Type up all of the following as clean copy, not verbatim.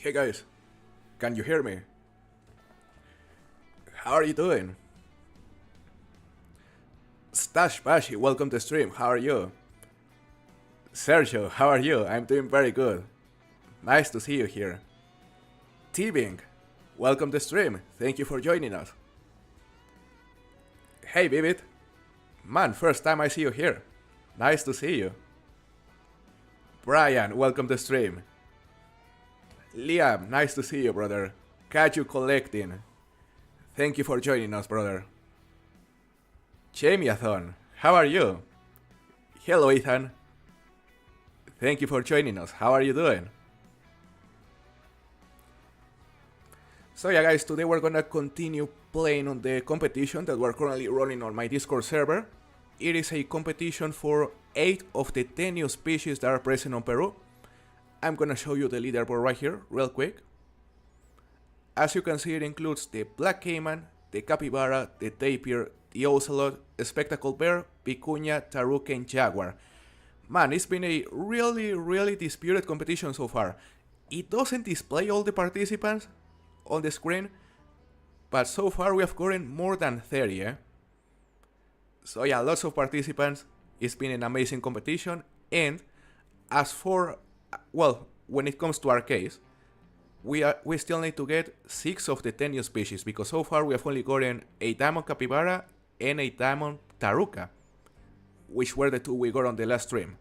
Hey guys, can you hear me? How are you doing? Stash Bashi, welcome to stream. How are you? Sergio, how are you? I'm doing very good. Nice to see you here. T-Bing, welcome to stream. Thank you for joining us. Hey Vivid, man, first time I see you here. Nice to see you. Brian, welcome to stream. Liam, nice to see you, brother. Catch you collecting. Thank you for joining us, brother. Chemiathon, how are you? Hello, Ethan. Thank you for joining us. How are you doing? So yeah, guys, today we're gonna continue playing on the competition that we're currently running on my Discord server. It is a competition for 8 of the 10 new species that are present on Peru. I'm gonna show you the leaderboard right here, real quick. As you can see, it includes the black caiman, the capybara, the tapir, the ocelot, spectacled bear, vicuña, taruca, and jaguar. Man, it's been a really disputed competition so far. It doesn't display all the participants on the screen, but so far we have gotten more than 30, eh? So yeah, lots of participants. It's been an amazing competition, and as for, well, when it comes to our case, we still need to get 6 of the 10 new species, because so far we have only gotten a diamond capybara and a diamond taruca, which were the 2 we got on the last stream.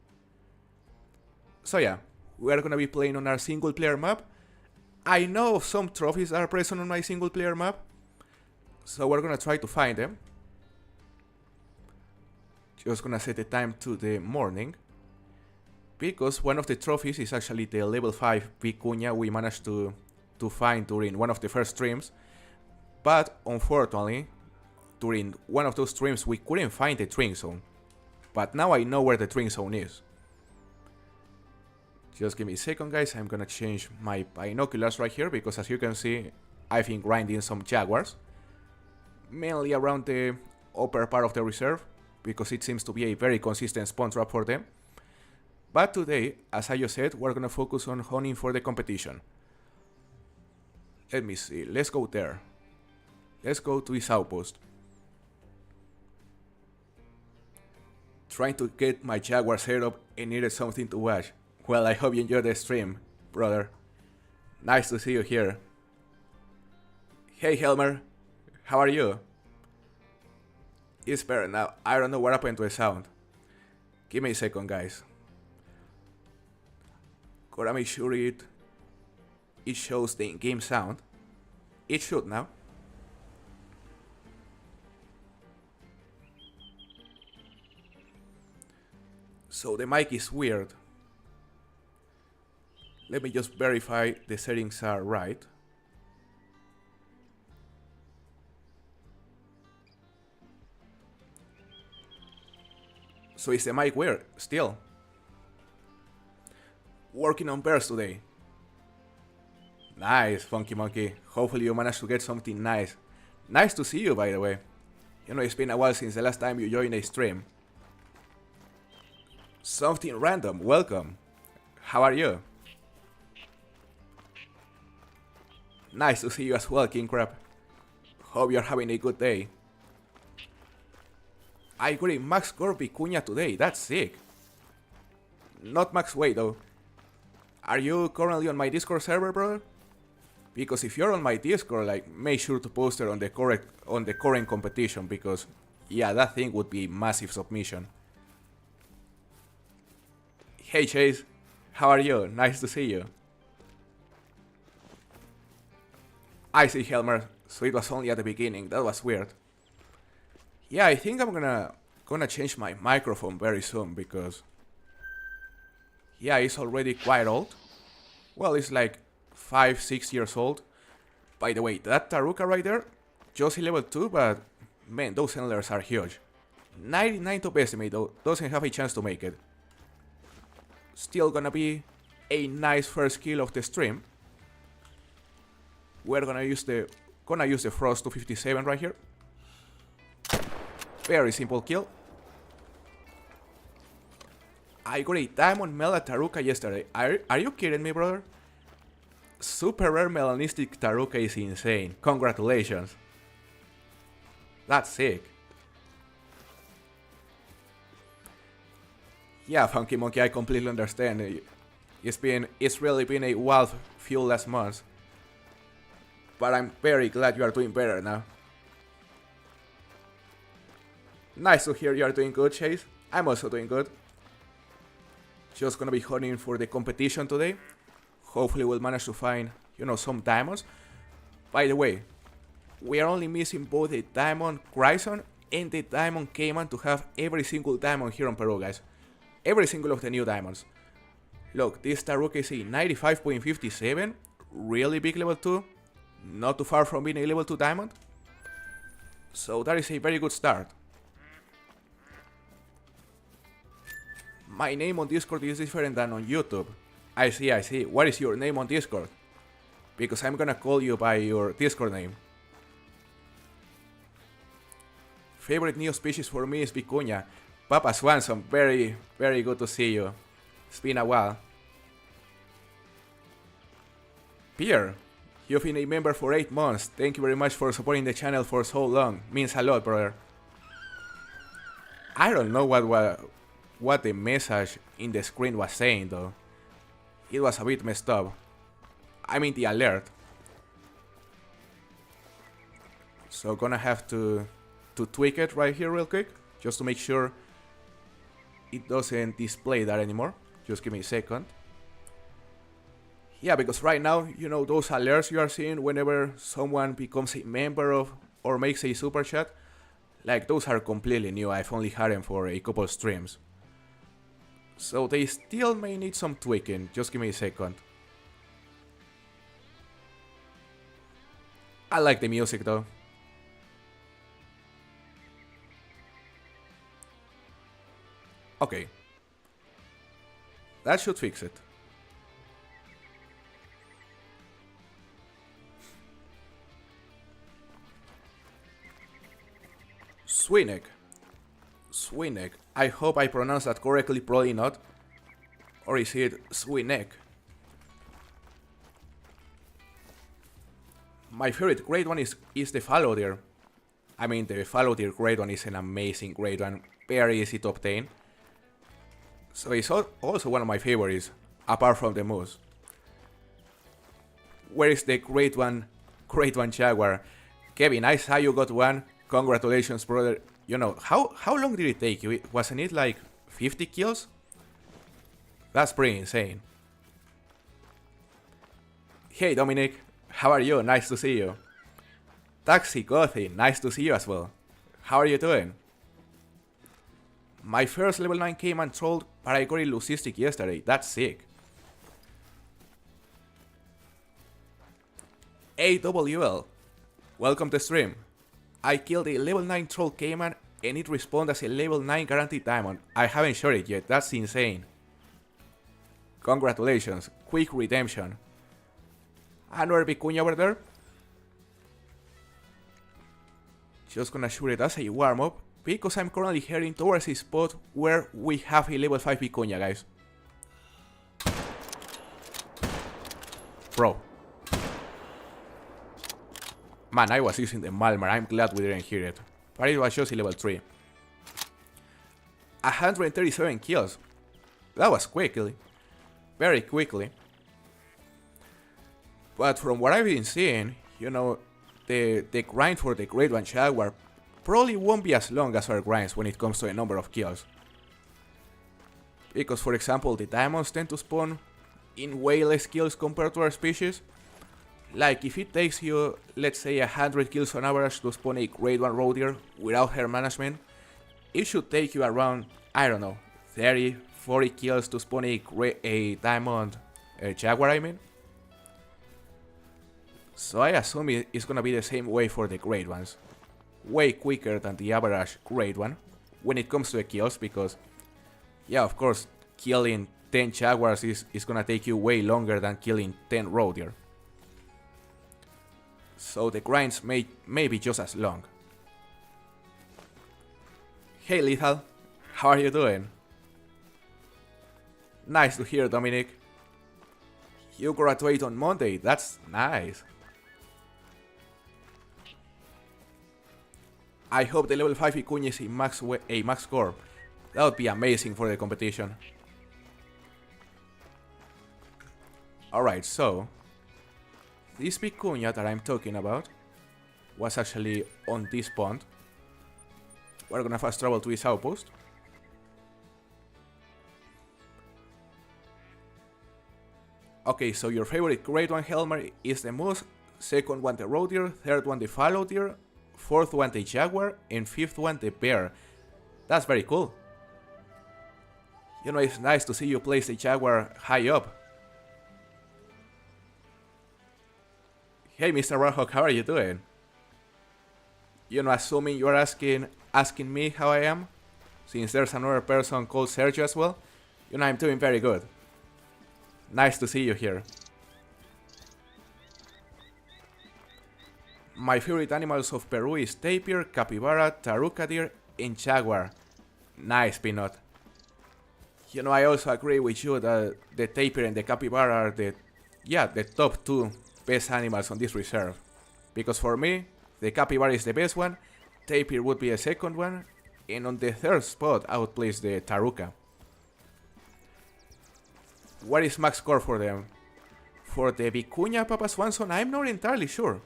So yeah, we are gonna be playing on our single player map. I know some trophies are present on my single player map, so we're gonna try to find them. Just gonna set the time to the morning, because one of the trophies is actually the level 5 vicuña we managed to find during one of the first streams. But unfortunately, during one of those streams we couldn't find the drink zone. But now I know where the drink zone is. Just give me a second, guys. I'm gonna change my binoculars right here, because as you can see, I've been grinding some jaguars. Mainly around the upper part of the reserve, because it seems to be a very consistent spawn trap for them. But today, as I just said, we're gonna focus on hunting for the competition. Let me see, let's go there. Let's go to his outpost. Trying to get my jaguar set up and needed something to watch. Well, I hope you enjoyed the stream, brother. Nice to see you here. Hey Helmer, how are you? It's better now. I don't know what happened to the sound. Give me a second, guys. Gotta make sure it shows the in-game sound. It should now. So the mic is weird. Let me just verify the settings are right. So is the mic weird still? Working on bears today. Nice, Funky Monkey. Hopefully you managed to get something nice. Nice to see you, by the way. You know, it's been a while since the last time you joined a stream. Something random, welcome. How are you? Nice to see you as well, King Crab. Hope you're having a good day. I got a max score vicuña today, that's sick. Not max weight though. Are you currently on my Discord server, brother? Because if you're on my Discord, like, make sure to post it on the current competition, because yeah, that thing would be massive submission. Hey Chase, how are you? Nice to see you. I see Helmer, so it was only at the beginning, that was weird. Yeah, I think I'm gonna change my microphone very soon, because yeah, it's already quite old. Well, it's like 5-6 years old. By the way, that taruca right there, just level 2, but man, those antlers are huge. 99 top estimate though, doesn't have a chance to make it. Still gonna be a nice first kill of the stream. We're gonna use the Frost 257 right here. Very simple kill. I got a diamond mela taruca yesterday. Are you kidding me, brother? super rare melanistic taruka is insane. Congratulations. That's sick. Yeah, Funky Monkey, I completely understand. It's really been a wild few last months. But I'm very glad you are doing better now. Nice to hear you are doing good, Chase. I'm also doing good. Just gonna be hunting for the competition today. Hopefully we'll manage to find, some diamonds. By the way, we are only missing both the diamond Grison and the diamond Cayman to have every single diamond here on Peru, guys. Every single of the new diamonds. Look, this Taruka is a 95.57, really big level 2, not too far from being a level 2 diamond. So that is a very good start. My name on Discord is different than on YouTube. I see. What is your name on Discord? Because I'm gonna call you by your Discord name. Favorite new species for me is Vicuña. Papa Swanson, very, very good to see you. It's been a while. Pierre, you've been a member for 8 months. Thank you very much for supporting the channel for so long. Means a lot, brother. I don't know what the message in the screen was saying, though. It was a bit messed up. I mean the alert. So gonna have to tweak it right here real quick, just to make sure it doesn't display that anymore. Just give me a second. Yeah, because right now, those alerts you are seeing whenever someone becomes a member of or makes a super chat, like those are completely new. I've only had them for a couple streams. So they still may need some tweaking. Just give me a second. I like the music though. Okay. That should fix it. Swinek. I hope I pronounced that correctly, probably not. Or is it Swinek? My favorite grade one is the fallow deer. I mean, the fallow deer grade one is an amazing grade one, very easy to obtain. So it's also one of my favorites, apart from the moose. Where is the grade one jaguar? Kevin, I saw you got one. Congratulations, brother. How long did it take you? Wasn't it like 50 kills? That's pretty insane. Hey Dominic, how are you? Nice to see you. Taxi Gothy, nice to see you as well. How are you doing? My first level 9 came and trolled, but I got a Lucistic yesterday. That's sick. AWL, welcome to stream. I killed a level 9 troll Cayman and it respawned as a level 9 guaranteed diamond. I haven't shot it yet, that's insane. Congratulations, quick redemption. Another Vicuña over there. Just gonna shoot it as a warm up, because I'm currently heading towards a spot where we have a level 5 Vicuña, guys. Bro. Man, I was using the Malmar, I'm glad we didn't hear it. But it was just a level 3. 137 kills. That was quickly. Very quickly. But from what I've been seeing, the grind for the Grade 1 Jaguar probably won't be as long as our grinds when it comes to a number of kills. Because, for example, the diamonds tend to spawn in way less kills compared to our species. Like, if it takes you, let's say, 100 kills on average to spawn a Grade 1 roe deer without hair management, it should take you around, I don't know, 30, 40 kills to spawn a diamond jaguar, I mean. So I assume it's gonna be the same way for the Grade 1s. Way quicker than the average Grade 1 when it comes to the kills, because, yeah, of course, killing 10 jaguars is gonna take you way longer than killing 10 roe deer. So the grinds may be just as long. Hey Lethal, how are you doing? Nice to hear, Dominic. You graduate on Monday, that's nice. I hope the level 5 vicuña is a max score. That would be amazing for the competition. Alright, so this vicuña that I'm talking about was actually on this pond. We're gonna fast travel to his outpost. Okay, so your favorite Great One Helmer is the moose, second one the roe deer, third one the fallow deer, fourth one the jaguar, and fifth one the bear. That's very cool. You know, it's nice to see you place the jaguar high up. Hey Mr. Warhawk, how are you doing? You know, assuming you're asking me how I am, since there's another person called Sergio as well, you know, I'm doing very good. Nice to see you here. My favorite animals of Peru is tapir, capybara, taruca deer, and jaguar. Nice, Peanut. You know, I also agree with you that the tapir and the capybara are the top two best animals on this reserve. Because for me, the capybara is the best one, tapir would be a second one, and on the third spot I would place the taruca. What is max score for them? For the vicuña, Papa Swanson, I'm not entirely sure,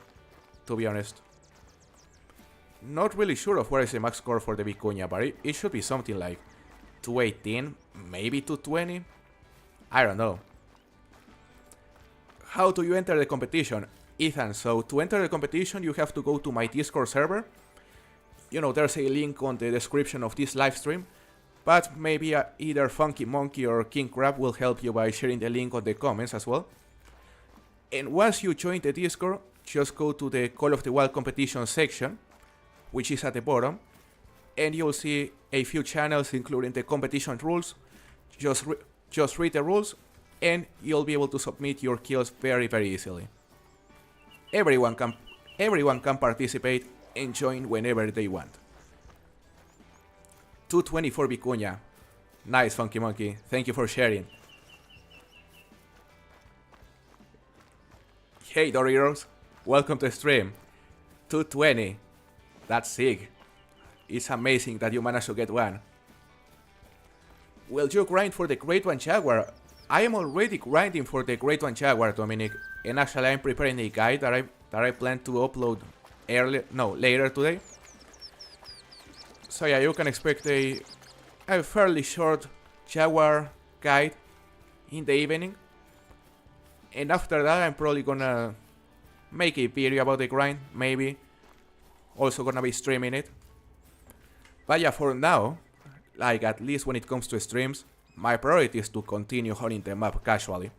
to be honest. Not really sure of what is the max score for the vicuña, but it should be something like 218, maybe 220? I don't know. How do you enter the competition? Ethan, so to enter the competition you have to go to my Discord server. You know, there's a link on the description of this live stream. But maybe either Funky Monkey or King Crab will help you by sharing the link on the comments as well. And once you join the Discord, just go to the Call of the Wild competition section, which is at the bottom, and you'll see a few channels including the competition rules. Just read the rules, and you'll be able to submit your kills very easily. Everyone can participate and join whenever they want. 224 vicuña. Nice, Funky Monkey. Thank you for sharing. Hey, Doritos. Welcome to the stream. 220. That's sick. It's amazing that you managed to get one. Will you grind for the Great One Jaguar? I am already grinding for the Great One Jaguar, Dominic. And actually I'm preparing a guide that I plan to upload later today. So yeah, you can expect a fairly short Jaguar guide in the evening. And after that I'm probably gonna make a video about the grind, maybe. Also gonna be streaming it. But yeah, for now, like at least when it comes to streams, my priority is to continue hunting the map casually.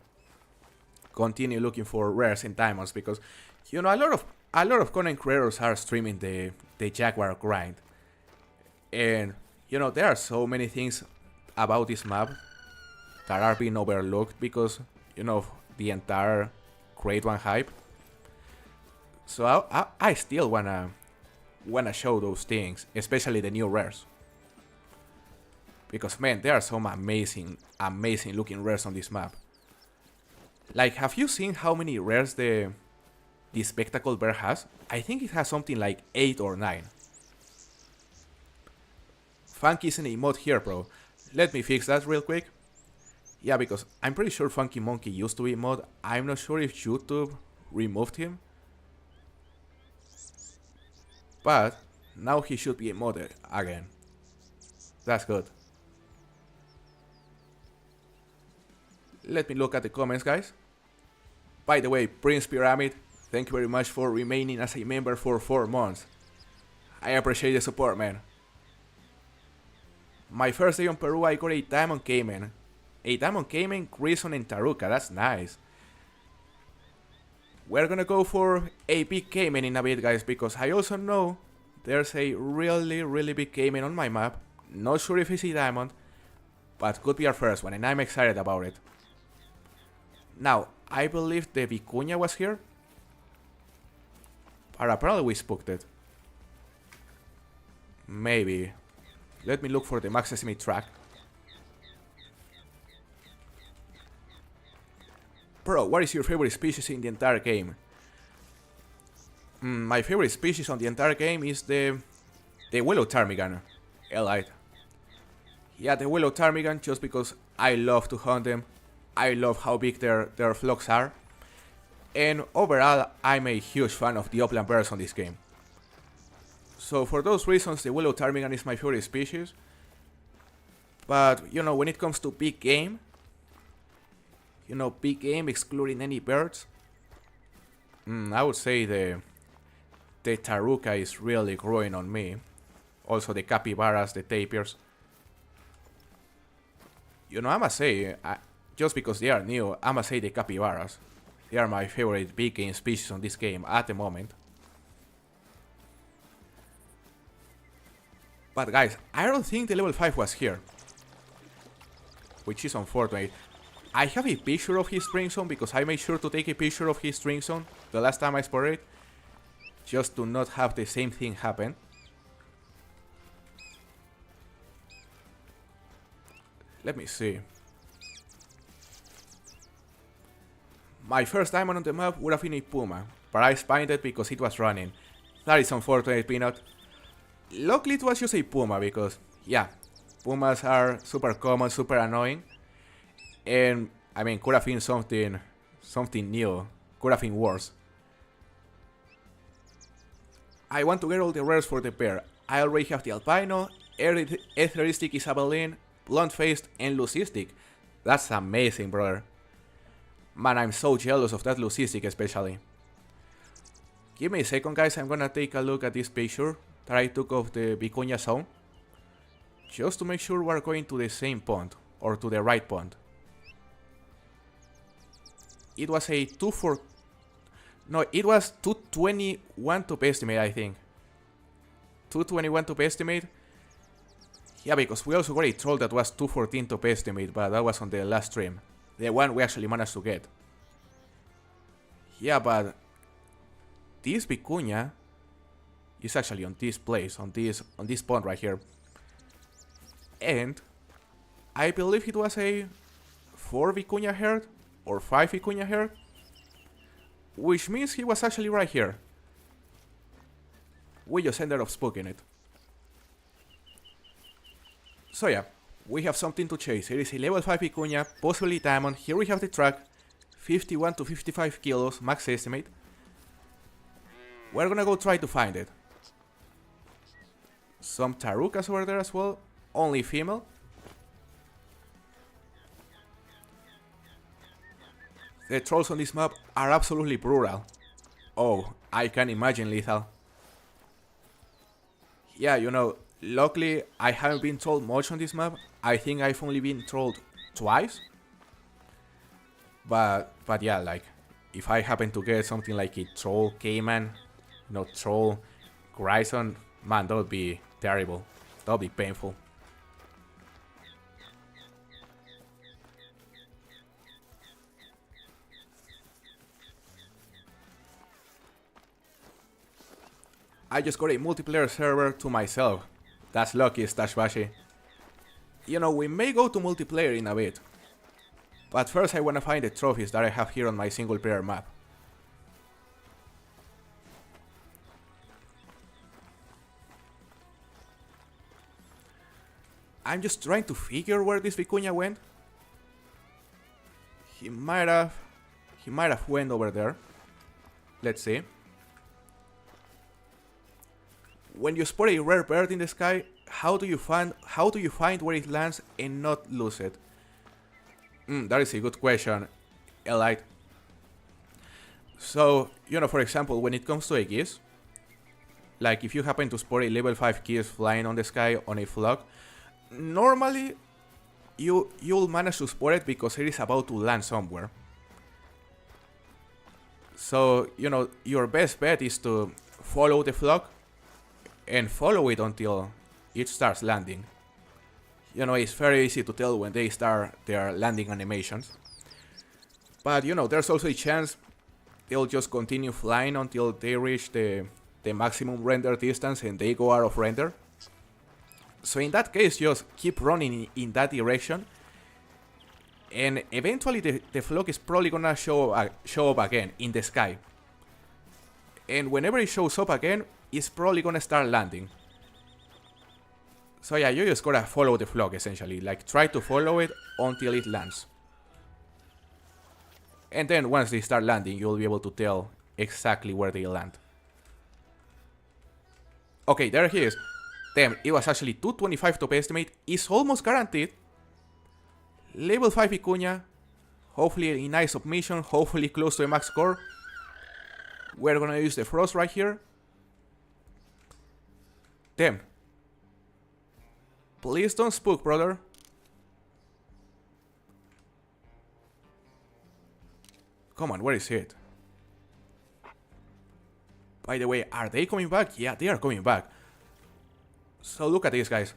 Continue looking for rares and diamonds because, you know, a lot of content creators are streaming the Jaguar grind. And, you know, there are so many things about this map that are being overlooked because, you know, the entire Great One hype. So I still wanna show those things, especially the new rares. Because, man, there are some amazing looking rares on this map. Like, have you seen how many rares the Spectacle Bear has? I think it has something like 8 or 9. Funky isn't a mod here, bro. Let me fix that real quick. Yeah, because I'm pretty sure Funky Monkey used to be a mod. I'm not sure if YouTube removed him. But now he should be a mod again. That's good. Let me look at the comments, guys. By the way, Prince Pyramid, thank you very much for remaining as a member for 4 months. I appreciate the support, man. My first day on Peru, I got a Diamond Cayman. A Diamond Cayman, Grison, and Taruca. That's nice. We're gonna go for a big Cayman in a bit, guys, because I also know there's a really big Cayman on my map. Not sure if it's a diamond, but could be our first one, and I'm excited about it. Now, I believe the vicuña was here, but apparently we spooked it. Maybe. Let me look for the Max Sesame track. Bro, what is your favorite species in the entire game? My favorite species on the entire game is the willow ptarmigan, allied. Yeah, the willow ptarmigan, just because I love to hunt them. I love how big their flocks are. And overall, I'm a huge fan of the upland bears on this game. So for those reasons, the willow ptarmigan is my favorite species. But, you know, when it comes to big game, you know, big game excluding any birds, I would say the taruca is really growing on me. Also the capybaras, the tapirs. You know, I must say, just because they are new, I must say the capybaras. They are my favorite big game species on this game at the moment. But guys, I don't think the level 5 was here. Which is unfortunate. I have a picture of his string zone because I made sure to take a picture of his string zone the last time I spotted it. Just to not have the same thing happen. Let me see. My first diamond on the map would have been a puma, but I spied it because it was running. That is unfortunate, Peanut. Luckily it was just a puma because, yeah, pumas are super common, super annoying. And, I mean, could have been something new. Could have been worse. I want to get all the rares for the bear. I already have the albino, etheristic Isabeline, blunt-faced, and leucistic. That's amazing, brother. Man, I'm so jealous of that leucistic especially. Give me a second, guys. I'm gonna take a look at this picture that I took of the vicuña zone. Just to make sure we're going to the same pond, or to the right pond. It was a 2-4... No, it was 221 to estimate, I think. 221 to estimate. Yeah, because we also got a troll that was 214 to estimate, but that was on the last stream. The one we actually managed to get. Yeah, but this vicuña is actually on this place, on this pond right here. And I believe it was a 4 vicuña herd or 5 vicuña herd, which means he was actually right here. We just ended up spooking it. So yeah, we have something to chase. It is a level 5 vicuña, possibly diamond. Here we have the track, 51 to 55 kilos, max estimate. We're gonna go try to find it. Some tarucas over there as well, only female. The trolls on this map are absolutely brutal. Oh, I can imagine lethal. Yeah, you know, luckily I haven't been trolled much on this map. I think I've only been trolled twice. But yeah, like, if I happen to get something like a troll Cayman, no troll Grison, man, that would be terrible. That would be painful. I just got a multiplayer server to myself. That's lucky, Stashbashi. You know, we may go to multiplayer in a bit. But first I wanna find the trophies that I have here on my single player map. I'm just trying to figure where this vicuña went. He might have went over there. Let's see. When you spot a rare bird in the sky, how do you find where it lands and not lose it? That is a good question, Elite. So, you know, for example, when it comes to a geese, like if you happen to spot a level 5 geese flying on the sky on a flock, normally you'll manage to spot it because it is about to land somewhere. So, you know, your best bet is to follow the flock and follow it until it starts landing. You know, it's very easy to tell when they start their landing animations. But, you know, there's also a chance they'll just continue flying until they reach the maximum render distance and they go out of render. So in that case, just keep running in that direction. And eventually the flock is probably gonna show up again in the sky. And whenever it shows up again, it's probably gonna start landing. So yeah, you just gotta follow the flock essentially. Like, try to follow it until it lands. And then once they start landing, you'll be able to tell exactly where they land. Okay, there he is. Damn, it was actually 225 top estimate. It's almost guaranteed. Level 5 vicuña. Hopefully a nice submission. Hopefully close to a max score. We're gonna use the frost right here. Damn. Please don't spook, brother. Come on, where is it? By the way, are they coming back? Yeah, they are coming back. So look at this, guys.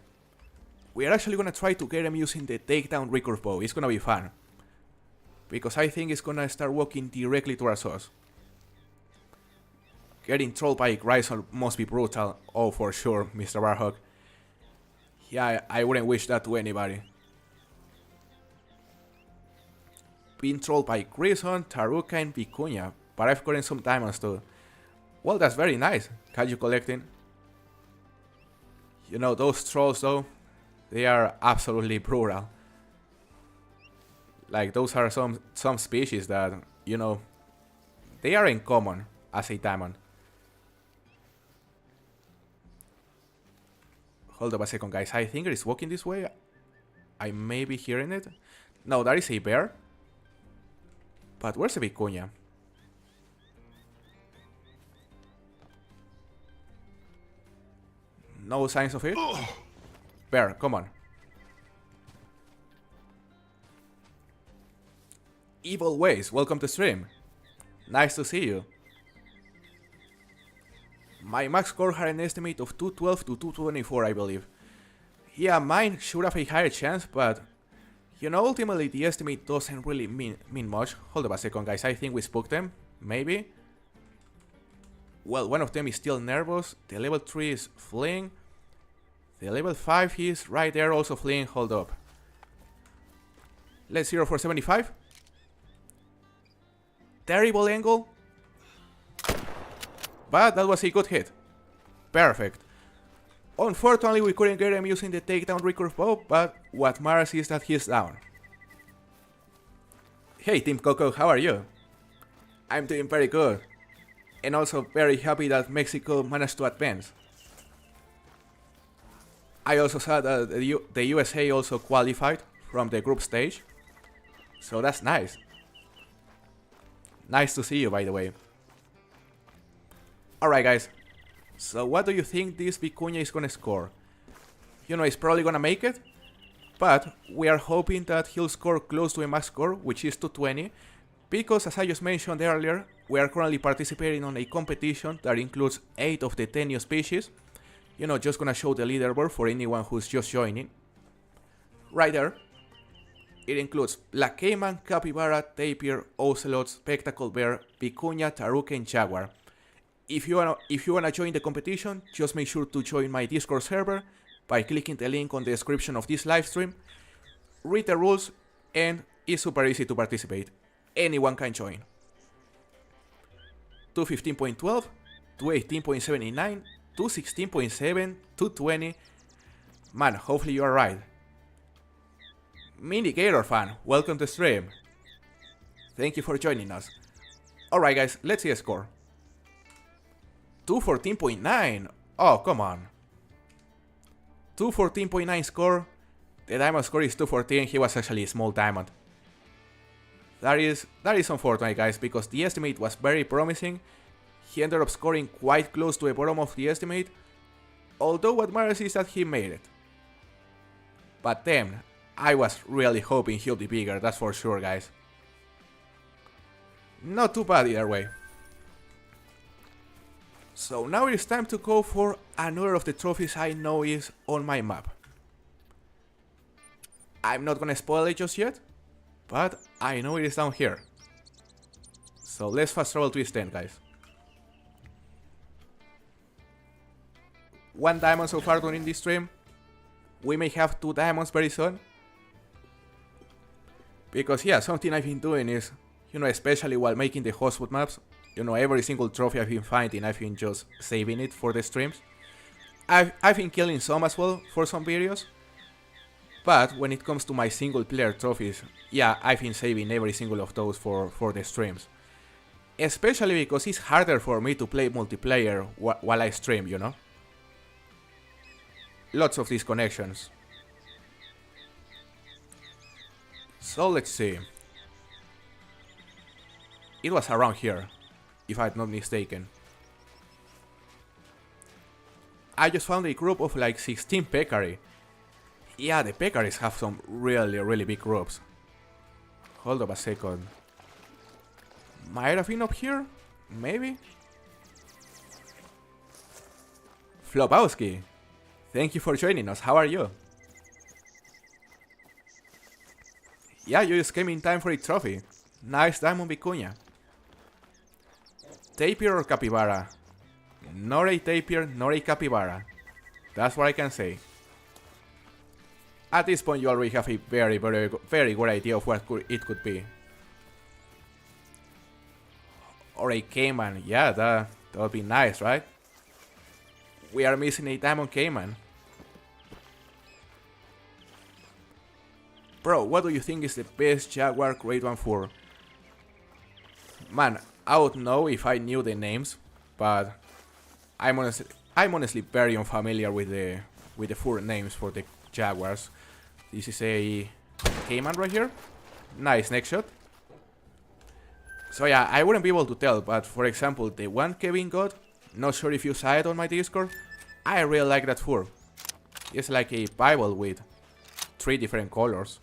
We are actually gonna try to get him using the takedown recurve bow. It's gonna be fun. Because I think it's gonna start walking directly towards us. Getting trolled by Gryzon must be brutal. Oh, for sure, Mr. Warhawk. Yeah, I wouldn't wish that to anybody. Being trolled by Gryzon, Taruka, and Vicuña. But I've gotten some diamonds too. Well, that's very nice. Kaiju collecting. You know, those trolls though, they are absolutely brutal. Like, those are some species that, you know, they are uncommon as a diamond. Hold up a second, guys. I think it is walking this way. I may be hearing it. No, that is a bear. But where's the vicuña? No signs of it? Bear, come on. Evil Ways, welcome to stream. Nice to see you. My max score had an estimate of 212 to 224, I believe. Yeah, mine should have a higher chance, but you know, ultimately the estimate doesn't really mean much. Hold up a second, guys. I think we spooked them. Maybe. Well, one of them is still nervous. The level 3 is fleeing. The level 5 is right there also fleeing. Hold up. Let's 0 for 75. Terrible angle. But that was a good hit. Perfect. Unfortunately, we couldn't get him using the takedown recurve bow, but what matters is that he's down. Hey Team Coco, how are you? I'm doing very good. And also very happy that Mexico managed to advance. I also saw that the USA also qualified from the group stage. So that's nice. Nice to see you, by the way. Alright, guys. So what do you think this vicuña is gonna score? You know, he's probably gonna make it. But we are hoping that he'll score close to a max score, which is 220. Because, as I just mentioned earlier, we are currently participating on a competition that includes 8 of the 10 new species. You know, just gonna show the leaderboard for anyone who's just joining. Right there. It includes Black Caiman, Capybara, Tapir, Ocelot, Spectacle Bear, Vicuña, Taruka, and Jaguar. If you wanna join the competition, just make sure to join my Discord server by clicking the link on the description of this livestream. Read the rules, and it's super easy to participate. Anyone can join. 215.12, 218.79, 216.7, 220. Man, hopefully you are right. Mini Gator fan, welcome to stream. Thank you for joining us. Alright guys, let's see a score. 214.9. Oh, come on. 214.9 score. The diamond score is 214. He was actually a small diamond. That is unfortunate, guys, because the estimate was very promising. He ended up scoring quite close to the bottom of the estimate. Although what matters is that he made it. But then, I was really hoping he'll be bigger, that's for sure, guys. Not too bad either way. So now it's time to go for another of the trophies I know is on my map. I'm not gonna spoil it just yet, but I know it is down here. So let's fast travel to its end, guys. 1 diamond so far during this stream. We may have 2 diamonds very soon. Because yeah, something I've been doing is, especially while making the hotspot maps, every single trophy I've been finding, I've been just saving it for the streams. I've been killing some as well for some videos, but when it comes to my single player trophies, yeah, I've been saving every single of those for the streams. Especially because it's harder for me to play multiplayer while I stream, Lots of disconnections. So let's see. It was around here, if I'm not mistaken. I just found a group of like 16 peccary. Yeah, the peccaries have some really big groups. Hold up a second. Might have been up here? Maybe? Flopowski, thank you for joining us. How are you? Yeah, you just came in time for a trophy. Nice diamond vicuña. Tapir or capybara? Not a tapir, nor a capybara. That's what I can say. At this point you already have a very good idea of what it could be. Or a caiman, yeah, that would be nice, right? We are missing a diamond caiman. Bro, what do you think is the best Jaguar grade 1 fur? Man, I would know if I knew the names, but I'm honestly very unfamiliar with the fur names for the Jaguars. This is a caiman right here. Nice neck shot. So yeah, I wouldn't be able to tell, but for example, the one Kevin got, not sure if you saw it on my Discord, I really like that fur. It's like a Bible with 3 different colors.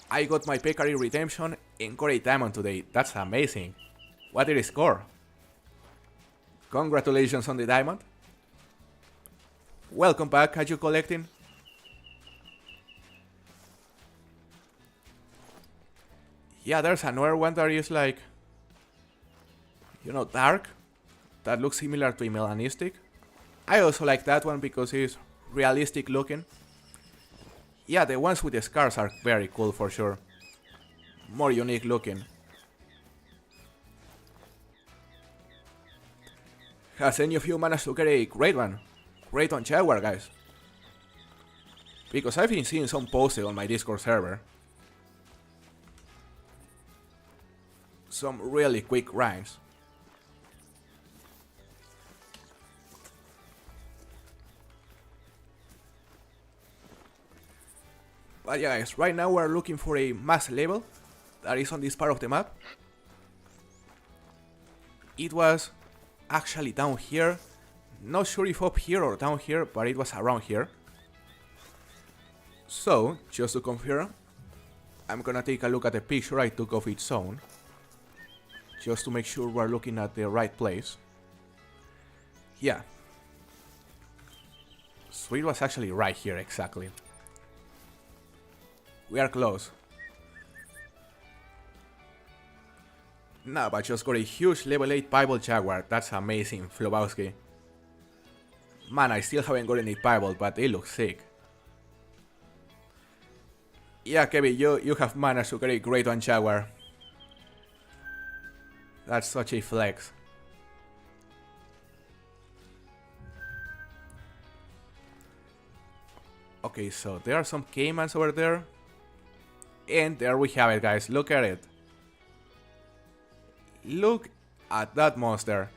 I got my peccary redemption and got a diamond today. That's amazing. What did it score? Congratulations on the diamond. Welcome back. Are you collecting? Yeah, there's another one that is like, dark. That looks similar to a melanistic. I also like that one because it's realistic looking. Yeah, the ones with the scars are very cool for sure. More unique looking. Has any of you managed to get a great one? Great on Jaguar, guys. Because I've been seeing some posted on my Discord server. Some really quick grinds. But yeah, guys, right now we're looking for a mass level that is on this part of the map. It was actually down here. Not sure if up here or down here, but it was around here. So, just to confirm, I'm gonna take a look at the picture I took of each zone. Just to make sure we're looking at the right place. Yeah. So it was actually right here, exactly. We are close. Nah, but just got a huge level 8 Bible Jaguar. That's amazing, Flobowski. Man, I still haven't gotten a Bible, but they look sick. Yeah, Kevin, you have managed to get a great one Jaguar. That's such a flex. Okay, so there are some caimans over there. And there we have it, guys. Look at it. Look at that monster.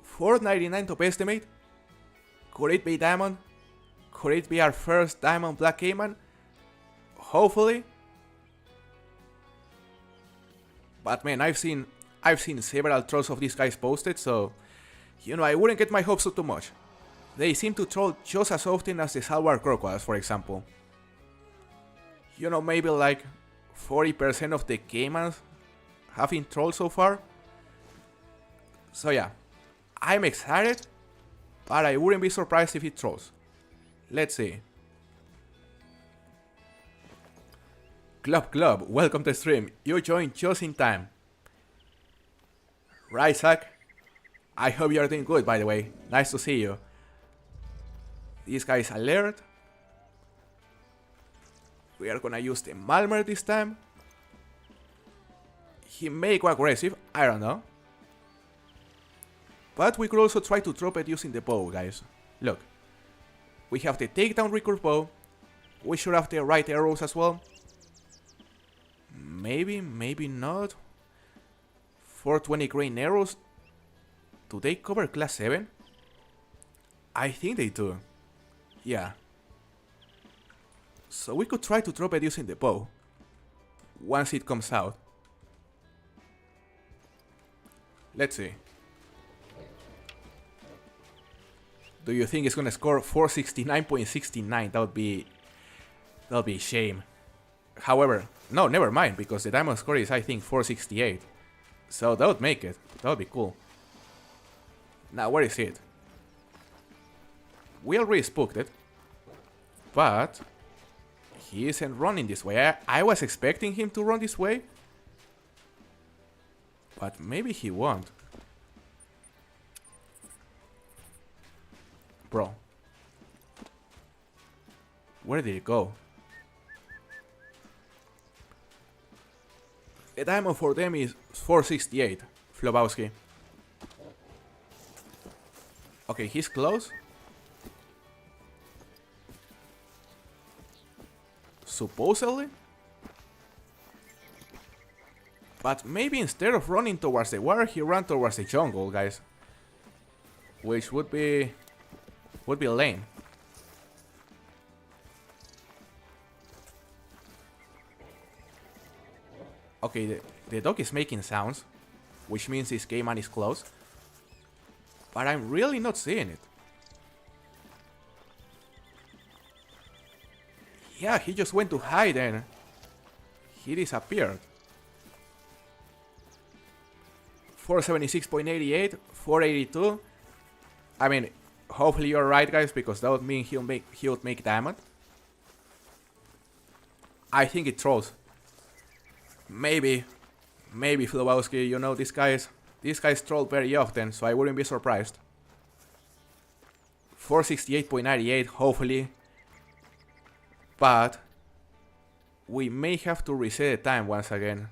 499 top estimate. Could it be diamond? Could it be our first diamond black caiman? Hopefully. But man, I've seen several trolls of these guys posted, so I wouldn't get my hopes up too much. They seem to troll just as often as the saltwater crocodiles, for example. Maybe like 40% of the caimans have been trolled so far. So yeah, I'm excited, but I wouldn't be surprised if it trolls. Let's see. Club, welcome to the stream. You joined just in time. Right, Zach? I hope you are doing good, by the way. Nice to see you. This guy is alert. We are gonna use the Malmer this time. He may go aggressive, I don't know. But we could also try to drop it using the bow, guys. Look. We have the takedown recurve bow. We should have the right arrows as well. Maybe, maybe not. 420 grain arrows. Do they cover class 7? I think they do. Yeah. So we could try to drop it using the bow. Once it comes out. Let's see. Do you think it's gonna score 469.69? That would be a shame. However, no, never mind, because the diamond score is, I think, 468. So that would make it. That would be cool. Now, where is it? We already spooked it. But he isn't running this way. I was expecting him to run this way. But maybe he won't. Bro. Where did it go? The diamond for them is 468. Flobowski. Okay, he's close. Supposedly. But maybe instead of running towards the water, he ran towards the jungle, guys. Which would be lame. Okay, the dog is making sounds, which means this game man is close. But I'm really not seeing it. Yeah, he just went to hide and he disappeared. 476.88, 482. I mean, hopefully you're right, guys, because that would mean he would make diamond. I think it trolls. Maybe Flobowski, you know, these guys troll very often, so I wouldn't be surprised. 468.98, hopefully. But we may have to reset the time once again.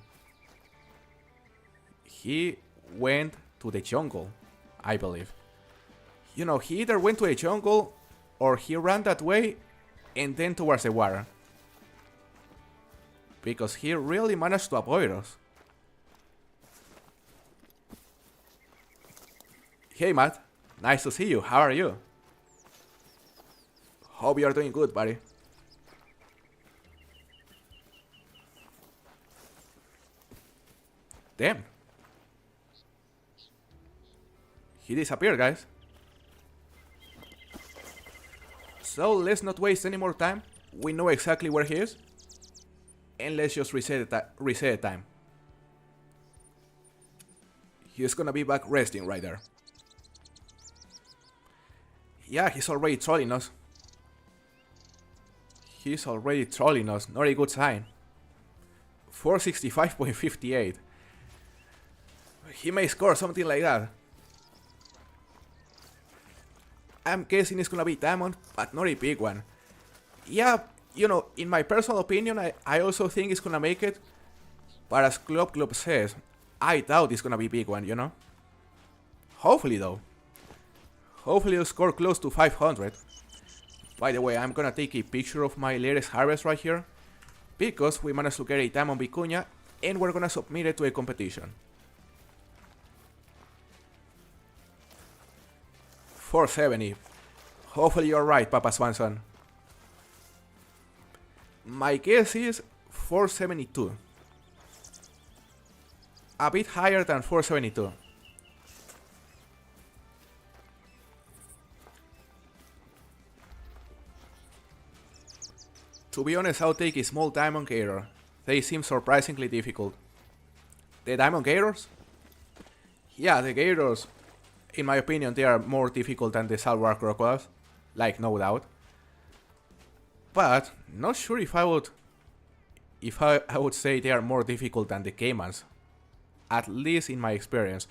He went to the jungle, I believe. You know, he either went to the jungle or he ran that way and then towards the water. Because he really managed to avoid us. Hey Matt, nice to see you. How are you? Hope you are doing good, buddy. Damn. He disappeared, guys. So let's not waste any more time. We know exactly where he is. And let's just reset the time. He's gonna be back resting right there. Yeah, he's already trolling us. He's already trolling us. Not a good sign. 465.58. He may score something like that. I'm guessing it's gonna be diamond, but not a big one. Yeah, you know, in my personal opinion, I also think it's gonna make it. But as Club says, I doubt it's gonna be big one, you know? Hopefully, though. Hopefully it'll score close to 500. By the way, I'm gonna take a picture of my latest harvest right here. Because we managed to get a diamond vicuña and we're gonna submit it to a competition. 470. Hopefully you're right, Papa Swanson. My guess is 472. A bit higher than 472. To be honest, I'll take a small diamond gator. They seem surprisingly difficult. The diamond gators? Yeah, the gators, in my opinion, they are more difficult than the saltwater crocodiles. Like, no doubt. But, not sure if I would say they are more difficult than the caimans. At least in my experience.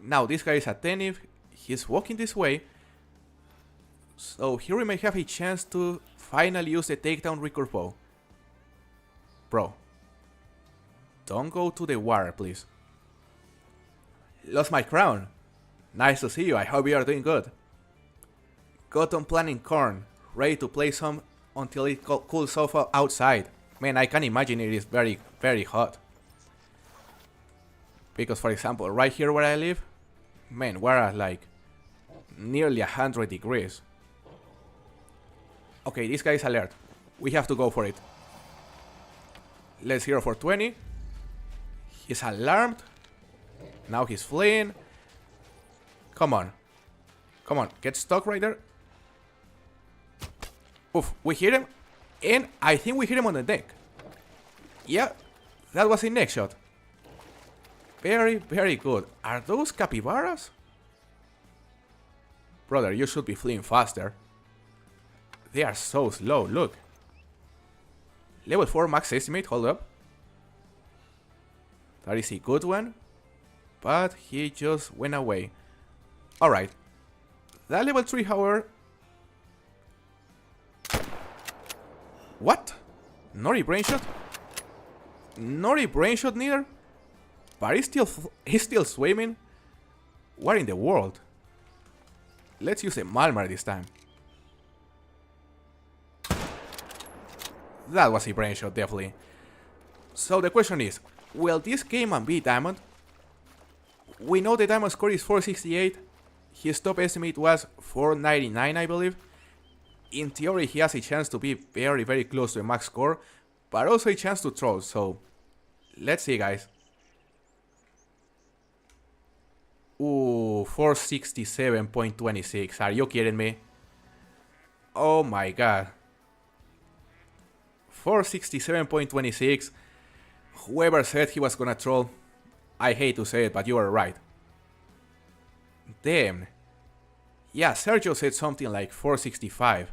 Now, this guy is attentive. He's walking this way. So here we may have a chance to finally use the takedown recurve bow. Bro, don't go to the water, please. Lost my crown. Nice to see you, I hope you are doing good. Got on planting corn, ready to play some until it cools off outside. Man, I can imagine it is very, very hot. Because for example, right here where I live, man, we're at like nearly 100 degrees. Okay, this guy is alert. We have to go for it. Let's hero for 20. He's alarmed. Now he's fleeing. Come on. Come on, get stuck right there. Oof, we hit him. And I think we hit him on the neck. Yeah, that was a neck shot. Very, very good. Are those capybaras? Brother, you should be fleeing faster. They are so slow, look. Level 4 max estimate, hold up. That is a good one. But he just went away. Alright. That level 3, however... What? Not a brain shot? Not a brain shot neither? But he's still swimming? What in the world? Let's use a Malmar this time. That was a brain shot, definitely. So the question is, will this Cayman be diamond? We know the diamond score is 468. His top estimate was 499, I believe. In theory, he has a chance to be very, very close to a max score, but also a chance to troll, so let's see, guys. Ooh, 467.26. Are you kidding me? Oh my god. 467.26. Whoever said he was gonna troll, I hate to say it, but you are right. Damn. Yeah, Sergio said something like 465.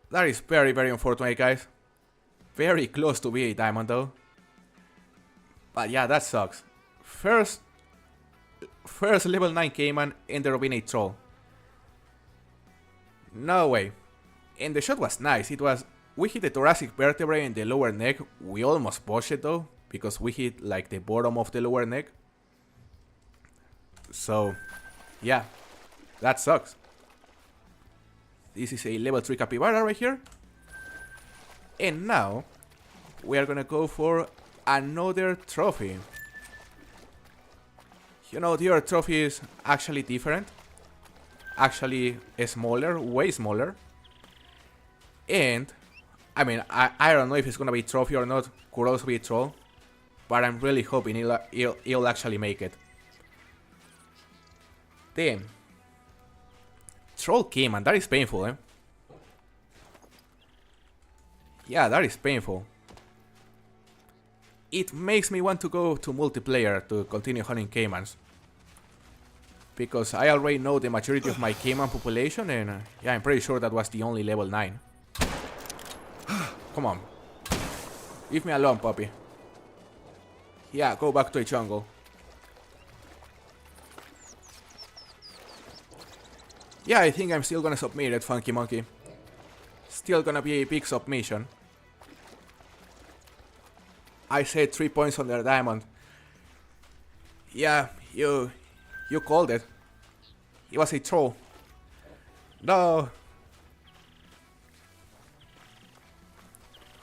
That is very, very unfortunate, guys. Very close to be a diamond, though. But yeah, that sucks. First level 9 Cayman ended up being a troll. No way. And the shot was nice. We hit the thoracic vertebrae and the lower neck. We almost botched it though, because we hit like the bottom of the lower neck. So, yeah, that sucks. This is a level 3 capybara right here. And now, we are gonna go for another trophy. You know, the other trophy is actually different. Actually smaller, way smaller. And, I mean, I don't know if it's gonna be a trophy or not. Could also be a troll. But I'm really hoping it'll actually make it. Damn. Troll Cayman, that is painful, eh? Yeah, that is painful. It makes me want to go to multiplayer to continue hunting Caymans. Because I already know the majority of my Cayman population, and yeah, I'm pretty sure that was the only level 9. Come on. Leave me alone, puppy. Yeah, go back to the jungle. Yeah, I think I'm still gonna submit it, Funky Monkey. Still gonna be a big submission. I said 3 points on their diamond. Yeah, you called it. It was a troll. No.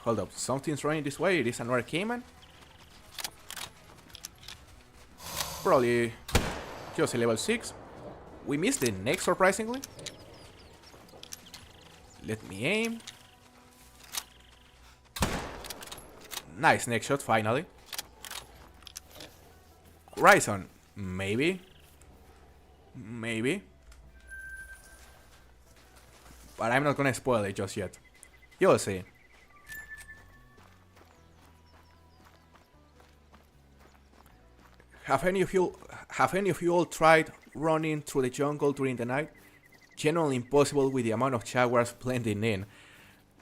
Hold up, something's running this way. It is another Cayman. Probably just a level 6. We missed the neck, surprisingly. Let me aim. Nice neck shot, finally. Horizon, maybe. Maybe. But I'm not gonna spoil it just yet. You'll see. Have any of you all tried running through the jungle during the night? Genuinely impossible with the amount of jaguars blending in.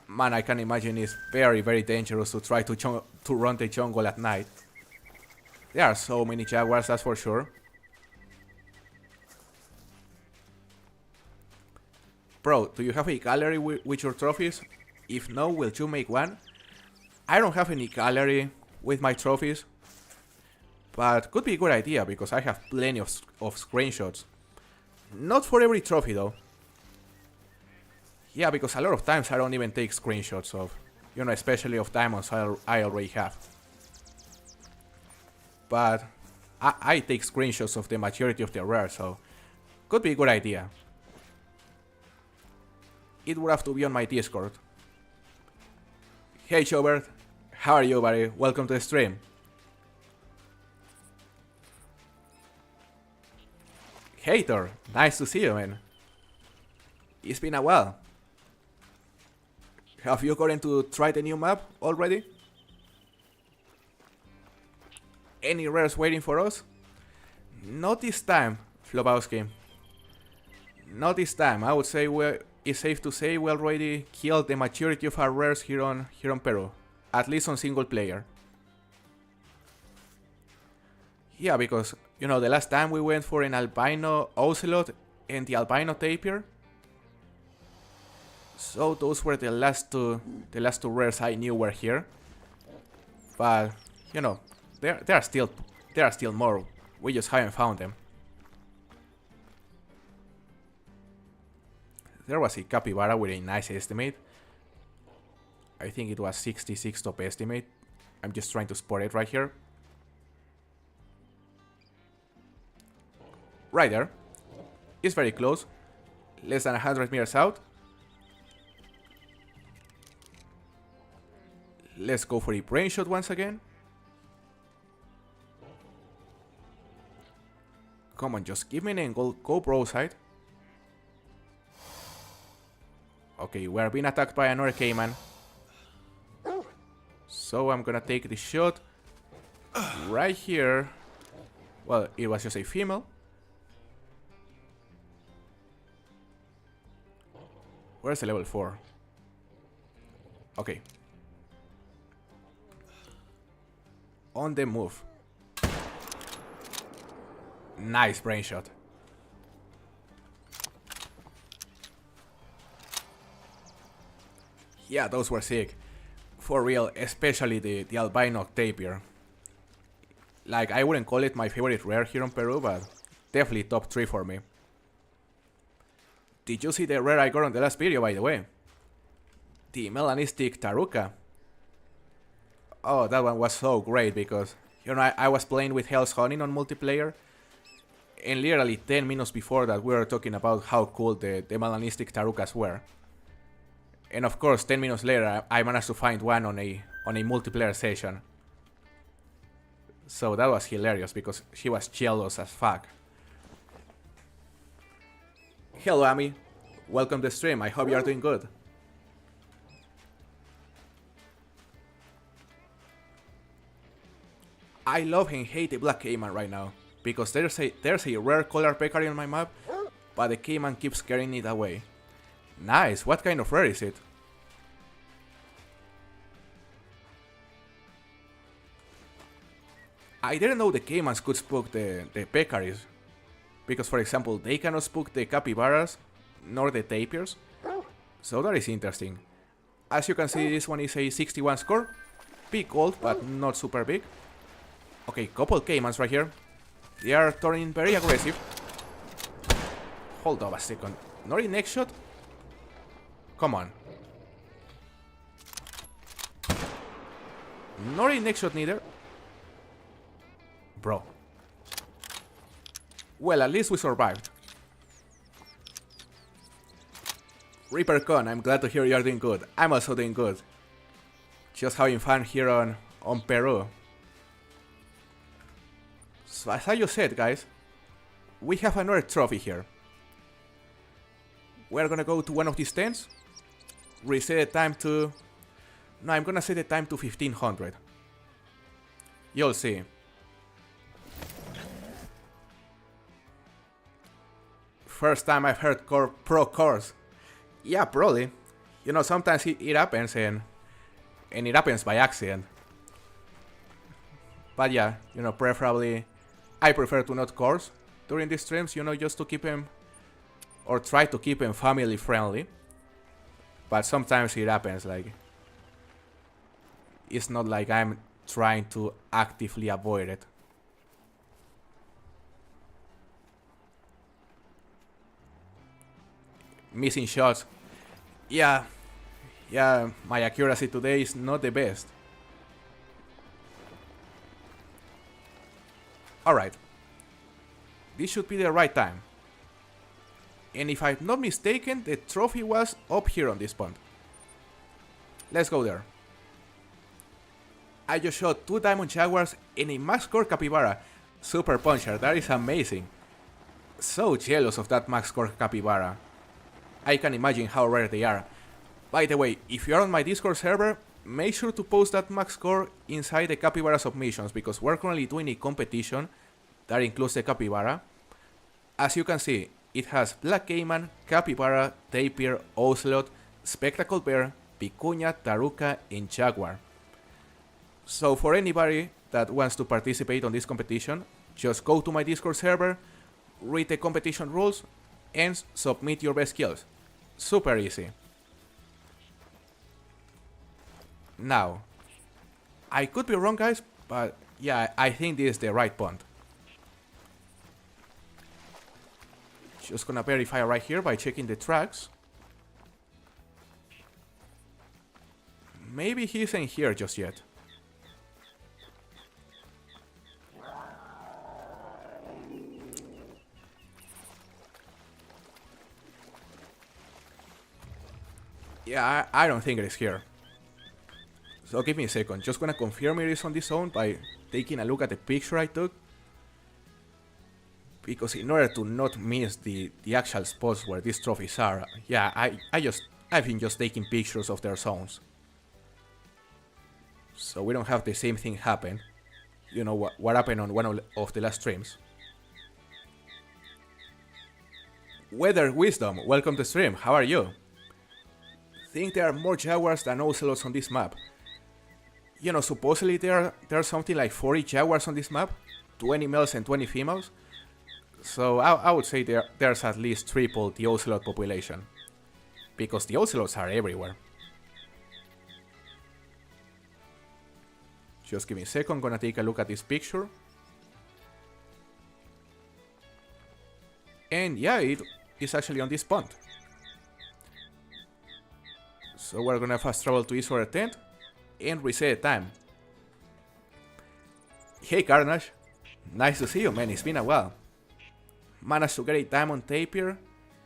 Man, I can imagine it's very, very dangerous to try to run the jungle at night. There are so many jaguars, that's for sure. Bro, do you have a gallery with your trophies? If no, will you make one? I don't have any gallery with my trophies, but could be a good idea because I have plenty of screenshots. Not for every trophy though. Yeah, because a lot of times I don't even take screenshots of, you know, especially of diamonds I already have. But I take screenshots of the majority of the rare, so could be a good idea. It would have to be on my Discord. Hey Showbird, how are you, buddy? Welcome to the stream. Hater, nice to see you, man. It's been a while. Have you gotten to try the new map already? Any rares waiting for us? Not this time, Flobowski. Not this time. I would say it's safe to say we already killed the majority of our rares here on Peru. At least on single player. Yeah, because, you know, the last time we went for an albino ocelot and the albino tapir. So those were the last two rares I knew were here. But, you know, there are still more. We just haven't found them. There was a capybara with a nice estimate. I think it was 66 top estimate. I'm just trying to spot it right here. Right there. It's very close. Less than 100 meters out. Let's go for a brain shot once again. Come on, just give me an angle. Go broadside. Okay, we're being attacked by another caiman. So I'm gonna take the shot right here. Well, it was just a female. Where's the level 4? Okay. On the move. Nice brain shot. Yeah, those were sick. For real, especially the albino tapir. Like, I wouldn't call it my favorite rare here in Peru, but definitely top 3 for me. Did you see the rare I got on the last video, by the way? The melanistic taruka. Oh, that one was so great because, you know, I was playing with Hell's Hunting on multiplayer. And literally 10 minutes before that we were talking about how cool the melanistic tarukas were. And of course 10 minutes later I managed to find one on a multiplayer session. So that was hilarious because she was jealous as fuck. Hello Ami, welcome to the stream, I hope you are doing good. I love and hate the black caiman right now. Because there's a rare color peccary on my map, but the caiman keeps carrying it away. Nice, what kind of rare is it? I didn't know the caimans could spook the peccaries. Because for example, they cannot spook the capybaras, nor the tapirs. So that is interesting. As you can see, this one is a 61 score. Big gold, but not super big. Okay, couple caimans right here. They are turning very aggressive. Hold up a second. Not in next shot? Come on. Not in next shot neither. Bro. Well, at least we survived. Reaper Con, I'm glad to hear you're doing good. I'm also doing good. Just having fun here on Peru. So as I just said, guys, we have another trophy here. We're gonna go to one of these tents, reset the time to... No, I'm gonna set the time to 1500. You'll see. First time I've heard pro course. Yeah, probably. You know, sometimes it happens and it happens by accident. But yeah, you know, preferably... I prefer to not course during these streams, you know, just to keep them or try to keep them family friendly. But sometimes it happens, like, it's not like I'm trying to actively avoid it. Missing shots. Yeah, my accuracy today is not the best. Alright. This should be the right time. And if I'm not mistaken, the trophy was up here on this pond. Let's go there. I just shot 2 diamond jaguars and a max score capybara. Super puncher, that is amazing. So jealous of that max score capybara. I can imagine how rare they are. By the way, if you are on my Discord server, make sure to post that max score inside the capybara submissions, because we're currently doing a competition that includes the capybara. As you can see, it has black caiman, capybara, tapir, ocelot, spectacled bear, vicuña, taruca, and jaguar. So for anybody that wants to participate on this competition, just go to my Discord server, read the competition rules, and submit your best kills. Super easy. Now, I could be wrong, guys, but yeah, I think this is the right pond. Just gonna verify right here by checking the tracks. Maybe he isn't here just yet. Yeah, I don't think it is here. So give me a second. Just gonna confirm it is on this zone by taking a look at the picture I took. Because in order to not miss the actual spots where these trophies are, yeah, I've been just taking pictures of their zones. So we don't have the same thing happen. You know what happened on one of the last streams. Weather Wisdom, welcome to stream, how are you? Think there are more jaguars than ocelots on this map. You know, supposedly there are something like 40 jaguars on this map, 20 males and 20 females. So I would say there's at least triple the ocelot population. Because the ocelots are everywhere. Just give me a second, I'm gonna take a look at this picture. And yeah, it is actually on this pond. So we're gonna fast travel to Eastward Tent and reset time. Hey Carnage, nice to see you, man, it's been a while. Managed to get a diamond tapir,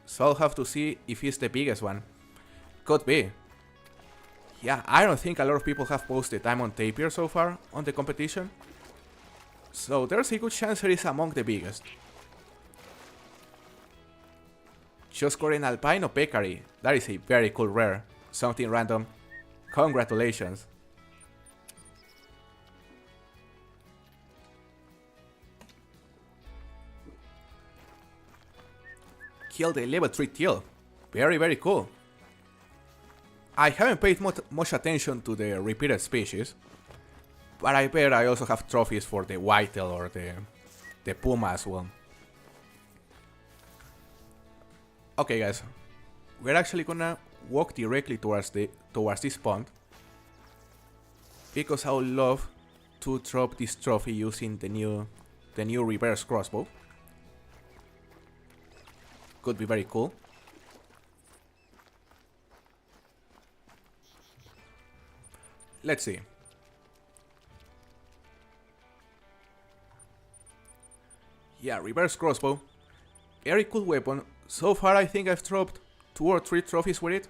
so I'll have to see if it's the biggest one. Could be. Yeah, I don't think a lot of people have posted diamond tapir so far on the competition. So there's a good chance it is among the biggest. Just got an albino peccary, that is a very cool rare. Something random. Congratulations. Killed a level 3 teal. Very, very cool. I haven't paid much attention to the repeated species, but I bet I also have trophies for the whitetail or the puma as well. Okay guys, we're actually gonna walk directly towards this pond, because I would love to drop this trophy using the new reverse crossbow. Could be very cool. Let's see. Yeah, reverse crossbow. Very cool weapon. So far I think I've dropped 2 or 3 trophies with it.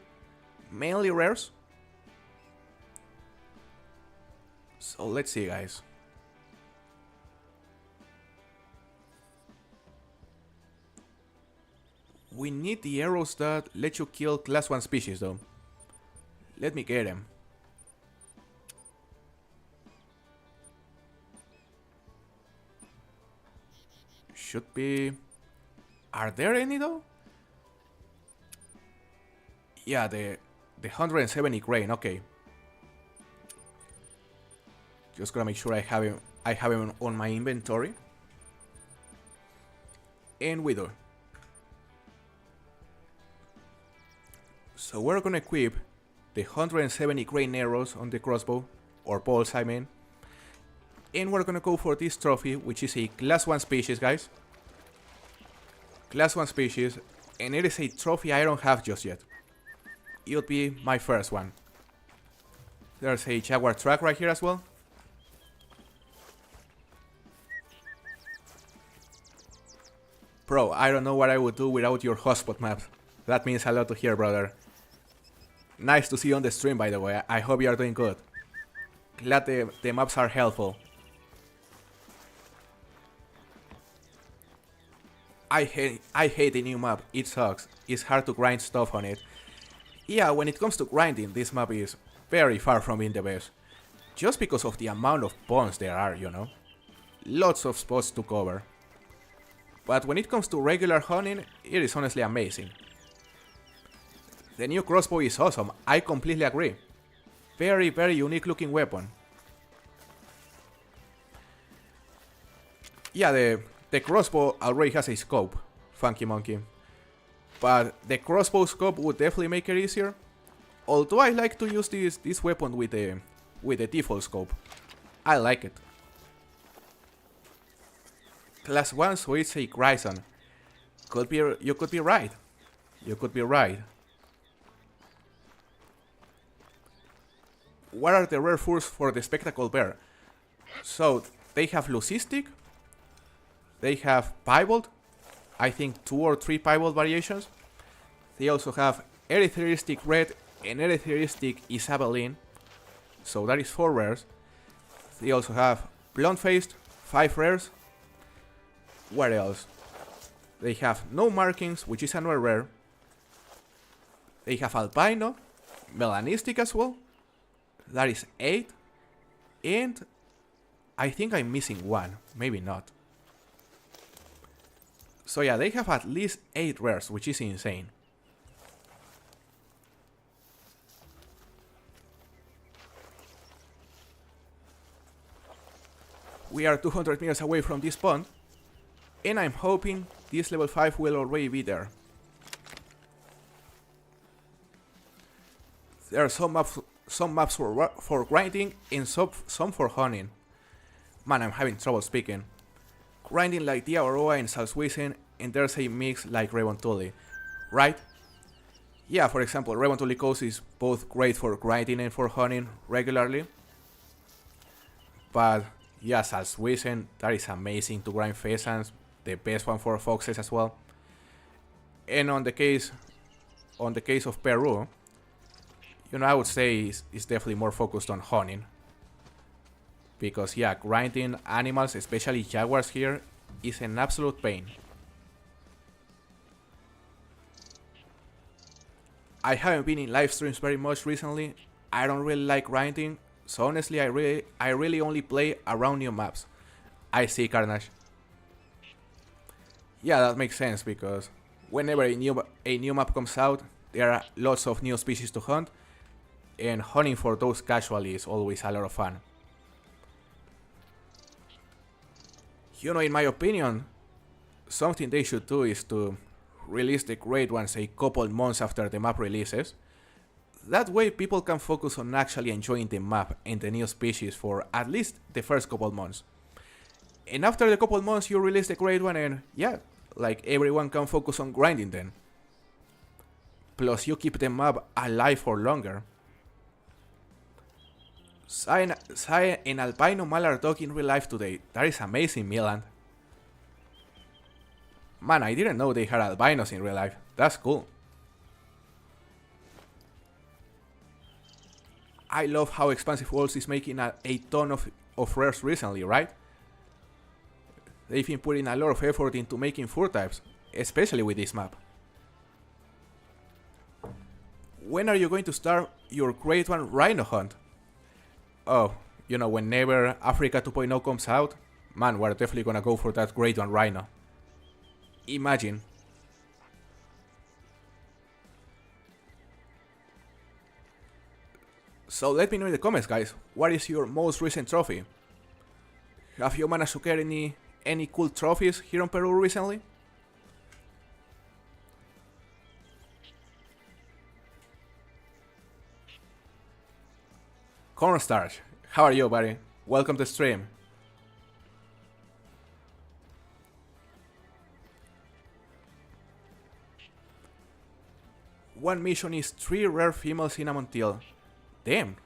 Mainly rares. So let's see, guys. We need the arrows that let you kill class 1 species though. Let me get them. Should be... Are there any though? Yeah, the 170 grain, okay. Just gonna make sure I have him on my inventory. And we do. So we're gonna equip the 170 grain arrows on the crossbow, or bolts I mean. And we're gonna go for this trophy, which is a class 1 species, guys. Class 1 species, and it is a trophy I don't have just yet. It'll be my first one. There's a jaguar track right here as well. Bro, I don't know what I would do without your hotspot maps. That means a lot to hear, brother. Nice to see you on the stream, by the way. I hope you are doing good. Glad the maps are helpful. I hate the new map. It sucks. It's hard to grind stuff on it. Yeah, when it comes to grinding, this map is very far from being the best. Just because of the amount of bonds there are, you know. Lots of spots to cover. But when it comes to regular hunting, it is honestly amazing. The new crossbow is awesome, I completely agree. Very, very unique looking weapon. Yeah, the crossbow already has a scope, Funky Monkey. But the crossbow scope would definitely make it easier. Although I like to use this weapon with the default scope. I like it. Class 1, so it's a Grison. You could be right. You could be right. What are the rare furs for the Spectacle Bear? So, they have Lucistic. They have Piebald. I think 2 or 3 Piebald variations. They also have Erytheristic Red and Erytheristic Isabelline. So that is 4 rares. They also have Blunt-Faced, 5 rares. What else? They have no markings, which is another rare. They have Albino, Melanistic as well. That is 8. And I think I'm missing 1, maybe not. So yeah, they have at least 8 rares, which is insane. We are 200 meters away from this pond. And I'm hoping this level 5 will already be there. There are some maps for grinding and some for hunting. Man, I'm having trouble speaking. Grinding like the Aurora and Salswizen, and there's a mix like Revontuli, right? Yeah, for example, Revontuli Coast is both great for grinding and for hunting regularly. But yeah, Salswizen, that is amazing to grind pheasants. The best one for foxes as well. And on the case of Peru, you know, I would say it's definitely more focused on hunting. Because yeah, grinding animals, especially jaguars here, is an absolute pain. I haven't been in live streams very much recently. I don't really like grinding, so honestly I really only play around new maps. I see, Carnage. Yeah, that makes sense, because whenever a new map comes out, there are lots of new species to hunt, and hunting for those casually is always a lot of fun. You know, in my opinion, something they should do is to release the great ones a couple months after the map releases. That way people can focus on actually enjoying the map and the new species for at least the first couple months. And after the couple months you release the great one, and yeah, like everyone can focus on grinding then. Plus you keep the map alive for longer. Sai and Albino Mallard dog in real life today. That is amazing, Milan. Man, I didn't know they had albinos in real life. That's cool. I love how Expansive Worlds is making a ton of rares recently, right? They've been putting a lot of effort into making fur types, especially with this map. When are you going to start your Great One Rhino hunt? Oh, you know, whenever Africa 2.0 comes out, man, we're definitely gonna go for that Great One Rhino. Imagine. So let me know in the comments, guys, what is your most recent trophy? Have you managed to get any cool trophies here in Peru recently? Cornstarch, how are you, buddy? Welcome to stream. One mission is 3 rare female cinnamon teal. Damn.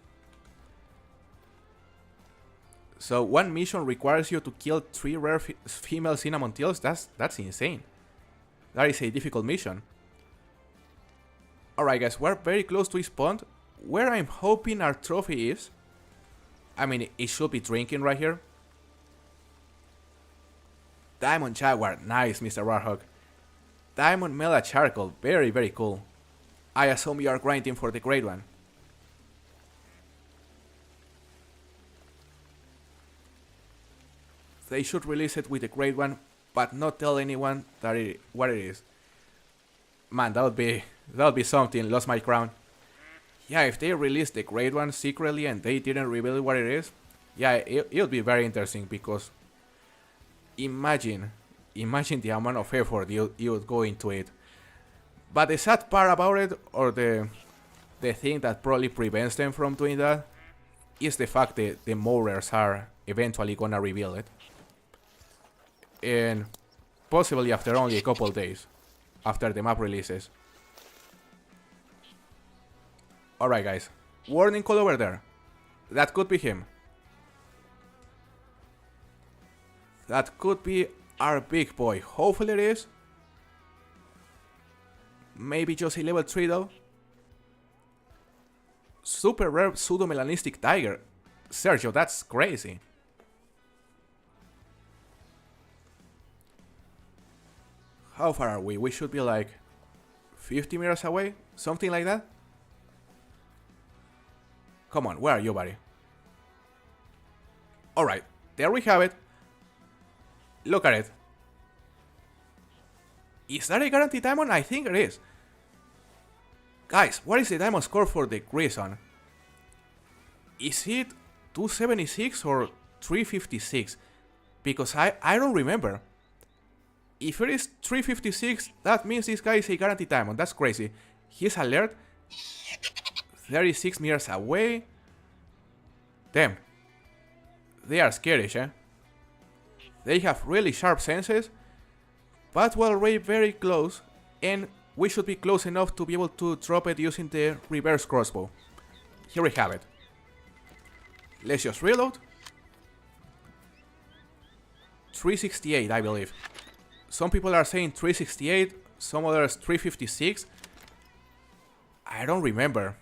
So one mission requires you to kill 3 rare female cinnamon teals? That's insane. That is a difficult mission. Alright guys, we're very close to his pond. Where I'm hoping our trophy is. I mean, it should be drinking right here. Diamond Jaguar, nice Mr. Warhawk. Diamond Mela Charcoal, very very cool. I assume you are grinding for the great one. They should release it with the great one, but not tell anyone that what it is. Man, that would be something. Lost my crown. Yeah, if they release the great one secretly and they didn't reveal what it is, yeah, it would be very interesting because imagine the amount of effort you would go into it. But the sad part about it, or the thing that probably prevents them from doing that, is the fact that the modders are eventually gonna reveal it. And possibly after only a couple days, after the map releases. Alright guys, warning call over there. That could be him. That could be our big boy. Hopefully it is. Maybe just a level 3 though. Super rare pseudo-melanistic tiger. Sergio, that's crazy. How far are we? We should be like 50 meters away? Something like that? Come on, where are you, buddy? Alright, there we have it. Look at it. Is that a guaranteed diamond? I think it is. Guys, what is the diamond score for the Grison? Is it 276 or 356? Because I don't remember. If it is 356, that means this guy is a guaranteed diamond. That's crazy. He's alert. 36 meters away. Damn. They are scarish, eh? They have really sharp senses. But we're already very close. And we should be close enough to be able to drop it using the reverse crossbow. Here we have it. Let's just reload. 368, I believe. Some people are saying 368, some others 356. I don't remember.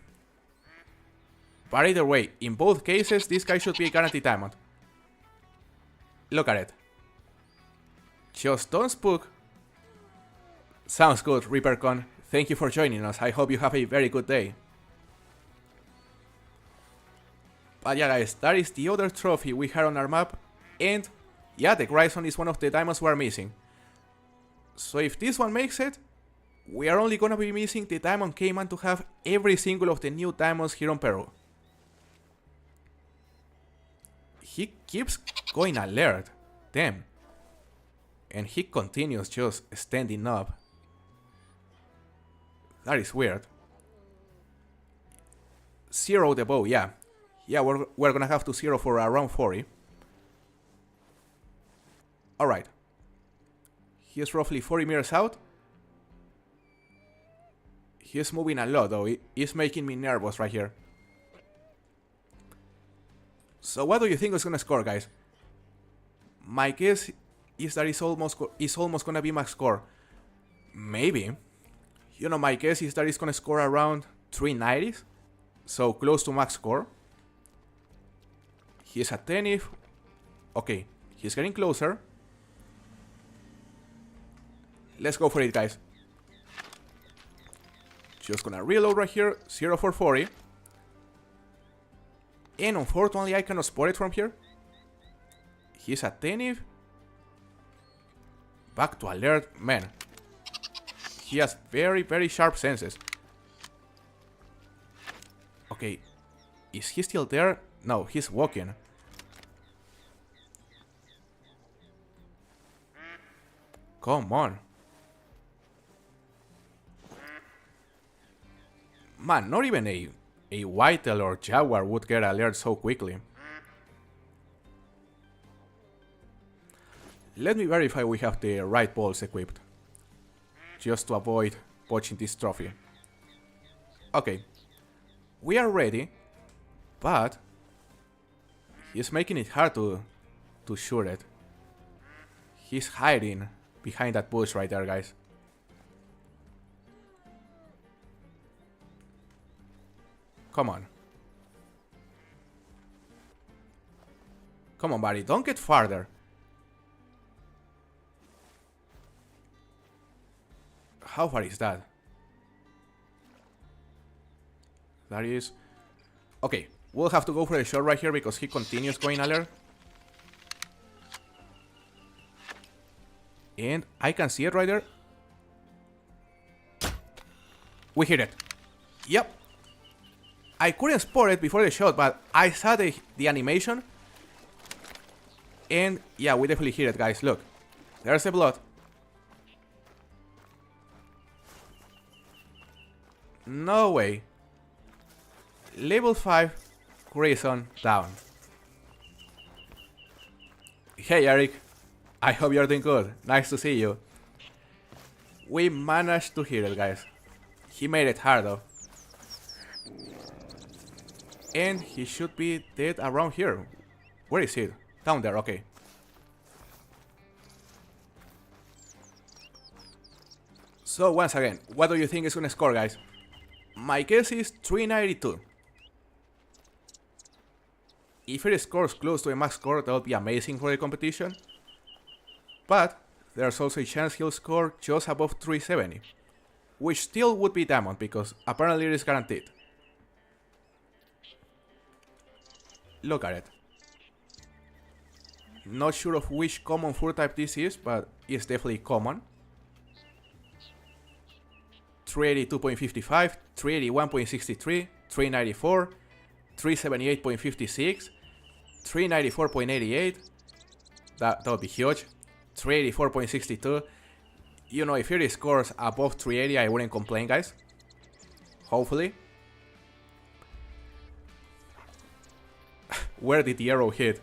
But either way, in both cases, this guy should be a guaranteed diamond. Look at it. Just don't spook. Sounds good, ReaperCon. Thank you for joining us. I hope you have a very good day. But yeah guys, that is the other trophy we had on our map. And yeah, the Grison is one of the diamonds we're missing. So if this one makes it, we are only gonna be missing the Diamond Cayman to have every single of the new diamonds here on Peru. He keeps going alert. Damn. And he continues just standing up. That is weird. Zero the bow, yeah. Yeah, we're gonna have to zero for around 40. Alright. He's roughly 40 meters out. He's moving a lot though. He's making me nervous right here. So what do you think is gonna score, guys? My guess is that it's almost gonna be max score. Maybe. You know, my guess is that it's gonna score around 390s. So close to max score. He's attentive. Okay, he's getting closer. Let's go for it, guys. Just gonna reload right here. 0 for 40. And unfortunately, I cannot spot it from here. He's attentive. Back to alert. Man. He has very, very sharp senses. Okay. Is he still there? No, he's walking. Come on. Man, not even a a whitetail or jaguar would get alert so quickly. Let me verify we have the right balls equipped, just to avoid botching this trophy. Okay, we are ready, but he's making it hard to shoot it. He's hiding behind that bush right there, guys. Come on. Come on, buddy, don't get farther. How far is that? That is... Okay, we'll have to go for a shot right here because he continues going alert. And I can see it right there. We hit it. Yep. I couldn't spot it before the shot, but I saw the animation. And yeah, we definitely hit it, guys. Look, there's the blood. No way. Level 5 Grayson down. Hey Eric, I hope you're doing good. Nice to see you. We managed to hit it, guys. He made it hard though. And he should be dead around here. Where is he? Down there, okay. So once again, what do you think is gonna score, guys? My guess is 392. If it scores close to a max score, that would be amazing for the competition. But there's also a chance he'll score just above 370. Which still would be diamond, because apparently it is guaranteed. Look at it. Not sure of which common food type this is, but it's definitely common. 382.55, 381.63, 394, 378.56, 394.88. That would be huge. 384.62. You know, if it scores above 380, I wouldn't complain, guys. Hopefully. Where did the arrow hit?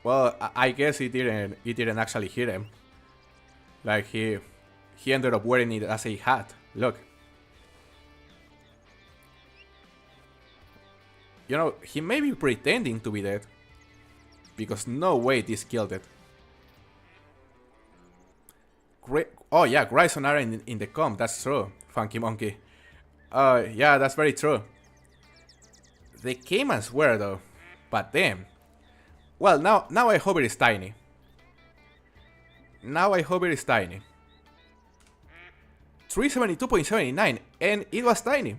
Well, I guess it didn't actually hit him. Like he ended up wearing it as a hat. Look. You know, he may be pretending to be dead. Because no way this killed it. Oh yeah, Grayson are in the comp, that's true. Funky Monkey. Yeah, that's very true. The Caimans were though. But damn. Well, now I hope it is tiny. Now I hope it is tiny. 372.79, and it was tiny.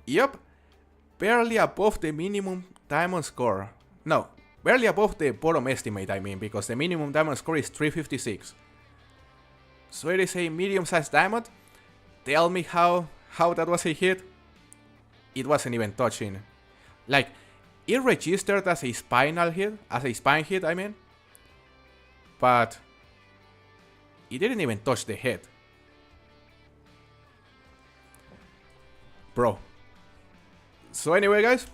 Yup. Barely above the minimum diamond score. No, barely above the bottom estimate, I mean, because the minimum diamond score is 356. So it is a medium-sized diamond. Tell me how that was a hit. It wasn't even touching. Like, it registered as a spinal hit, as a spine hit, I mean. But it didn't even touch the head. Bro. So anyway, guys,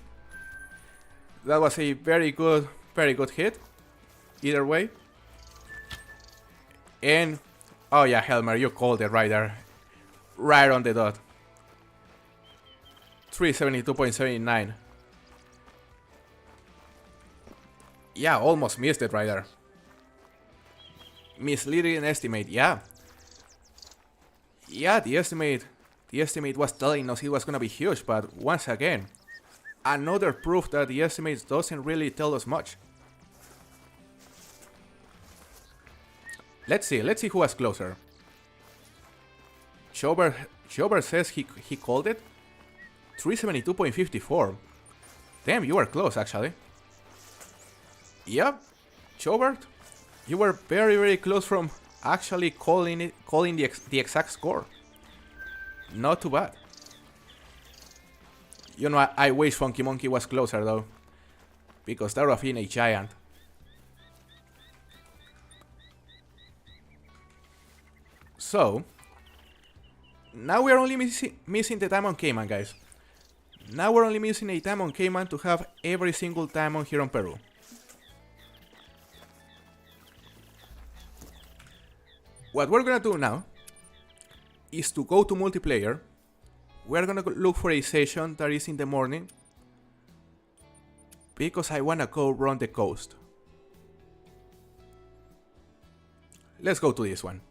that was a very good hit. Either way. And oh yeah, Helmer, you called it right there. Right on the dot. 372.79. Yeah, almost missed it right there. Misleading estimate, yeah. Yeah, the estimate was telling us it was gonna be huge, but once again, another proof that the estimate doesn't really tell us much. Let's see who was closer. Jober says he called it. 372.54. Damn, you were close actually. Yep, Jobert, you were very close from actually calling the exact score. Not too bad. You know, I wish Funky Monkey was closer though, because that would have been a giant. So now we are only missing the diamond caiman, guys. Now we're only missing a Diamond Cayman to have every single diamond here on Peru. What we're gonna do now is to go to multiplayer. We're gonna look for a session that is in the morning because I wanna go run the coast. Let's go to this one.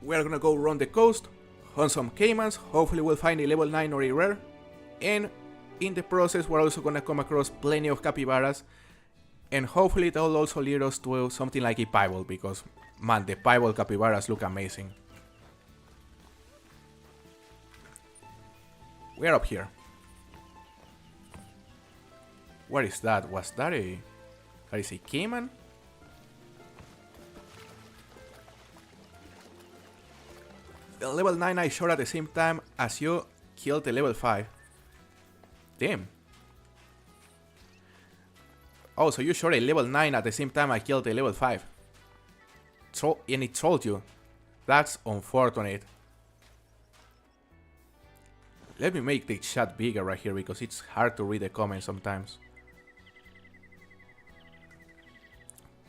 We're gonna go run the coast, hunt some caimans, hopefully we'll find a level 9 or a rare, and in the process we're also gonna come across plenty of capybaras, and hopefully that will also lead us to something like a piebald, because man, the piebald capybaras look amazing. We're up here. What is that? Was that a... that is a caiman? The level 9 I shot at the same time as you killed the level 5. Damn. Oh, so you shot a level 9 at the same time I killed the level 5. And it trolled you. That's unfortunate. Let me make the chat bigger right here because it's hard to read the comments sometimes.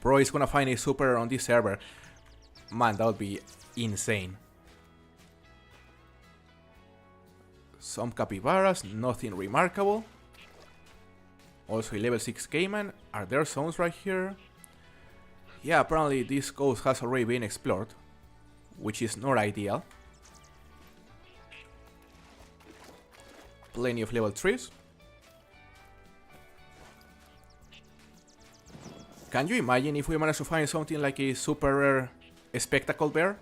Bro is gonna find a super on this server. Man, that would be insane. Some capybaras, nothing remarkable. Also a level 6 caiman. Are there zones right here? Yeah, apparently this coast has already been explored, which is not ideal. Plenty of level 3s. Can you imagine if we manage to find something like a super rare spectacle bear?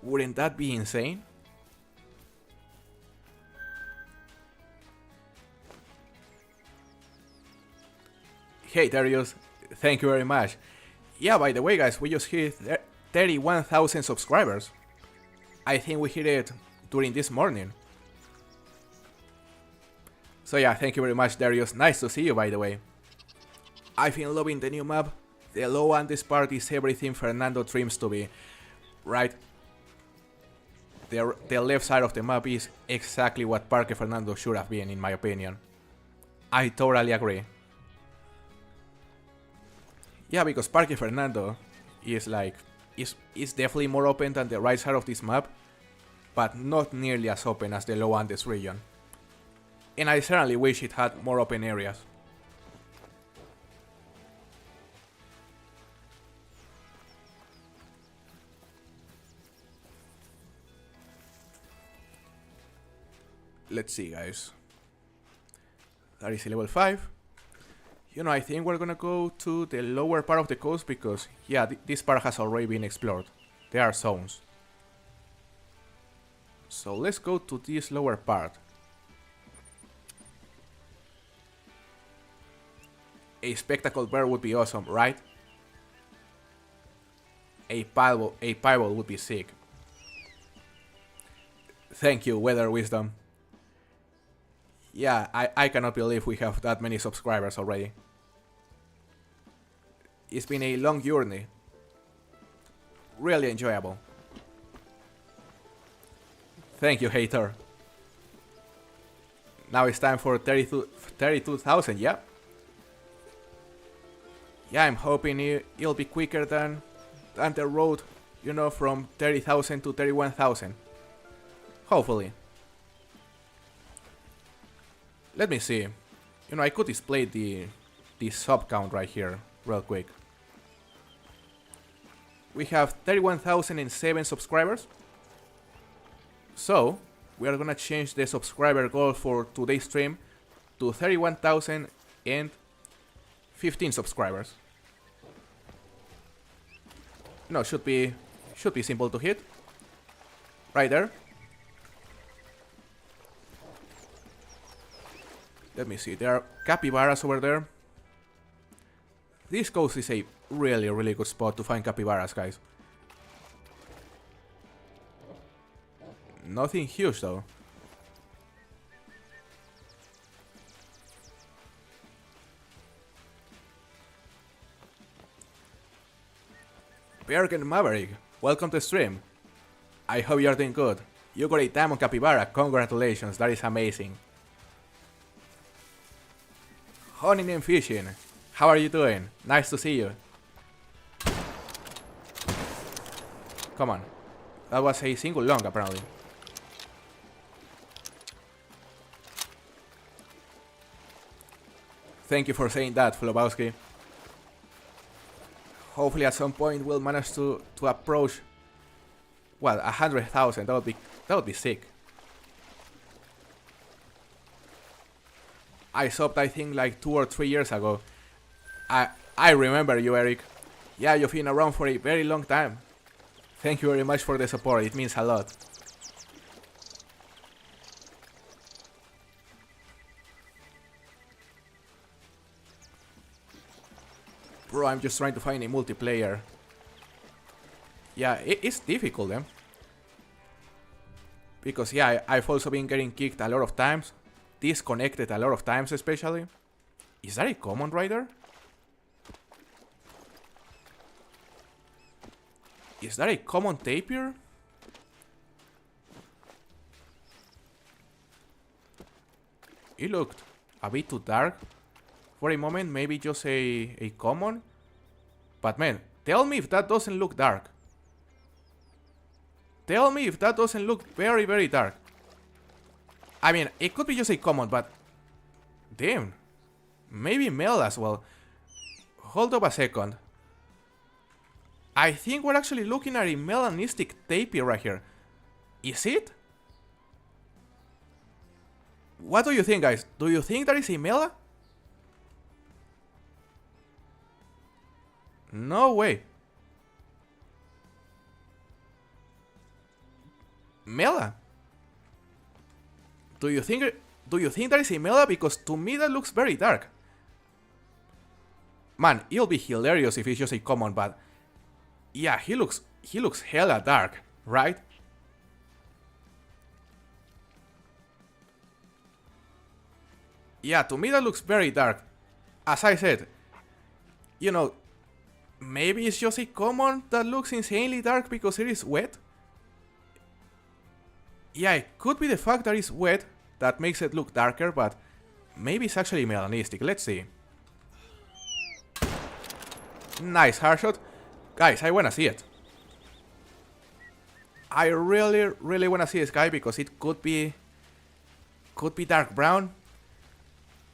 Wouldn't that be insane? Hey Darius, thank you very much. Yeah, by the way guys, we just hit 31,000 subscribers. I think we hit it during this morning. So yeah, thank you very much Darius, nice to see you by the way. I've been loving the new map. The low Andes part is everything Fernando dreams to be, right? The left side of the map is exactly what Parque Fernando should have been in my opinion. I totally agree. Yeah, because Parque Fernando is like, is definitely more open than the right side of this map, but not nearly as open as the Low Andes region. And I certainly wish it had more open areas. Let's see guys. That is a level 5. You know, I think we're gonna go to the lower part of the coast because, yeah, this part has already been explored. There are zones. So let's go to this lower part. A spectacle bear would be awesome, right? A piebald would be sick. Thank you, Weather Wisdom. Yeah, I cannot believe we have that many subscribers already. It's been a long journey. Really enjoyable. Thank you, hater. Now it's time for 32,000, yeah? Yeah, I'm hoping it'll be quicker than the road, you know, from 30,000 to 31,000. Hopefully. Let me see. You know, I could display the sub count right here, real quick. We have 31,007 subscribers. So, we are gonna change the subscriber goal for today's stream to 31,015 subscribers. No, should be simple to hit. Right there. Let me see, there are capybaras over there. This coast is a really good spot to find capybaras, guys. Nothing huge though. Bergen Maverick, welcome to stream. I hope you are doing good. You got a diamond capybara, congratulations, that is amazing. Hunting and fishing, how are you doing? Nice to see you. Come on, that was a single long apparently. Thank you for saying that, Flobowski. Hopefully at some point we'll manage to approach, well, 100,000. That would be sick. I subbed, I think, like 2 or 3 years ago. I remember you, Eric. Yeah, you've been around for a very long time. Thank you very much for the support. It means a lot. Bro, I'm just trying to find a multiplayer. Yeah, it's difficult, eh? Because, yeah, I've also been getting kicked a lot of times. Disconnected a lot of times, especially. Is that a common rider? Is that a common tapir? It looked a bit too dark. For a moment, maybe just a common. But man, tell me if that doesn't look dark. Tell me if that doesn't look very, very dark. I mean, it could be just a common, but... Damn. Maybe male as well. Hold up a second. I think we're actually looking at a melanistic tapir right here. Is it? What do you think, guys? Do you think that is a mela? No way. Mela? Do you think that is a mela? Because to me that looks very dark. Man, it'll be hilarious if it's just a common, but yeah, he looks hella dark, right? Yeah, to me that looks very dark. As I said, you know, maybe it's just a common that looks insanely dark because it is wet. Yeah, it could be the fact that it's wet that makes it look darker, but maybe it's actually melanistic. Let's see. Nice hardshot. Guys, I wanna see it. I really, really wanna see this guy because it could be dark brown.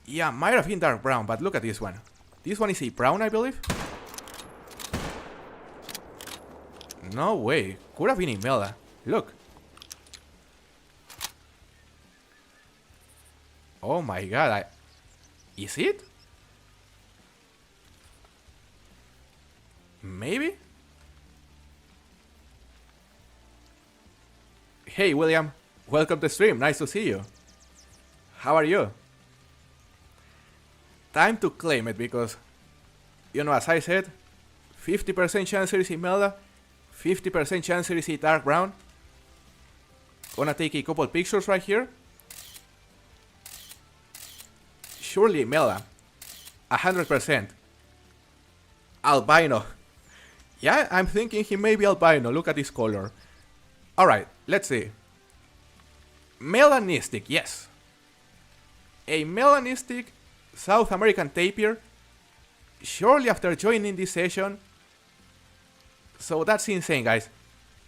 Yeah, might have been dark brown, but look at this one. This one is a brown, I believe. No way. Could have been a mela. Look. Oh my god, is it? Maybe? Hey William, welcome to stream, nice to see you. How are you? Time to claim it because, you know, as I said, 50% chance it is a mela, 50% chance it is a dark brown. Gonna take a couple pictures right here. Surely mela, 100%. Albino. Yeah, I'm thinking he may be albino. Look at this color. Alright, let's see. Melanistic, yes. A melanistic South American tapir shortly after joining this session. So that's insane, guys.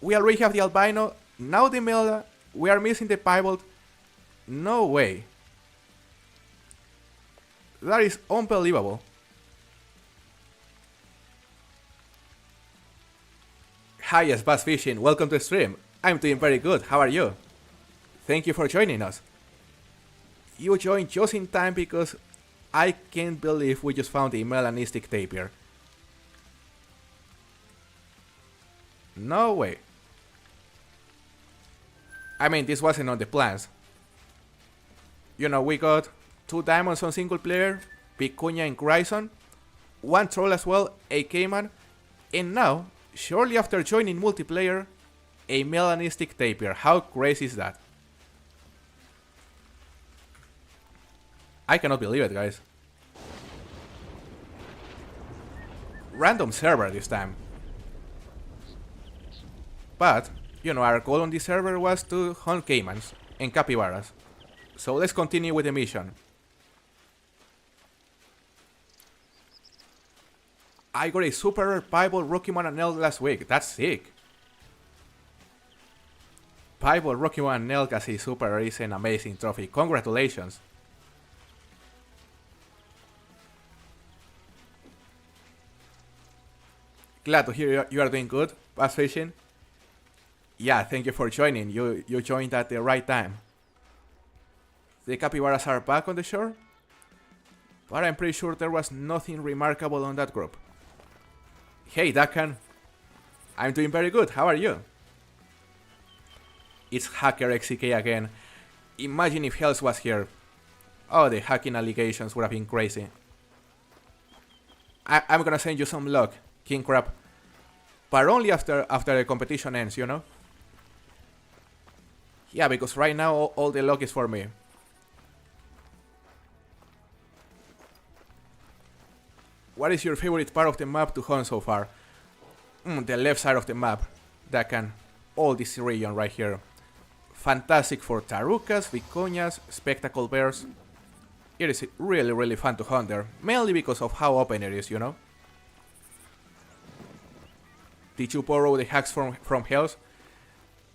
We already have the albino, now the mela, we are missing the pivot. No way. That is unbelievable. Hi, yes, Bass Fishing, welcome to the stream. I'm doing very good, how are you? Thank you for joining us. You joined just in time because I can't believe we just found a melanistic tapir. No way. I mean, this wasn't on the plans. You know, we got 2 diamonds on single player, Picuña and Grayson, 1 troll as well, a Cayman, and now, shortly after joining multiplayer, a melanistic tapir. How crazy is that? I cannot believe it, guys. Random server this time. But you know, our goal on this server was to hunt caimans and capybaras. So let's continue with the mission. I got a super rare piebald Rocky Mountain elk last week. That's sick. Piebald Rocky Mountain elk as a super rare is an amazing trophy. Congratulations. Glad to hear you are doing good, bass fishing. Yeah, thank you for joining. You joined at the right time. The capybaras are back on the shore, but I'm pretty sure there was nothing remarkable on that group. Hey Dakan, I'm doing very good, how are you? It's Hacker XCK again. Imagine if Hells was here. Oh, the hacking allegations would have been crazy. I'm gonna send you some luck, King Crab. But only after the competition ends, you know? Yeah, because right now all the luck is for me. What is your favorite part of the map to hunt so far? The left side of the map. Dakan. All this region right here. Fantastic for tarucas, vicuñas, spectacle bears. It is really fun to hunt there. Mainly because of how open it is, you know? Did you borrow the hacks from Hells?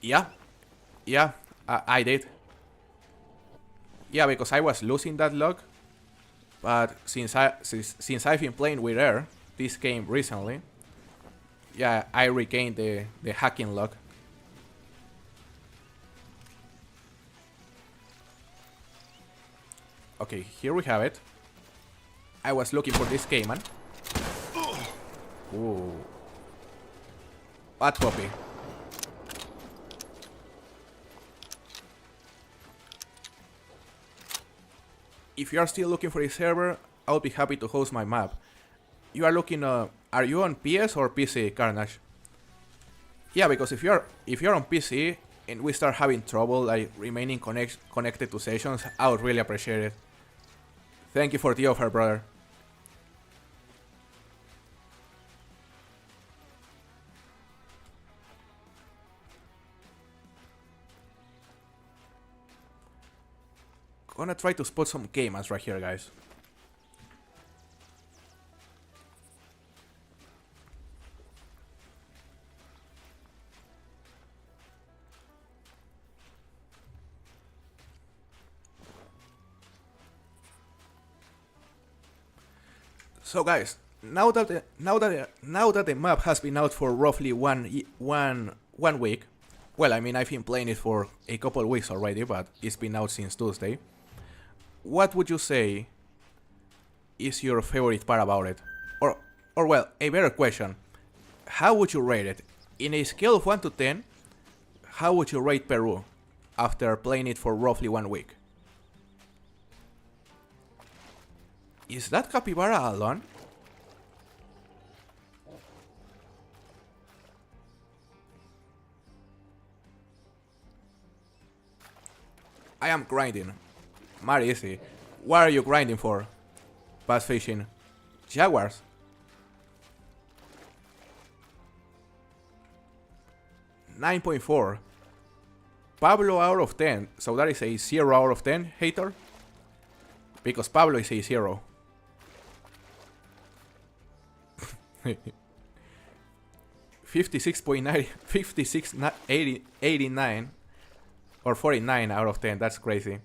Yeah, I did. Yeah, because I was losing that luck. But since I've been playing with Air this game recently, yeah, I regained the hacking luck. Okay, here we have it. I was looking for this caiman. Ooh. Bad puppy. If you are still looking for a server, I'll be happy to host my map. You are looking, are you on PS or PC, Carnage? Yeah, because if you're on PC and we start having trouble like remaining connected to sessions, I would really appreciate it. Thank you for the offer, brother. Gonna try to spot some caimans right here, guys. So guys, now that the map has been out for roughly one week, well, I mean I've been playing it for a couple weeks already, but it's been out since Tuesday. What would you say is your favorite part about it? Or well, a better question, how would you rate it? In a scale of 1 to 10, how would you rate Peru after playing it for roughly 1 week? Is that capybara alone? I am grinding. Very easy. What are you grinding for? Bass fishing. Jaguars. .4. Pablo out of 10. So that is a 0 out of 10, hater? Because Pablo is a 0. 56.90, 89 or 49 out of 10. That's crazy.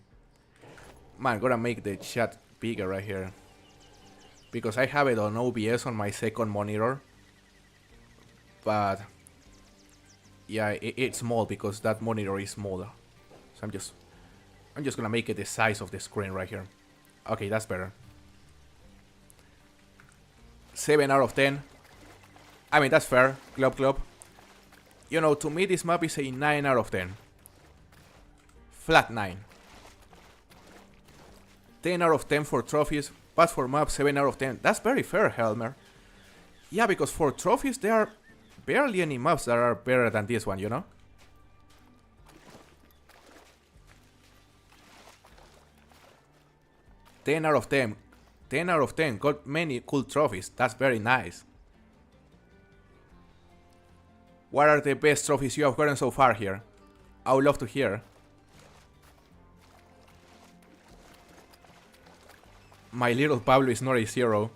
Man, gonna make the chat bigger right here because I have it on OBS on my second monitor, but yeah, it's small because that monitor is smaller. So I'm just gonna make it the size of the screen right here. Okay, that's better. 7 out of 10. I mean, that's fair. Club. You know, to me this map is a 9 out of 10. Flat 9. 10 out of 10 for trophies, but for map 7 out of 10. That's very fair, Helmer. Yeah, because for trophies there are barely any maps that are better than this one, you know? Ten out of 10. 10 out of 10. Got many cool trophies. That's very nice. What are the best trophies you have gotten so far here? I would love to hear. My little Pablo is not a zero.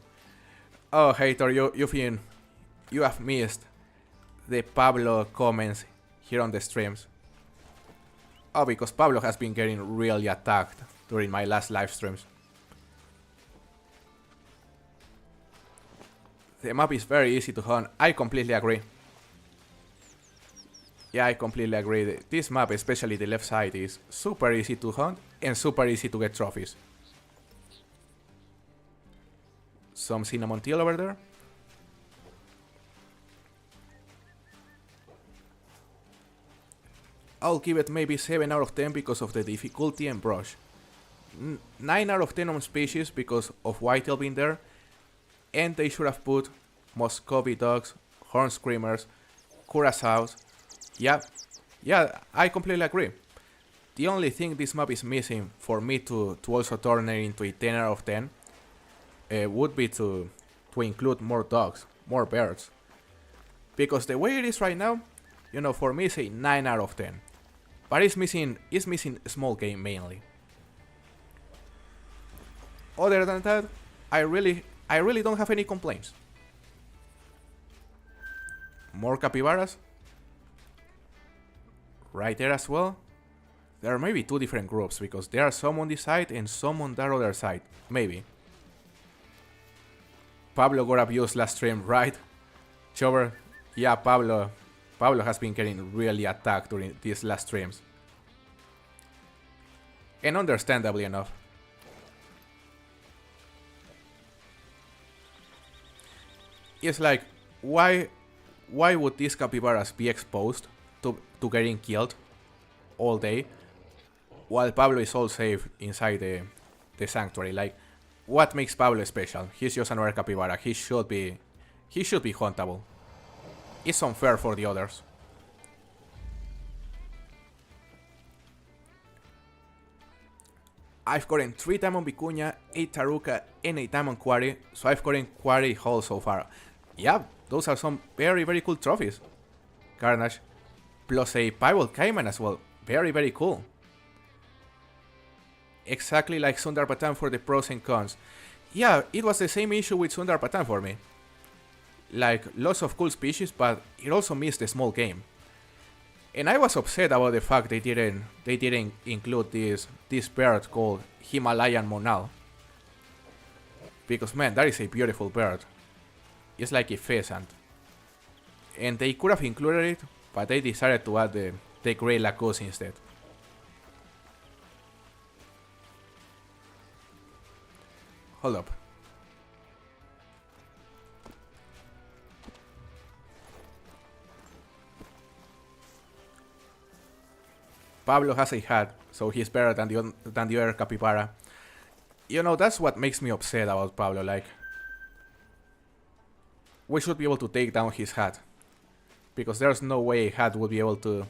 Oh, hater, you have missed the Pablo comments here on the streams. Oh, because Pablo has been getting really attacked during my last live streams. The map is very easy to hunt. I completely agree. Yeah, I completely agree. This map, especially the left side, is super easy to hunt and super easy to get trophies. Some cinnamon teal over there. I'll give it maybe 7 out of 10 because of the difficulty and brush. 9 out of 10 on species because of whitetail being there. And they should have put Muscovy dogs, horn screamers, curassows. Yeah, I completely agree. The only thing this map is missing for me to also turn it into a 10 out of 10 would be to include more dogs, more birds. Because the way it is right now, you know, for me it's a 9 out of 10. But it's missing small game mainly. Other than that, I really don't have any complaints. More capybaras. Right there as well. There are maybe 2 different groups because there are some on this side and some on that other side. Maybe. Pablo got abused last stream, right? Chover. Yeah, Pablo has been getting really attacked during these last streams. And understandably enough. It's like, why would these capybaras be exposed to getting killed all day while Pablo is all safe inside the sanctuary? Like, what makes Pablo special? He's just another capybara. He should be huntable. It's unfair for the others. I've gotten 3 diamond vicuña, 8 taruca, and a diamond quarry, so I've gotten quarry haul so far. Yeah, those are some very, very cool trophies. Carnage, plus a piebald caiman as well. Very, very cool. Exactly like Sundarpatan for the pros and cons. Yeah, it was the same issue with Sundarpatan for me. Like, lots of cool species, but it also missed the small game. And I was upset about the fact they didn't include this bird called Himalayan monal. Because man, that is a beautiful bird. It's like a pheasant. And they could have included it, but they decided to add the grey lacus instead. Hold up. Pablo has a hat, so he's better than the other capybara. You know, that's what makes me upset about Pablo. Like, we should be able to take down his hat, because there's no way a hat would be able to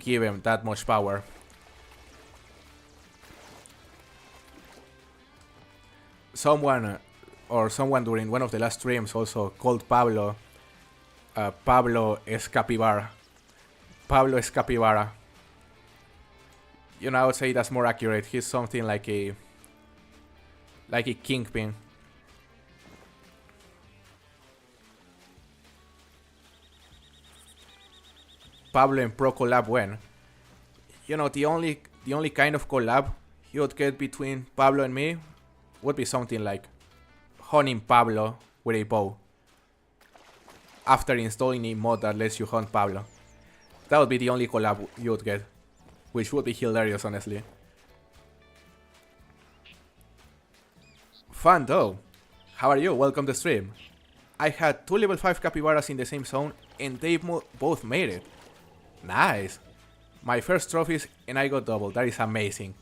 give him that much power. Someone during one of the last streams also called Pablo Pablo es capybara. Pablo es capybara. You know, I would say that's more accurate. He's something like a kingpin. Pablo and Pro collab when? You know, the only kind of collab you would get between Pablo and me would be something like hunting Pablo with a bow after installing a mod that lets you hunt Pablo. That would be the only collab you would get, which would be hilarious, honestly. Fun though. How are you? Welcome to stream. I had 2 level 5 capybaras in the same zone and they both made it. Nice. My first trophies and I got double. That is amazing.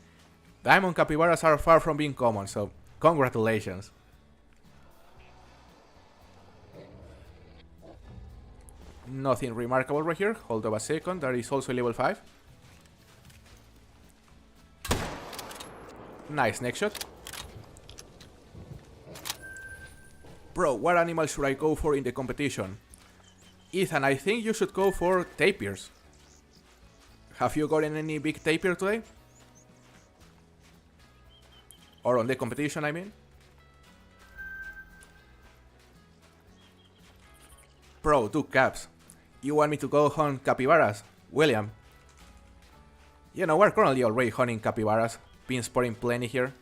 Diamond capybaras are far from being common, so congratulations. Nothing remarkable right here. Hold up a second. That is also level 5. Nice neck shot. Bro, what animal should I go for in the competition? Ethan, I think you should go for tapirs. Have you gotten any big tapir today? Or on the competition, I mean? Bro, 2 caps. You want me to go hunt capybaras? William. You know, we're currently already hunting capybaras. Been spotting plenty here.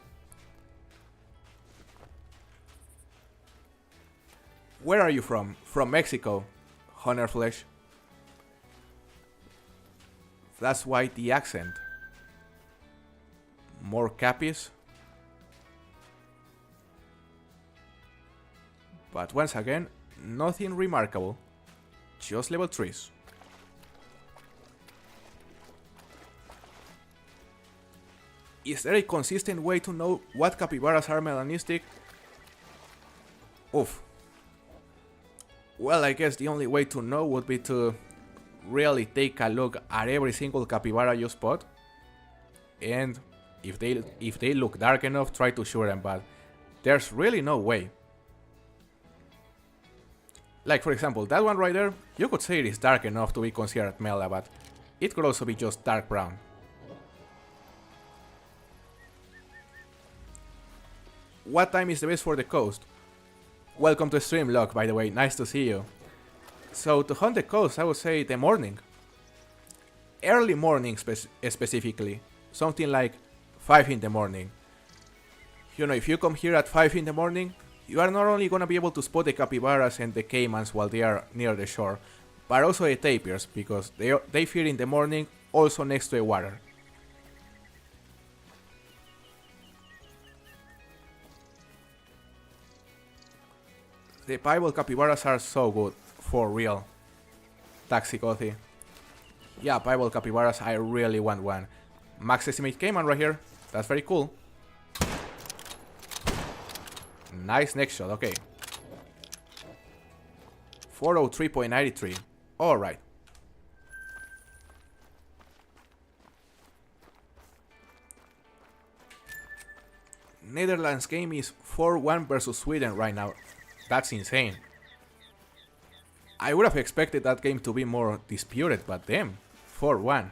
Where are you from? From Mexico. Hunter Flesh. That's why the accent. More cappies. But once again, nothing remarkable. Just level 3s. Is there a consistent way to know what capybaras are melanistic? Oof. Well, I guess the only way to know would be to really take a look at every single capybara you spot. And if they look dark enough, try to shoot them, but there's really no way. Like for example, that one right there, you could say it is dark enough to be considered mela, but it could also be just dark brown. What time is the best for the coast? Welcome to Streamlock, by the way, nice to see you. So to hunt the coast, I would say the morning. Early morning specifically. Something like 5 in the morning. You know, if you come here at 5 in the morning, you are not only gonna be able to spot the capybaras and the caimans while they are near the shore, but also the tapirs, because they feed in the morning also next to the water. The piebald capybaras are so good, for real. Taxi Coffee. Yeah, piebald capybaras, I really want one. Max estimate caiman right here, that's very cool. Nice next shot, okay. 403.93. Alright. Netherlands game is 4-1 versus Sweden right now. That's insane. I would have expected that game to be more disputed, but damn, 4-1.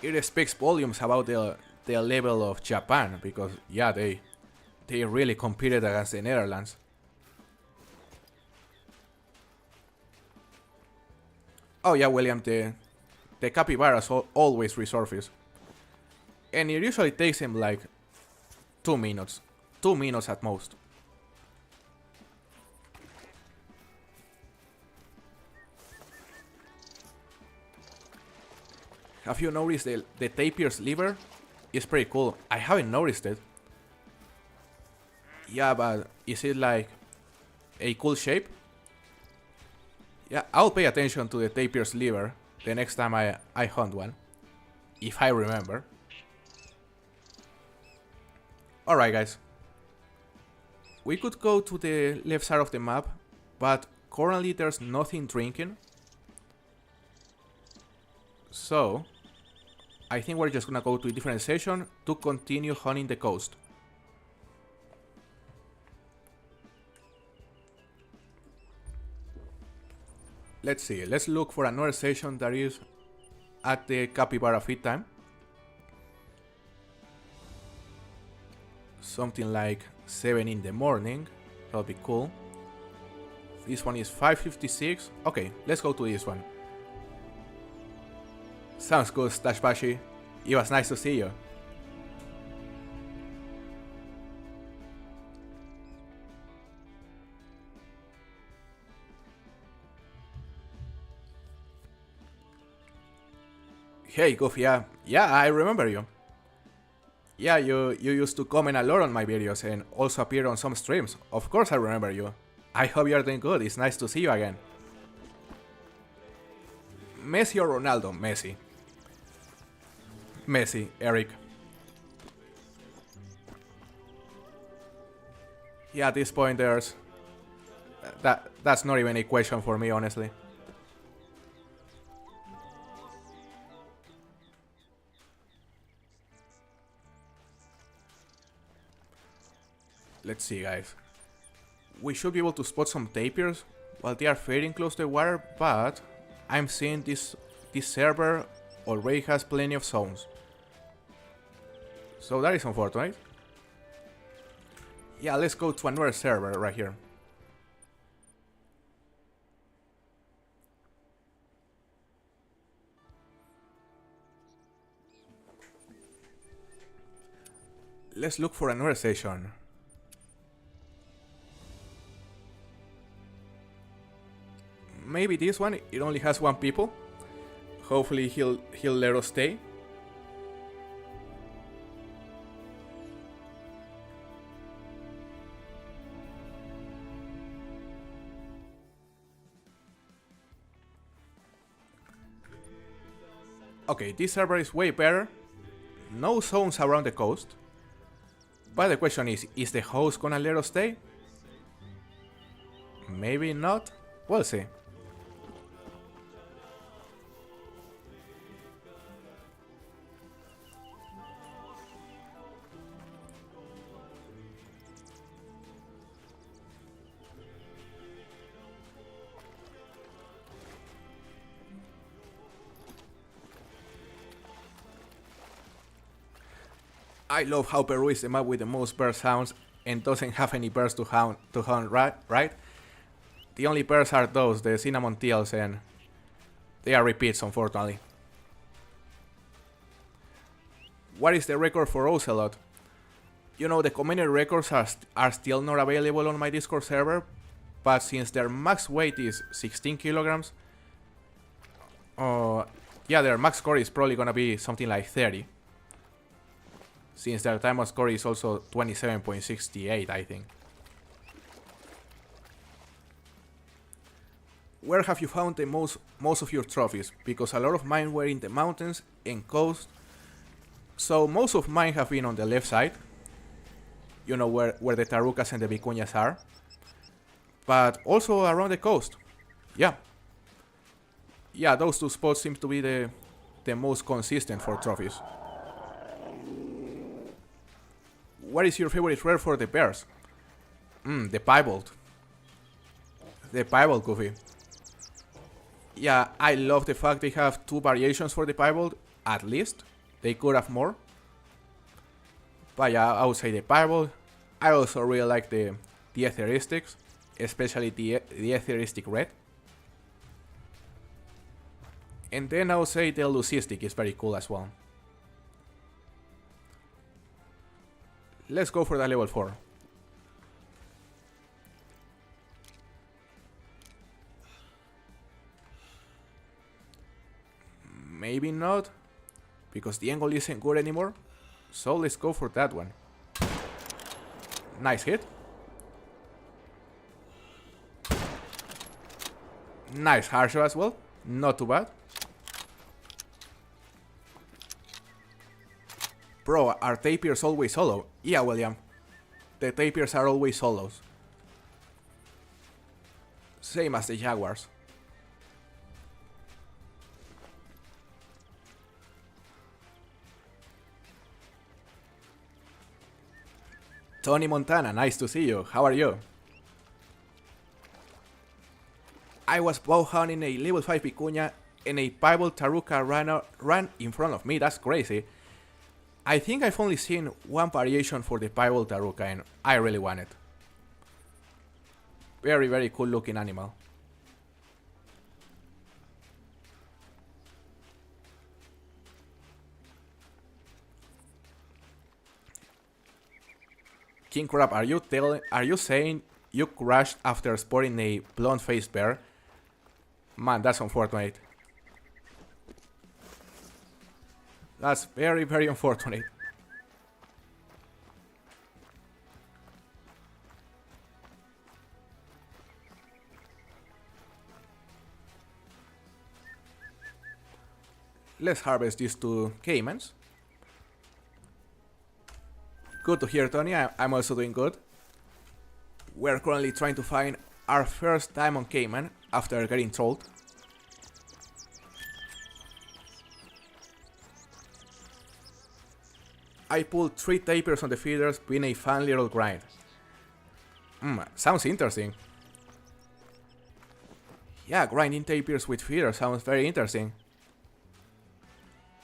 It speaks volumes about the level of Japan, because yeah, they really competed against the Netherlands. Oh yeah, William, the capybaras always resurface. And it usually takes him like 2 minutes. 2 minutes at most. Have you noticed the tapir's liver? It's pretty cool. I haven't noticed it. Yeah, but is it like a cool shape? Yeah, I'll pay attention to the tapir's liver the next time I hunt one. If I remember. Alright guys. We could go to the left side of the map, but currently there's nothing drinking. So I think we're just gonna go to a different session to continue hunting the coast. Let's see, let's look for another session that is at the capybara feed time. Something like 7 in the morning, that'll be cool. This one is 5:56. Okay, let's go to this one. Sounds good, Stashbashi. It was nice to see you. Hey, Goofy, yeah, I remember you. Yeah, you used to comment a lot on my videos and also appear on some streams. Of course I remember you. I hope you're doing good, it's nice to see you again. Messi or Ronaldo? Messi. Messi, Eric. Yeah, at this point that's not even a question for me, honestly. Let's see, guys. We should be able to spot some tapirs while they are fading close to the water, but I'm seeing this server already has plenty of zones. So that is unfortunate. Yeah, let's go to another server right here. Let's look for another session. Maybe this one, it only has 1 people. Hopefully he'll let us stay. Okay, this server is way better. No zones around the coast. But the question is the host gonna let us stay? Maybe not. We'll see. I love how Peru is the map with the most bird sounds and doesn't have any birds to hunt, right? The only birds are those, the cinnamon teals, and they are repeats, unfortunately. What is the record for Ocelot? You know, the community records are still not available on my Discord server, but since their max weight is 16 kilograms, yeah, their max score is probably gonna be something like 30. Since their time of score is also 27.68, I think. Where have you found the most of your trophies? Because a lot of mine were in the mountains and coast. So most of mine have been on the left side. You know, where the tarucas and the vicuñas are. But also around the coast. Yeah. Yeah, those 2 spots seem to be the most consistent for trophies. What is your favorite rare for the bears? The piebald. The piebald, Goofy. Yeah, I love the fact they have 2 variations for the piebald, at least. They could have more. But yeah, I would say the piebald. I also really like the etheristics, especially the etheristic red. And then I would say the leucistic is very cool as well. Let's go for the level 4. Maybe not, because the angle isn't good anymore. So let's go for that one. Nice hit. Nice hard shot as well. Not too bad. Bro, are tapirs always solo? Yeah, William. The tapirs are always solos. Same as the jaguars. Tony Montana, nice to see you. How are you? I was bow hunting a level 5 vicuña and a piebald taruca ran in front of me. That's crazy. I think I've only seen 1 variation for the piebald taruca and I really want it. Very, very cool looking animal. King Crab, are you saying you crashed after spotting a blonde-faced bear? Man, that's unfortunate. That's very, very unfortunate. Let's harvest these 2 caimans. Good to hear, Tony. I'm also doing good. We're currently trying to find our first diamond caiman after getting trolled. I pulled 3 tapirs on the feeders, being a fun little grind. Sounds interesting. Yeah, grinding tapirs with feeder sounds very interesting.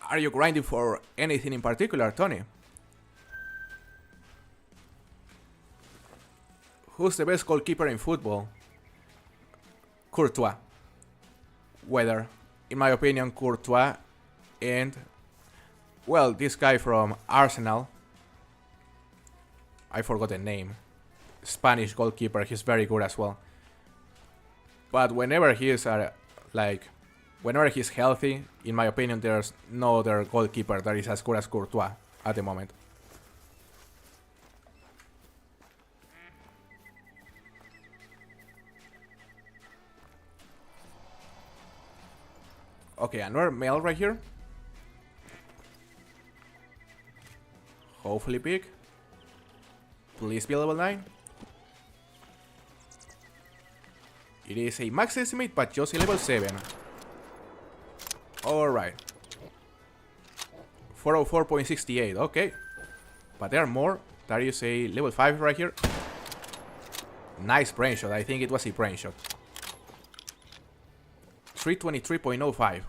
Are you grinding for anything in particular, Tony? Who's the best goalkeeper in football? Courtois. Whether, in my opinion, Courtois and, well, this guy from Arsenal. I forgot the name. Spanish goalkeeper, he's very good as well. But whenever he is whenever he's healthy, in my opinion, there's no other goalkeeper that is as good as Courtois at the moment. Okay, another male right here. Hopefully big. Please be level 9. It is a max estimate, but just a level 7. Alright. 404.68, okay. But there are more. There is a level 5 right here. Nice brain shot, I think it was a brain shot. 323.05.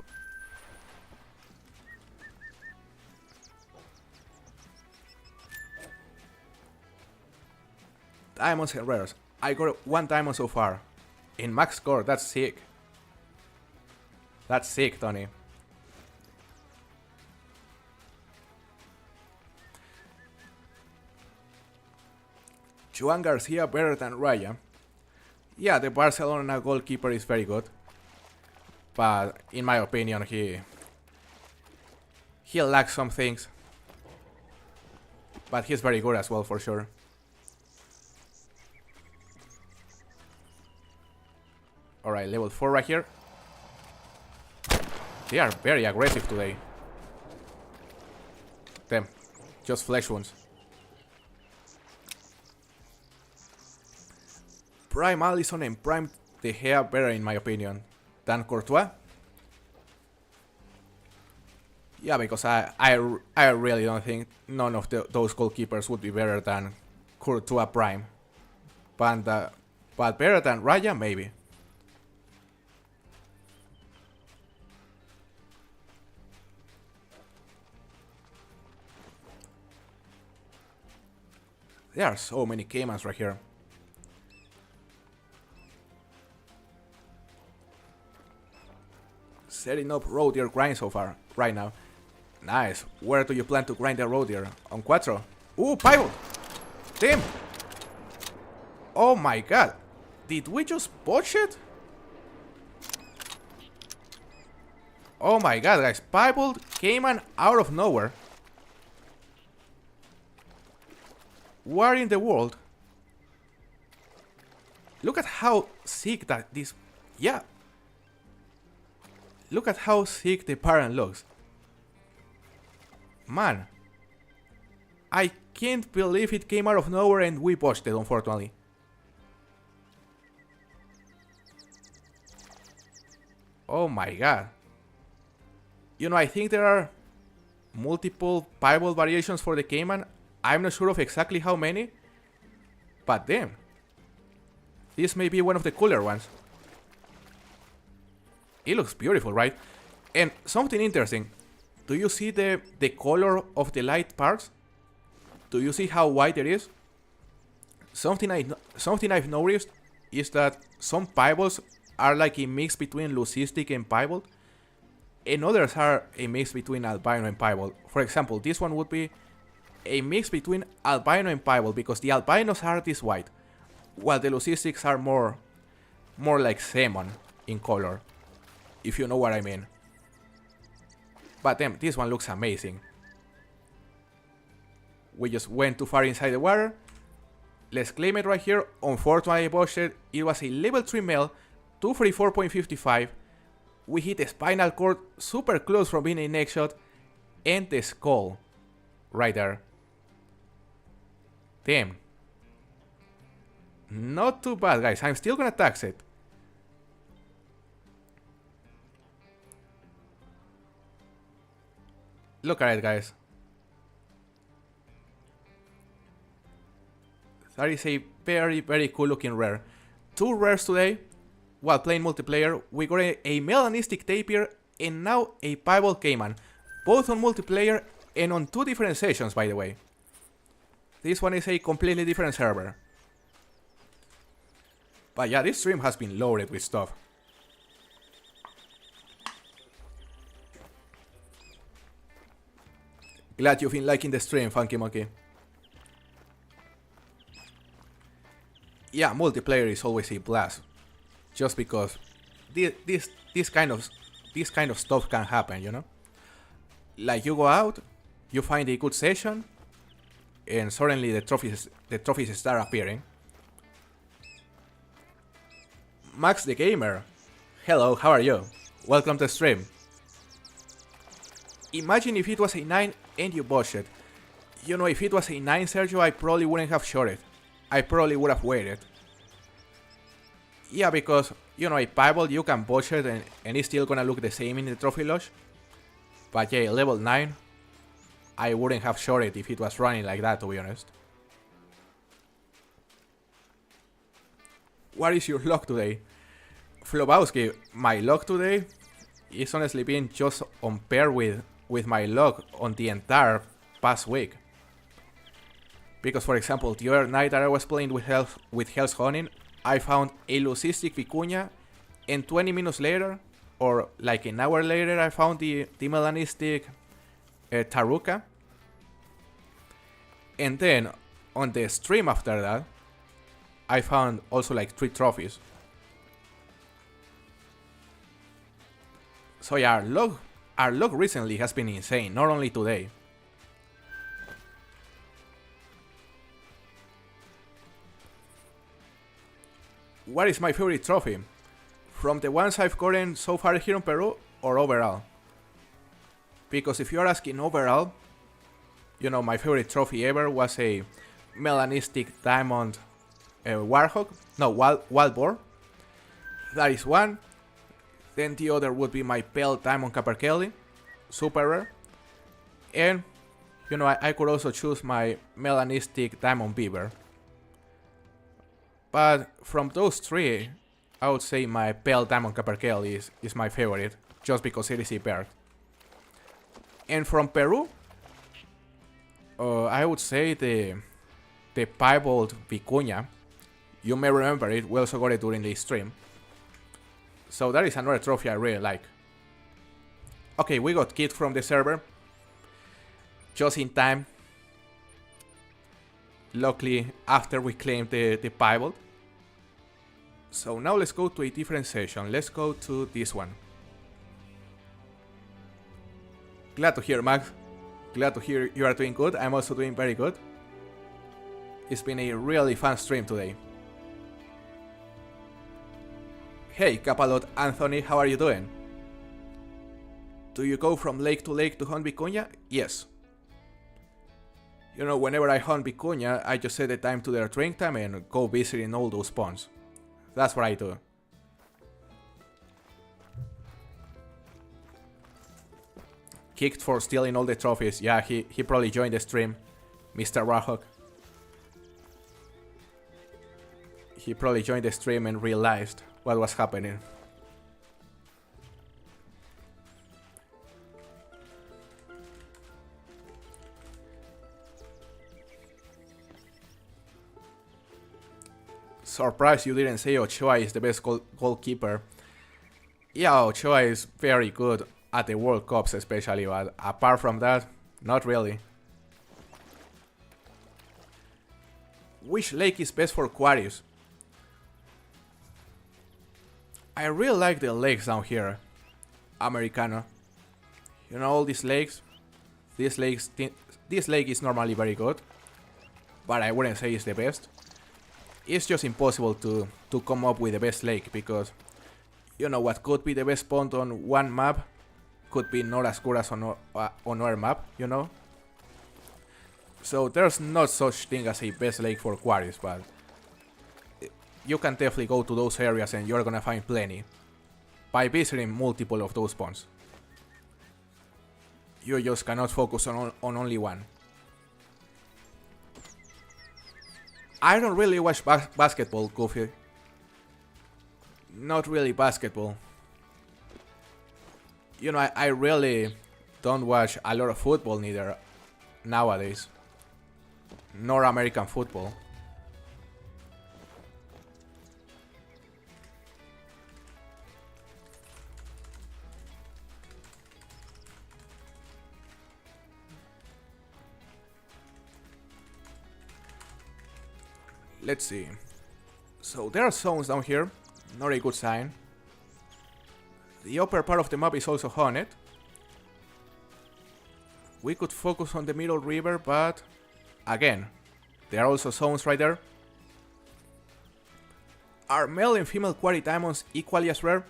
Diamonds and rares. I got 1 diamond so far. In max score, that's sick. That's sick, Tony. Joan Garcia better than Raya. Yeah, the Barcelona goalkeeper is very good. But in my opinion, he lacks some things. But he's very good as well, for sure. Alright, level 4 right here. They are very aggressive today. Them. Just flesh wounds. Prime Allison and Prime De Gea better in my opinion than Courtois. Yeah, because I really don't think none of those goalkeepers would be better than Courtois Prime. But better than Raya, maybe. There are so many Caimans right here. Setting up road deer grind so far, right now. Nice. Where do you plan to grind the road deer? On Quattro? Ooh, pivot! Damn! Oh my god. Did we just botch it? Oh my god, guys. Pivot Cayman out of nowhere. Where in the world? Look at how sick that this... Yeah. Look at how sick the parent looks. Man. I can't believe it came out of nowhere and we botched it, unfortunately. Oh my god. You know, I think there are multiple piebald variations for the Cayman. I'm not sure of exactly how many. But damn. This may be one of the cooler ones. It looks beautiful, right? And something interesting. Do you see the color of the light parts? Do you see how white it is? Something I've noticed is that some piebalds are like a mix between leucistic and piebald, and others are a mix between albino and piebald. For example, this one would be a mix between albino and piebald because the albinos are this white, while the leucistics are more like salmon in color, if you know what I mean. But damn, this one looks amazing. We just went too far inside the water. Let's claim it right here. Unfortunately, I botched it. It was a level 3 male, 234.55. We hit the spinal cord super close from being a neck shot, and the skull right there. Damn. Not too bad, guys. I'm still gonna tax it. Look at it, guys. That is a very, very cool looking rare. 2 rares today. While playing multiplayer, we got a melanistic tapir and now a piebald caiman. Both on multiplayer and on 2 different sessions, by the way. This one is a completely different server. But yeah, this stream has been loaded with stuff. Glad you've been liking the stream, Funky Monkey. Yeah, multiplayer is always a blast. Just because this kind of stuff can happen, you know? Like you go out, you find a good session, and suddenly the trophies start appearing. Max the Gamer, hello, how are you? Welcome to the stream. Imagine if it was a 9 and you botched it. You know, if it was a 9 Sergio, I probably wouldn't have shot it. I probably would have waited. Yeah, because, you know, a piebald you can botch it and it's still gonna look the same in the trophy lodge. But yeah, level 9, I wouldn't have shot it if it was running like that, to be honest. What is your luck today? Flobowski, my luck today is honestly being just on pair with my luck on the entire past week. Because for example, the other night that I was playing with Hell's Hunting, I found a leucistic vicuña, and 20 minutes later, or like an hour later, I found the melanistic taruca. And then on the stream after that, I found also like 3 trophies. So yeah, our luck recently has been insane, not only today. What is my favorite trophy? From the ones I've gotten so far here in Peru, or overall? Because if you're asking overall, you know, my favorite trophy ever was a melanistic diamond warhog. No, wild boar. That is one. Then the other would be my pale diamond capercaillie, super rare. And, you know, I could also choose my melanistic diamond beaver. But from those 3, I would say my pale diamond capercaillie is my favorite, just because it is a bird. And from Peru, I would say the piebald vicuña. You may remember it, we also got it during the stream. So that is another trophy I really like. Okay, we got kicked from the server. Just in time. Luckily, after we claimed the piebald. So now let's go to a different session. Let's go to this one. Glad to hear, Max. Glad to hear you are doing good. I'm also doing very good. It's been a really fun stream today. Hey, Capalot Anthony, how are you doing? Do you go from lake to hunt vicuña? Yes. You know, whenever I hunt vicuña, I just set the time to their drink time and go visiting all those ponds. That's what I do. Kicked for stealing all the trophies. Yeah, he probably joined the stream, Mr. Rahok. He probably joined the stream and realized what was happening. Surprised you didn't say Ochoa is the best goalkeeper. Yeah, Ochoa is very good at the World Cups especially, but apart from that, not really. Which lake is best for quarries? I really like the lakes down here, Americano. You know, all these lakes. This lake is normally very good, but I wouldn't say it's the best. It's just impossible to come up with the best lake, because you know what could be the best pond on one map could be not as good as on another map, you know. So there's not such thing as a best lake for quarries, but you can definitely go to those areas and you're gonna find plenty by visiting multiple of those ponds. You just cannot focus on only one. I don't really watch basketball, Goofy. Not really basketball. You know, I really don't watch a lot of football neither nowadays. Nor American football. Let's see. So there are zones down here. Not a good sign. The upper part of the map is also haunted. We could focus on the middle river, but again, there are also zones right there. Are male and female quarry diamonds equally as rare?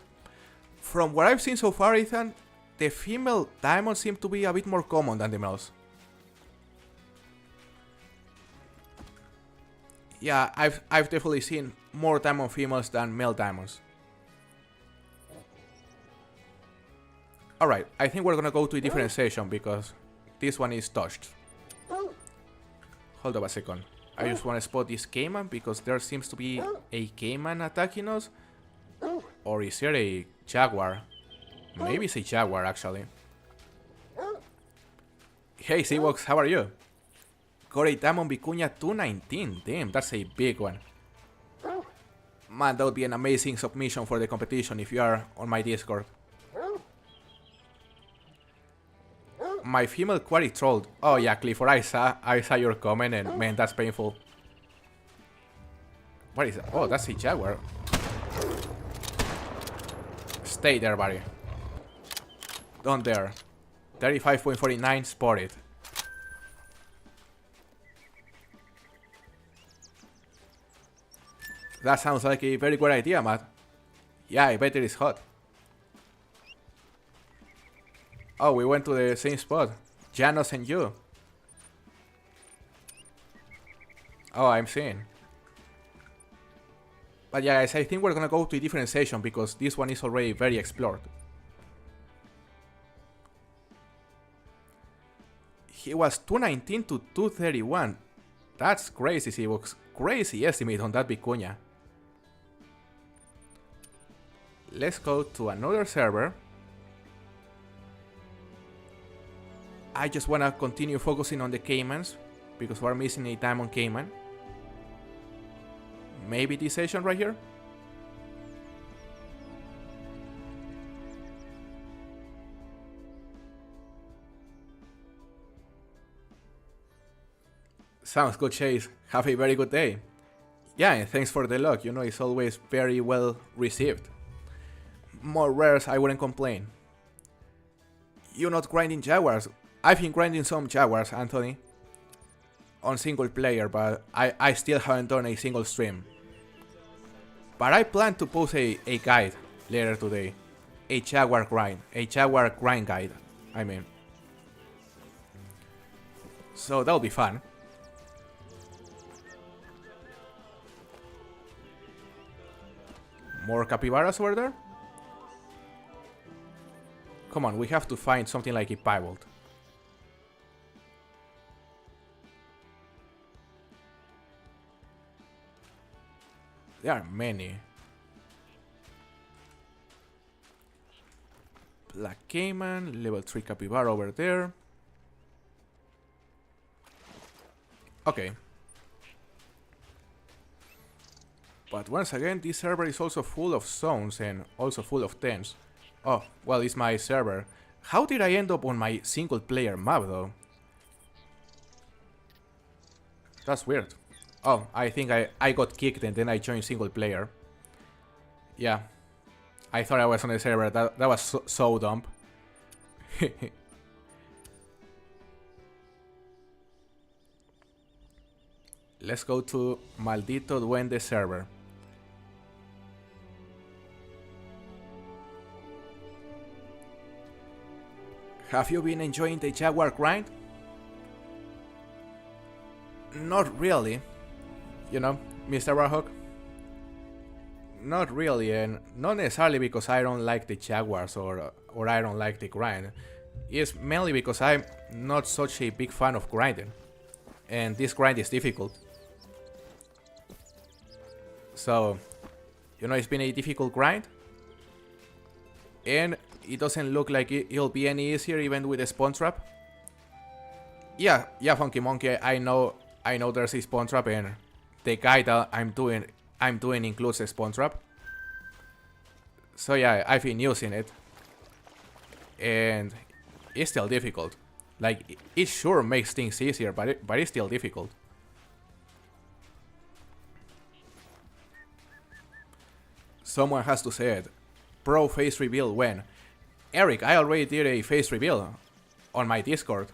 From what I've seen so far, Ethan, the female diamonds seem to be a bit more common than the males. Yeah, I've definitely seen more diamond females than male diamonds. Alright, I think we're gonna go to a differentiation because this one is touched. Hold up a second. I just wanna spot this caiman because there seems to be a caiman attacking us. Or is there a jaguar? Maybe it's a jaguar actually. Hey Seabox, how are you? Got a diamond vicuña 219. Damn, that's a big one. Man, that would be an amazing submission for the competition if you are on my Discord. My female quarry trolled. Oh yeah, Clifford, I saw your comment and man, that's painful. What is that? Oh, that's a jaguar. Stay there, buddy. Don't dare. 35.49 spotted. That sounds like a very good idea, Matt. Yeah, I bet it is hot. Oh, we went to the same spot. Janos and you. Oh, I'm seeing. But yeah, guys, I think we're gonna go to a differentiation because this one is already very explored. He was 219 to 231. That's crazy, Seabox. Crazy estimate on that vicuña. Let's go to another server. I just wanna continue focusing on the caimans because we're missing a diamond caiman. Maybe this session right here? Sounds good, Chase. Have a very good day. Yeah, and thanks for the luck. You know, it's always very well received. More rares, I wouldn't complain. You're not grinding jaguars. I've been grinding some jaguars, Anthony. On single player, but I still haven't done a single stream. But I plan to post a guide later today. A jaguar grind guide, I mean. So that'll be fun. More capybaras over there? Come on, we have to find something like a piebald. There are many. Black caiman, level 3 capybara over there. Okay. But once again, this server is also full of zones and also full of tents. Oh, well, it's my server. How did I end up on my single player map though? That's weird. Oh, I think I got kicked and then I joined single player. Yeah. I thought I was on the server. That was so dumb. Let's go to Maldito Duende server. Have you been enjoying the Jaguar grind? Not really. You know, Mr. Rahawk? Not really, and not necessarily because I don't like the Jaguars or I don't like the grind. It's mainly because I'm not such a big fan of grinding. And this grind is difficult. So, it's been a difficult grind. And it doesn't look like it'll be any easier even with a spawn trap. Yeah, Funky Monkey, I know there's a spawn trap, and the guide that I'm doing includes a spawn trap. So yeah, I've been using it. And it's still difficult. Like, it sure makes things easier, but it's still difficult. Someone has to say it. Pro face reveal when? Eric, I already did a face reveal on my Discord.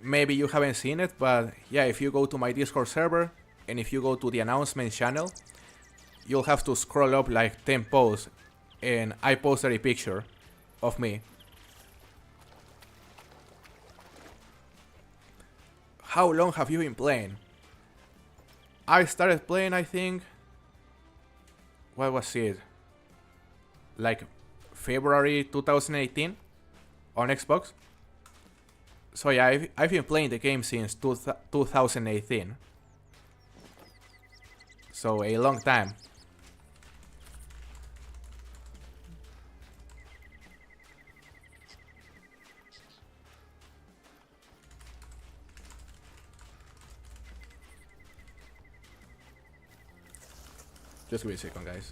Maybe you haven't seen it, but yeah, if you go to my Discord server, and if you go to the announcement channel, you'll have to scroll up like 10 posts, and I posted a picture of me. How long have you been playing? I started playing, I think, what was it? Like February 2018 on Xbox. So yeah, I've been playing the game since 2018. So a long time. Just give me a second, guys.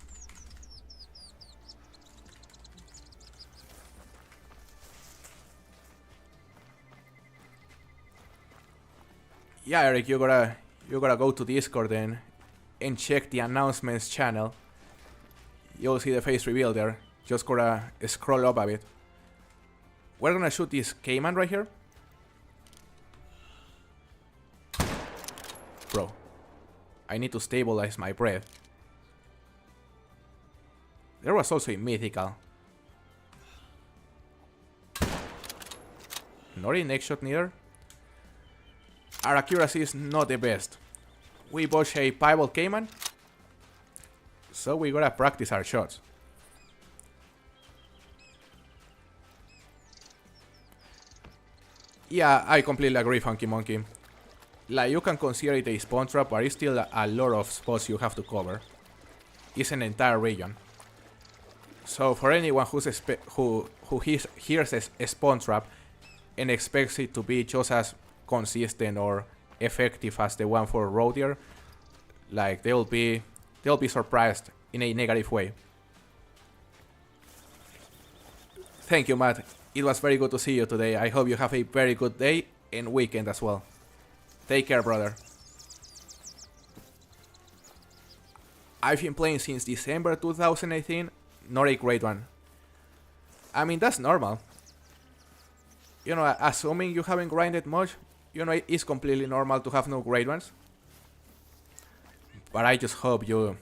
Yeah, Eric, you gotta go to Discord and check the announcements channel. You'll see the face reveal there. Just gotta scroll up a bit. We're gonna shoot this Cayman right here. Bro, I need to stabilize my breath. There was also a mythical. Not a next shot neither. Our accuracy is not the best. We botched a Piebald Cayman, so we gotta practice our shots. Yeah, I completely agree, Funky Monkey. Like, you can consider it a spawn trap, but it's still a lot of spots you have to cover. It's an entire region. So for anyone who hears a spawn trap and expects it to be just as consistent or effective as the one for roe deer, like, they'll be surprised in a negative way. Thank you, Matt. It was very good to see you today. I hope you have a very good day and weekend as well. Take care, brother. I've been playing since December 2018. Not a great one. I mean, that's normal. Assuming you haven't grinded much, it's completely normal to have no great ones. But I just hope you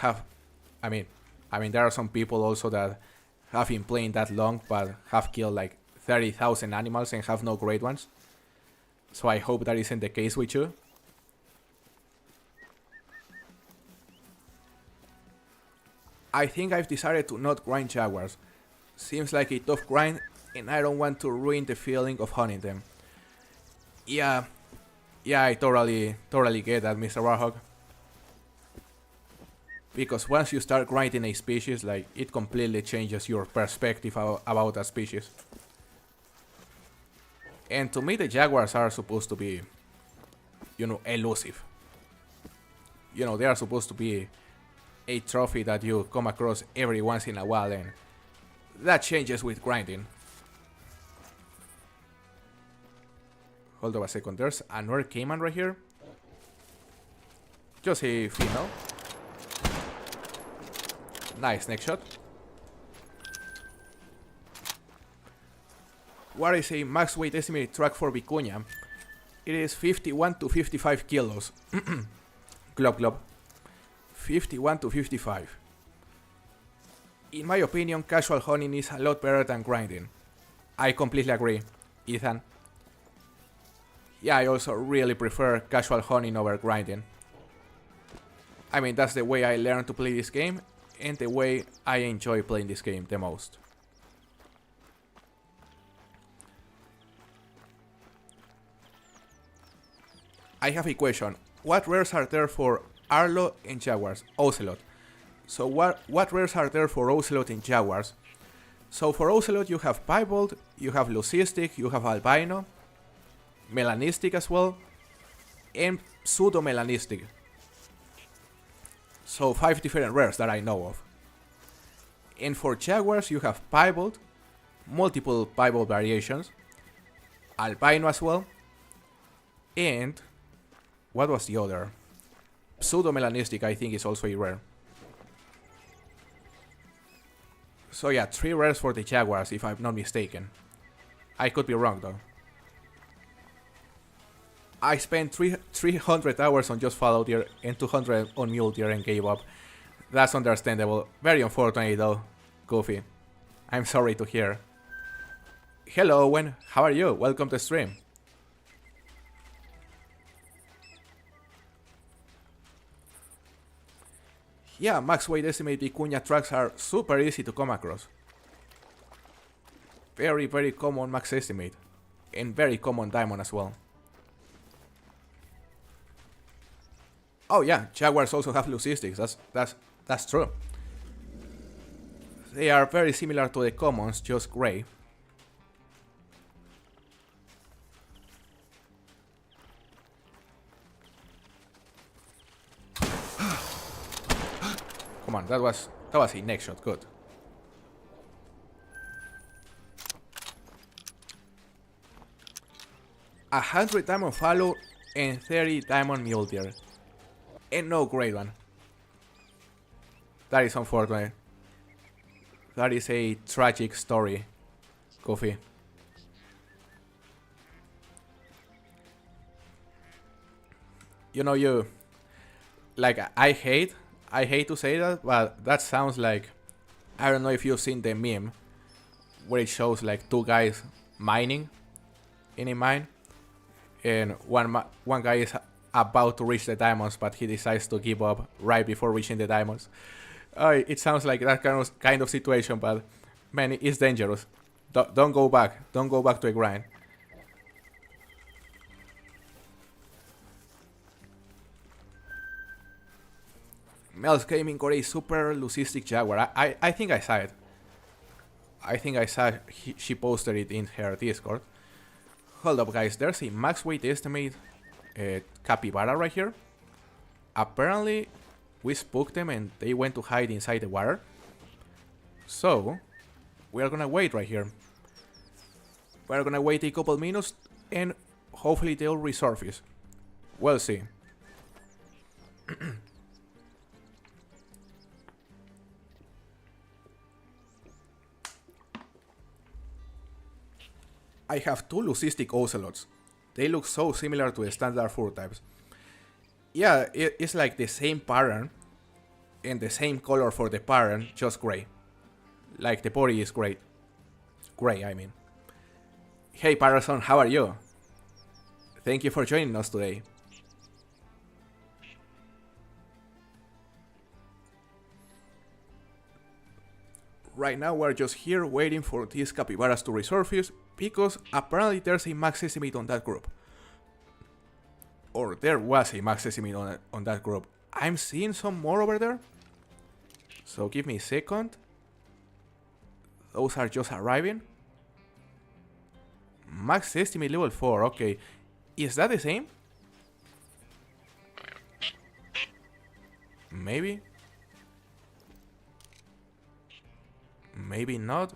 have. I mean, there are some people also that have been playing that long but have killed like 30,000 animals and have no great ones. So I hope that isn't the case with you. I think I've decided to not grind jaguars. Seems like a tough grind, and I don't want to ruin the feeling of hunting them. Yeah, I totally get that, Mr. Warhawk. Because once you start grinding a species, like, it completely changes your perspective about that species. And to me, the jaguars are supposed to be, elusive. They are supposed to be a trophy that you come across every once in a while, and that changes with grinding. Hold on a second, there's another Cayman right here. Just a female. Nice, next shot. What is a max weight estimated track for Vicuña? It is 51 to 55 kilos. Glop glop. 51 to 55. In my opinion, casual hunting is a lot better than grinding. I completely agree, Ethan. Yeah, I also really prefer casual hunting over grinding. I mean, that's the way I learned to play this game, and the way I enjoy playing this game the most. I have a question. What rares are there for Arlo, and Jaguars. Ocelot. So what rares are there for Ocelot and Jaguars? So for Ocelot you have Piebald, you have Leucistic, you have Albino, Melanistic as well, and Pseudo-Melanistic. So 5 different rares that I know of. And for Jaguars you have Piebald, multiple Piebald variations, Albino as well, and what was the other? Pseudo-Melanistic I think is also a rare. So yeah, 3 rares for the Jaguars if I'm not mistaken. I could be wrong though. I spent 300 hours on just Fallow Deer and 200 on Mule Deer and gave up. That's understandable. Very unfortunate though, Goofy. I'm sorry to hear. Hello Owen, how are you? Welcome to stream. Yeah, max weight estimate Vicuña tracks are super easy to come across. Very, very common max estimate. And very common diamond as well. Oh yeah, Jaguars also have Leucistics, that's true. They are very similar to the commons, just grey. Come on, that was a neck shot, good. A 100 diamond Fallow and 30 diamond Mule Deer. And no great one. That is unfortunate. That is a tragic story, Goofy. You know, you... Like, I hate to say that, but that sounds like... I don't know if you've seen the meme where it shows like 2 guys mining in a mine. And one guy is about to reach the diamonds, but he decides to give up right before reaching the diamonds. It sounds like that kind of situation, but man, it's dangerous. Don't go back. Don't go back to a grind. Mel's Gaming got a super Leucistic Jaguar. I think I saw it. I think I saw she posted it in her Discord. Hold up guys, there's a max weight estimate capybara right here. Apparently we spooked them and they went to hide inside the water. So we are gonna wait right here. We're gonna wait a couple minutes and hopefully they'll resurface. We'll see. I have 2 Leucistic Ocelots. They look so similar to the standard fur types. Yeah, it's like the same pattern and the same color for the pattern, just grey. Like the body is grey. Grey, I mean. Hey Patterson, how are you? Thank you for joining us today. Right now we're just here waiting for these capybaras to resurface because apparently there's a max estimate on that group. Or there was a max estimate on that group. I'm seeing some more over there. So give me a second. Those are just arriving. Max estimate level 4, okay. Is that the same? Maybe. Maybe not.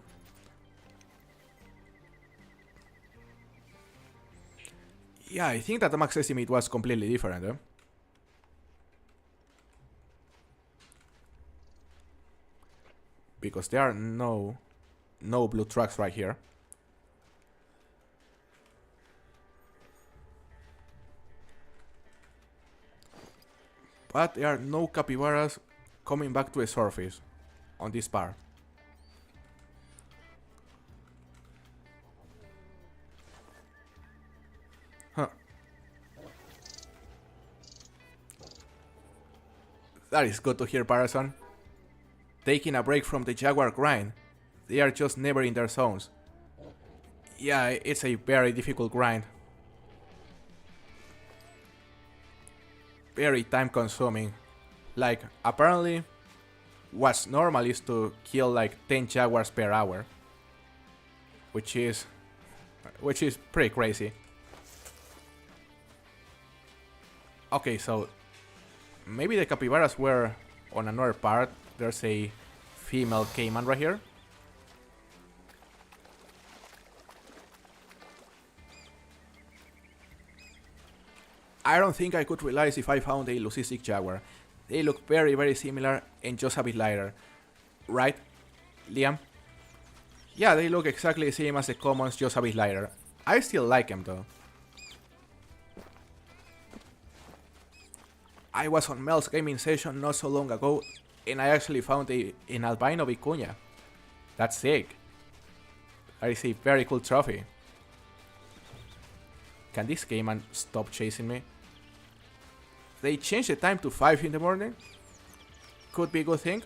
Yeah, I think that the max estimate was completely different, eh? Because there are no blue tracks right here. But there are no capybaras coming back to the surface on this part. Huh. That is good to hear, Patterson. Taking a break from the Jaguar grind. They are just never in their zones. Yeah, it's a very difficult grind. Very time consuming. Like, apparently, what's normal is to kill like 10 jaguars per hour, which is pretty crazy. Okay, so maybe the capybaras were on another part. There's a female caiman right here. I don't think I could realize if I found a leucistic jaguar. They look very, very similar and just a bit lighter. Right, Liam? Yeah, they look exactly the same as the commons, just a bit lighter. I still like them though. I was on Mel's gaming session not so long ago and I actually found an albino vicuña. That's sick. That is a very cool trophy. Can this caiman stop chasing me? They changed the time to 5 in the morning. Could be a good thing.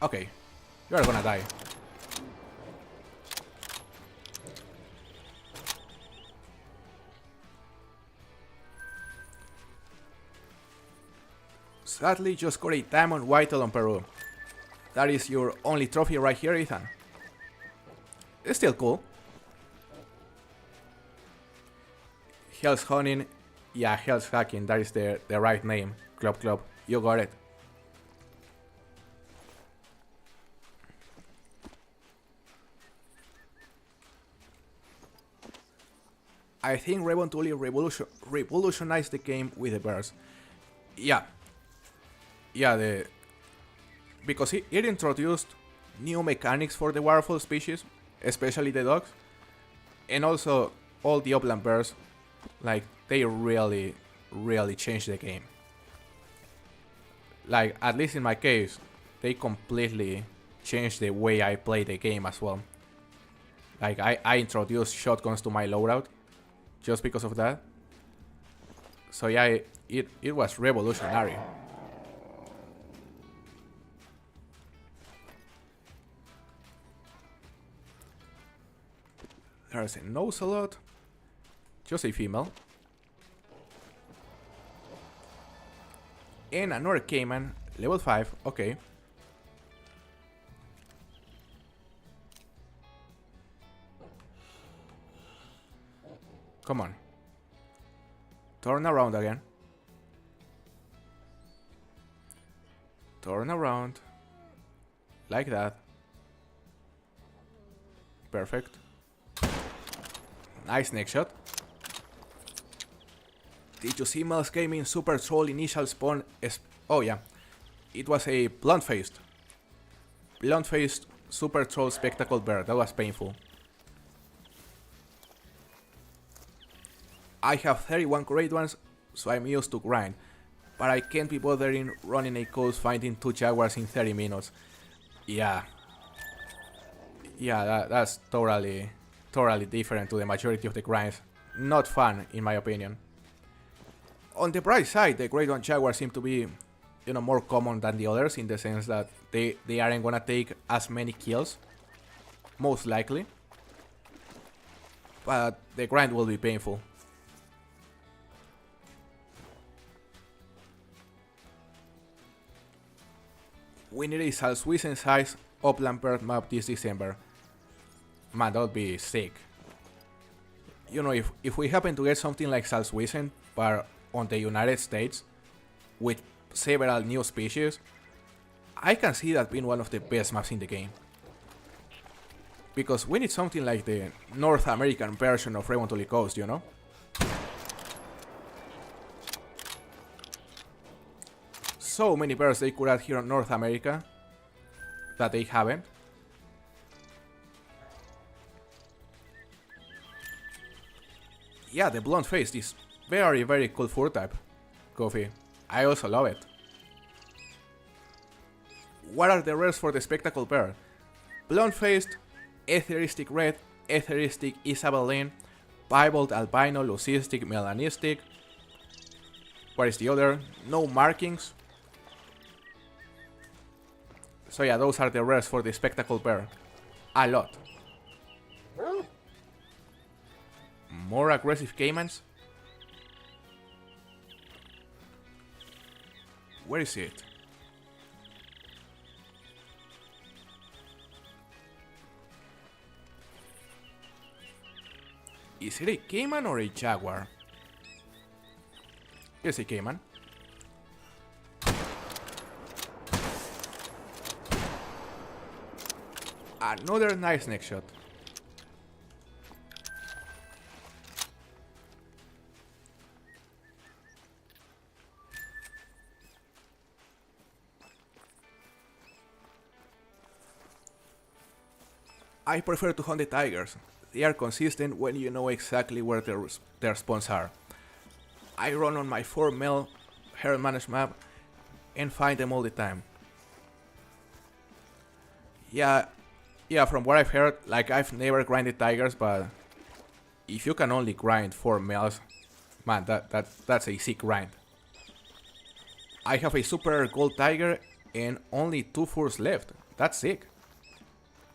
Okay, you are gonna die. Sadly, just got a diamond whitetail on Peru. That is your only trophy right here, Ethan. It's still cool. Hell's Hunting, yeah, Hell's Hacking, that is the right name. Club, you got it. I think Revontuli revolutionized the game with the bears. Yeah, because it introduced new mechanics for the waterfowl species, especially the dogs, and also all the upland bears. Like, they really changed the game. Like, at least in my case, they completely changed the way I play the game as well. Like, I introduced shotguns to my loadout just because of that. So yeah, it was revolutionary. There's a nozelot. Just a female. And another caiman, level 5, okay. Come on. Turn around again. Turn around. Like that. Perfect. Nice neck shot. Did you see Mel's Gaming Super Troll initial spawn? Oh yeah, it was a blunt-faced Super Troll Spectacle Bear. That was painful. I have 31 great ones, so I'm used to grind, but I can't be bothering running a coast finding 2 jaguars in 30 minutes. Yeah, that's totally different to the majority of the grinds. Not fun, in my opinion. On the bright side, the Great One Jaguar seem to be, more common than the others in the sense that they aren't gonna take as many kills, most likely. But the grind will be painful. We need a Salzwiesen size upland bird map this December. Man, that would be sick. If we happen to get something like Salzwiesen, but on the United States, with several new species, I can see that being one of the best maps in the game. Because we need something like the North American version of Revontuli Coast, So many birds they could add here in North America that they haven't. Yeah, the blunt face is very, very cool fur type, Coffee. I also love it. What are the rares for the Spectacle Bear? Blunt-faced, Etheristic Red, Etheristic Isabelline, Piebald Albino, Leucistic, Melanistic. What is the other? No markings. So yeah, those are the rares for the Spectacle Bear. A lot. more aggressive caimans. Where is it? Is it a caiman or a jaguar? It's a caiman. Another nice neck shot. I prefer to hunt the tigers. They are consistent when you know exactly where their spawns are. I run on my 4 mil herd managed map and find them all the time. Yeah, from what I've heard, like I've never grinded tigers, but if you can only grind 4 mils, man, that's a sick grind. I have a super gold tiger and only 2 furs left. That's sick.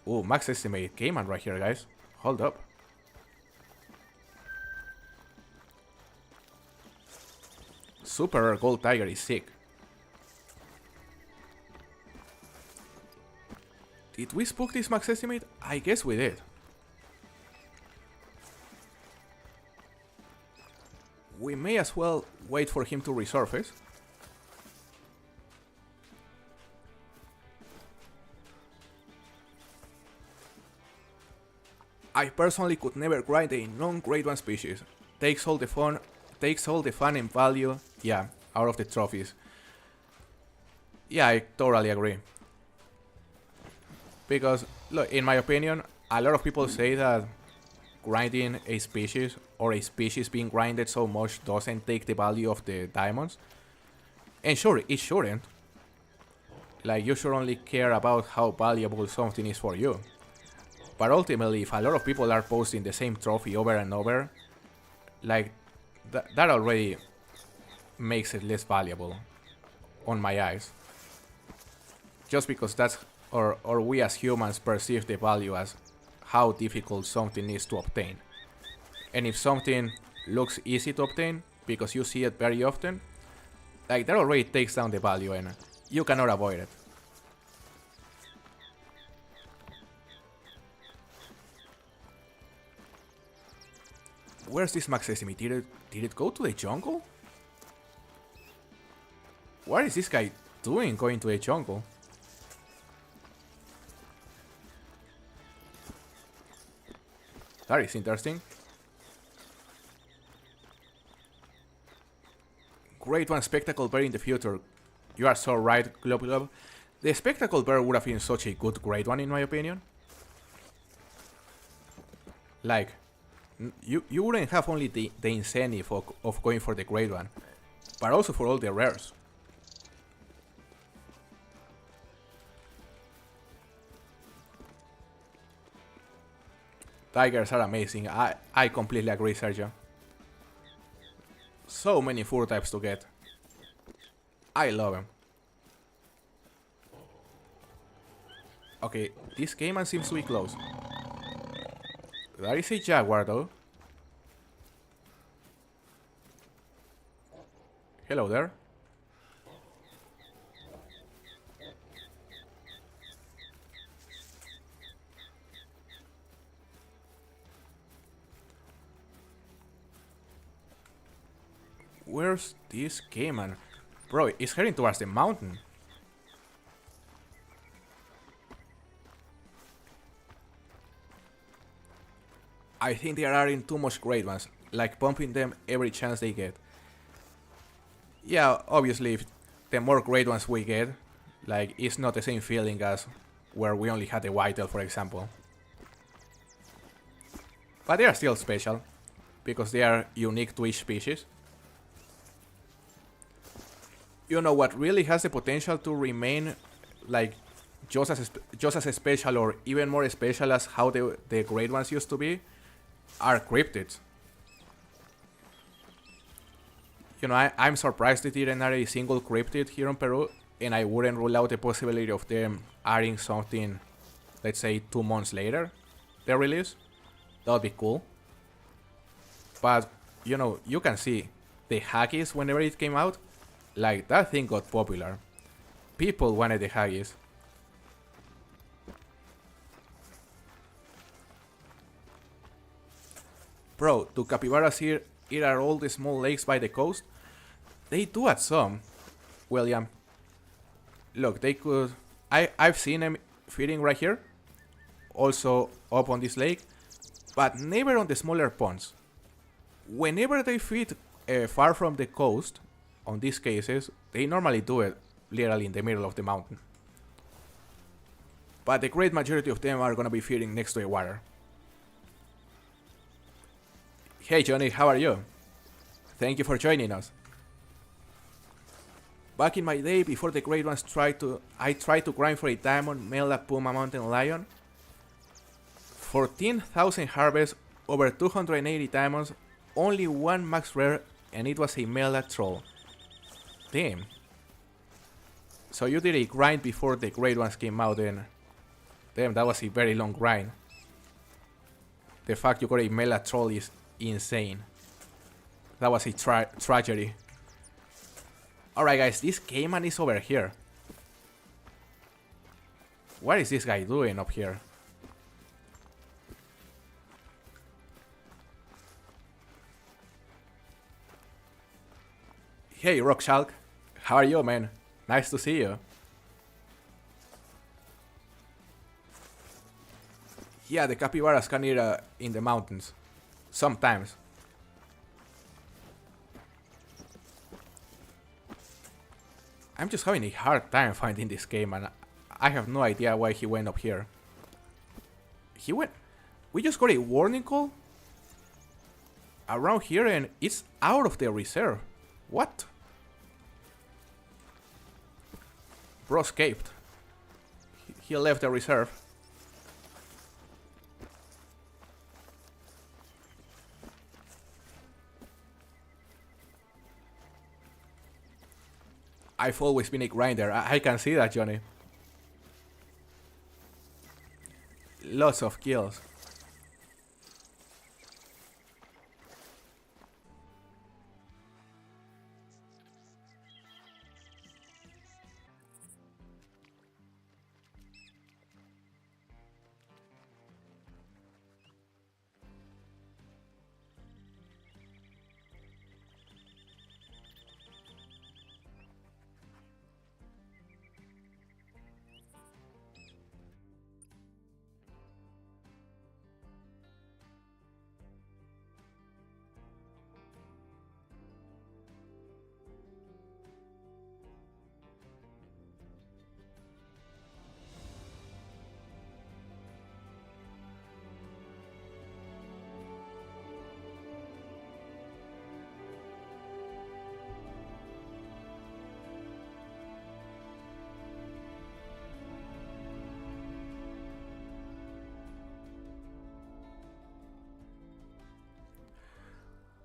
Oh, max estimate caiman right here, guys. Hold up. Super gold tiger is sick. Did we spook this max estimate? I guess we did. We may as well wait for him to resurface. I personally could never grind a non-grade 1 species. Takes all the fun and value, yeah, out of the trophies. Yeah, I totally agree. Because, look, in my opinion, a lot of people say that grinding a species or a species being grinded so much doesn't take the value of the diamonds. And sure, it shouldn't. Like, you should only care about how valuable something is for you. But ultimately, if a lot of people are posting the same trophy over and over, like, that already makes it less valuable on my eyes. Just because that's, or we as humans perceive the value as how difficult something is to obtain. And if something looks easy to obtain, because you see it very often, like, that already takes down the value and you cannot avoid it. Where's this max estimate? Did it go to the jungle? What is this guy doing going to the jungle? That is interesting. Grade 1 spectacle bear in the future. You are so right, Glob. The spectacle bear would have been such a good grade 1 in my opinion. Like, you wouldn't have only the incentive of going for the grade 1, but also for all the rares. Tigers are amazing. I completely agree, Sergio. So many fur types to get. I love them. Okay, this caiman seems to be close. That is a jaguar though. Hello there. Where's this caiman? Bro, it's heading towards the mountain. I think they are adding too much grade 1s, like pumping them every chance they get. Yeah, obviously, if the more grade 1s we get, like, it's not the same feeling as where we only had a whitetail, for example. But they are still special, because they are unique to each species. You know what really has the potential to remain, like, just as special or even more special as how the grade 1s used to be? Are cryptids. You know, I'm surprised they didn't add a single cryptid here in Peru, and I wouldn't rule out the possibility of them adding something, let's say 2 months later, their release. That would be cool. But, you know, you can see the Haggis whenever it came out, like that thing got popular. People wanted the Haggis. Bro, do capybaras here eat at all the small lakes by the coast? They do at some, William. Look, they could... I've seen them feeding right here. Also up on this lake. But never on the smaller ponds. Whenever they feed far from the coast, on these cases, they normally do it literally in the middle of the mountain. But the great majority of them are gonna be feeding next to the water. Hey Johnny, how are you? Thank you for joining us. Back in my day, before the great ones I tried to grind for a diamond male at Puma Mountain Lion. 14,000 harvests, over 280 diamonds, only one max rare, and it was a male troll. Damn. So you did a grind before the great ones came out, and damn, that was a very long grind. The fact you got a male troll is insane. That was a tragedy. Alright guys, this Cayman is over here. What is this guy doing up here? Hey Rockshalk, how are you, man? Nice to see you. Yeah, the capybaras can eat in the mountains. Sometimes. I'm just having a hard time finding this Cayman. I have no idea why he went up here. We just got a warning call around here and it's out of the reserve. What? Bro escaped. He left the reserve. I've always been a grinder. I can see that, Johnny. Lots of kills.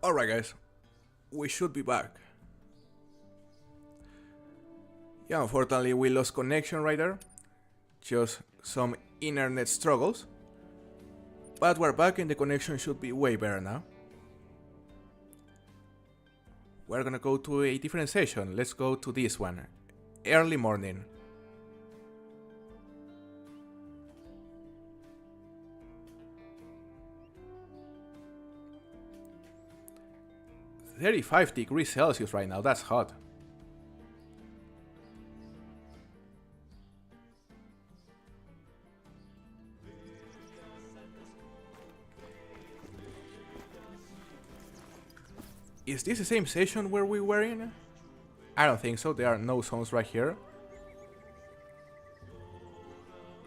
Alright guys, we should be back. Yeah, unfortunately we lost connection right there. Just some internet struggles. But we're back and the connection should be way better now. We're gonna go to a different session. Let's go to this one. Early morning. (35°C right now, that's hot. Is this the same session where we were in? I don't think so, there are no zones right here.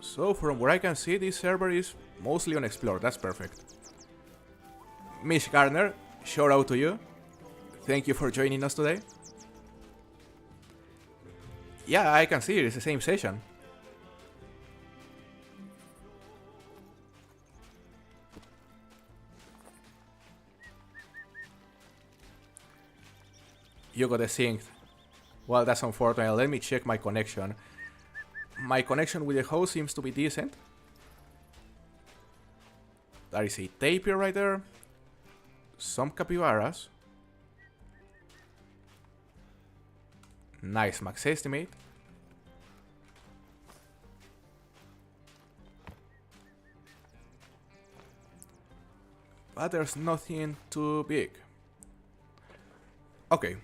So from where I can see, this server is mostly unexplored, that's perfect. Miss Gardner, shout out to you. Thank you for joining us today. Yeah, I can see it, it's the same session. You got the sync. Well, that's unfortunate. Let me check my connection. My connection with the host seems to be decent. There is a tapir right there. some capybaras. Nice max estimate. But there's nothing too big. Okay.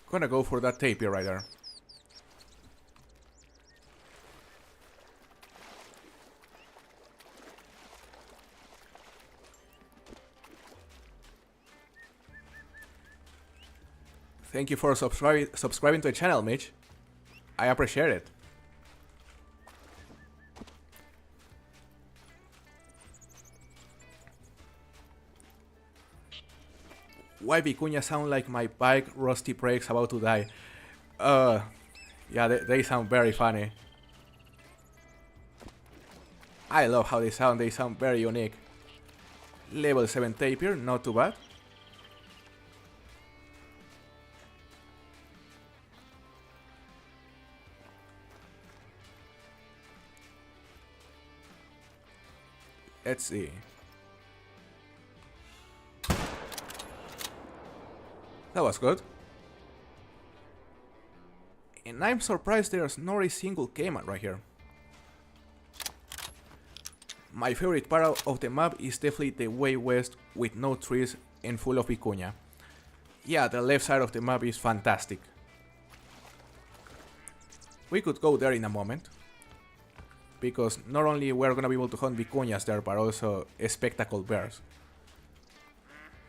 Gonna go for that tapir right there. Thank you for subscribing to the channel, Mitch. I appreciate it. Why vicuña sound like my bike rusty brakes about to die? Yeah, they sound very funny. I love how they sound very unique. Level 7 tapir, not too bad. Let's see. That was good. And I'm surprised there's not a single caiman right here. My favorite part of the map is definitely the way west with no trees and full of vicuña. Yeah, the left side of the map is fantastic. We could go there in a moment, because not only we're gonna be able to hunt vicuñas there, but also spectacled bears.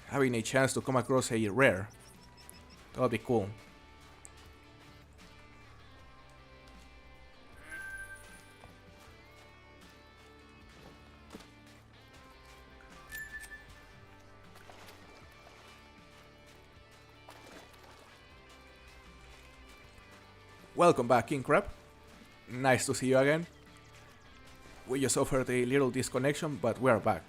Having a chance to come across a rare, that would be cool. Welcome back, King Crab. Nice to see you again. We just suffered a little disconnection, but we're back.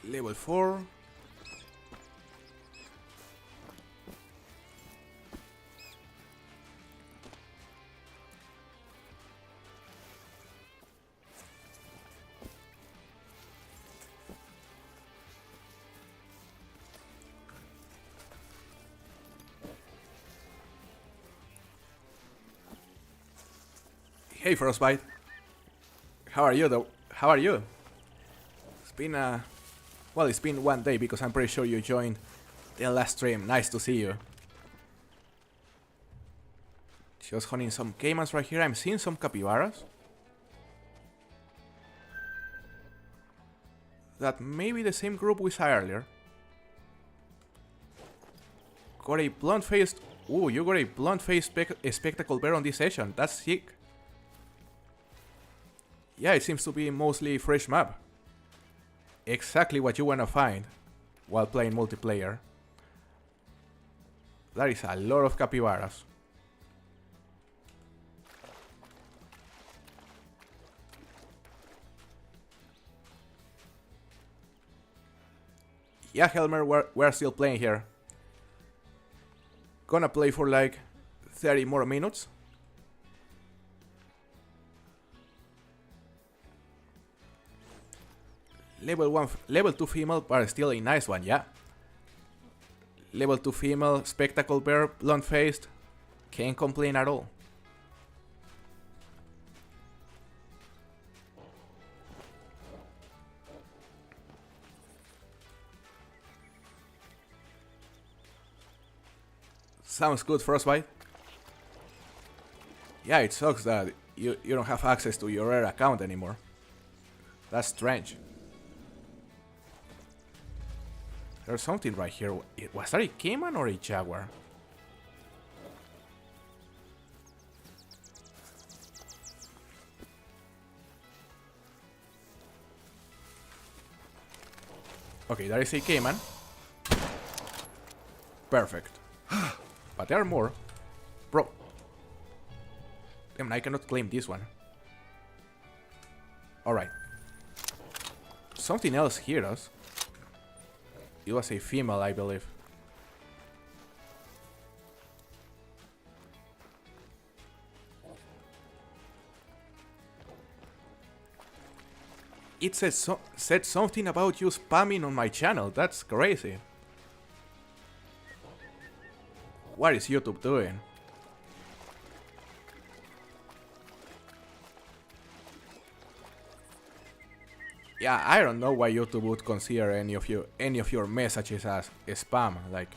Level 4. Hey Frostbite. How are you though? How are you? It's been well, it's been one day because I'm pretty sure you joined the last stream. Nice to see you. Just hunting some caimans right here. I'm seeing some capybaras. That may be the same group we saw earlier. Got a blunt-faced... Ooh, you got a blunt-faced spectacle bear on this session. That's sick. Yeah, it seems to be mostly fresh map. Exactly what you wanna find while playing multiplayer. That is a lot of capybaras. Yeah, Helmer, we're still playing here. Gonna play for like 30 more minutes. Level 2 female, but still a nice one, yeah. Level 2 female, spectacle bear, blunt-faced. Can't complain at all. Sounds good, Frostbite. Yeah, it sucks that you don't have access to your Rare account anymore. That's strange. There's something right here. Was that a caiman or a jaguar? Okay, there is a caiman. Perfect. But there are more. Bro. Damn, I cannot claim this one. Alright. Something else heard us. It was a female, I believe. It said something about you spamming on my channel. That's crazy. What is YouTube doing? Yeah, I don't know why YouTube would consider any of your messages as spam. Like,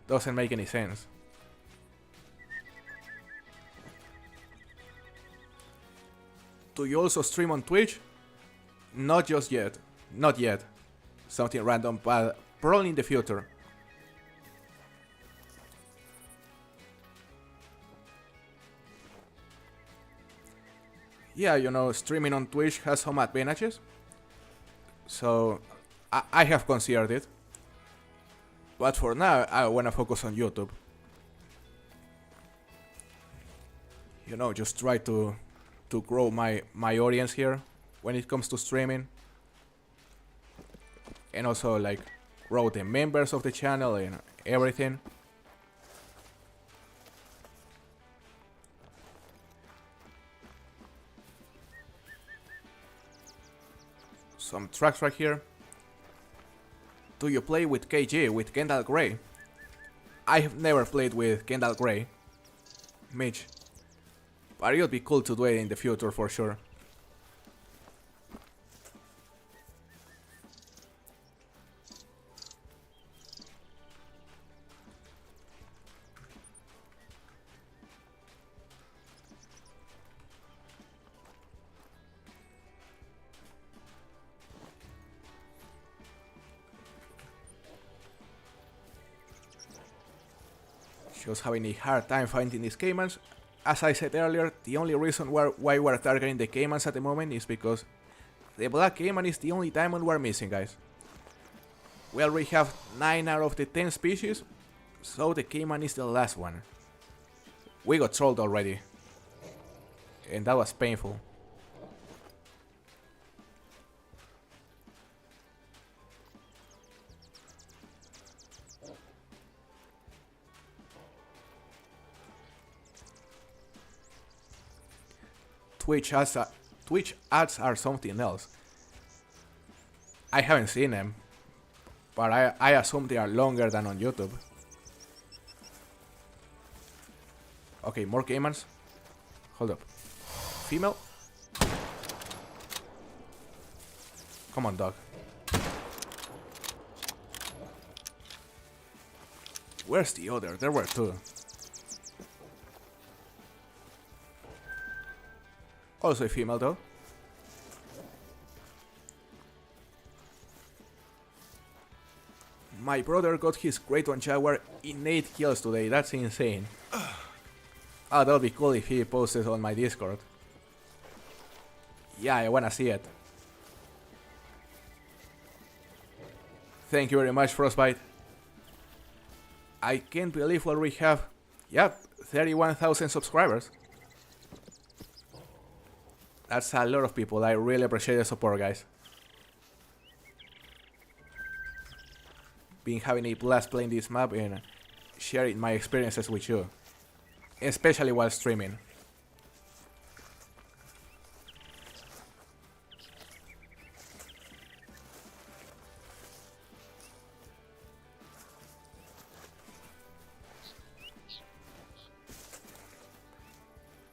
doesn't make any sense. Do you also stream on Twitch? Not just yet. Not yet. Something random, but probably in the future. Yeah, you know, streaming on Twitch has some advantages. So, I have considered it. But for now, I wanna focus on YouTube. You know, just try to grow my audience here when it comes to streaming. And also, like, grow the members of the channel and everything. Some tracks right here. Do you play with KG, with Kendall Gray? I have never played with Kendall Gray. Mitch. But it would be cool to do it in the future for sure. She was having a hard time finding these caimans. As I said earlier, the only reason why we're targeting the caimans at the moment is because the black caiman is the only diamond we're missing, guys. We already have 9 out of the 10 species, so the caiman is the last one. We got trolled already, and that was painful. Twitch ads are something else. I haven't seen them, but I assume they are longer than on YouTube. Okay, more caimans. Hold up. Female? Come on, dog. Where's the other? There were 2. Also a female though. My brother got his Great One Jaguar in 8 kills today. That's insane. Oh, that'll be cool if he posts it on my Discord. Yeah, I wanna see it. Thank you very much, Frostbite. I can't believe what we have. Yep, 31,000 subscribers. That's a lot of people. I really appreciate the support, guys. Been having a blast playing this map and sharing my experiences with you, especially while streaming.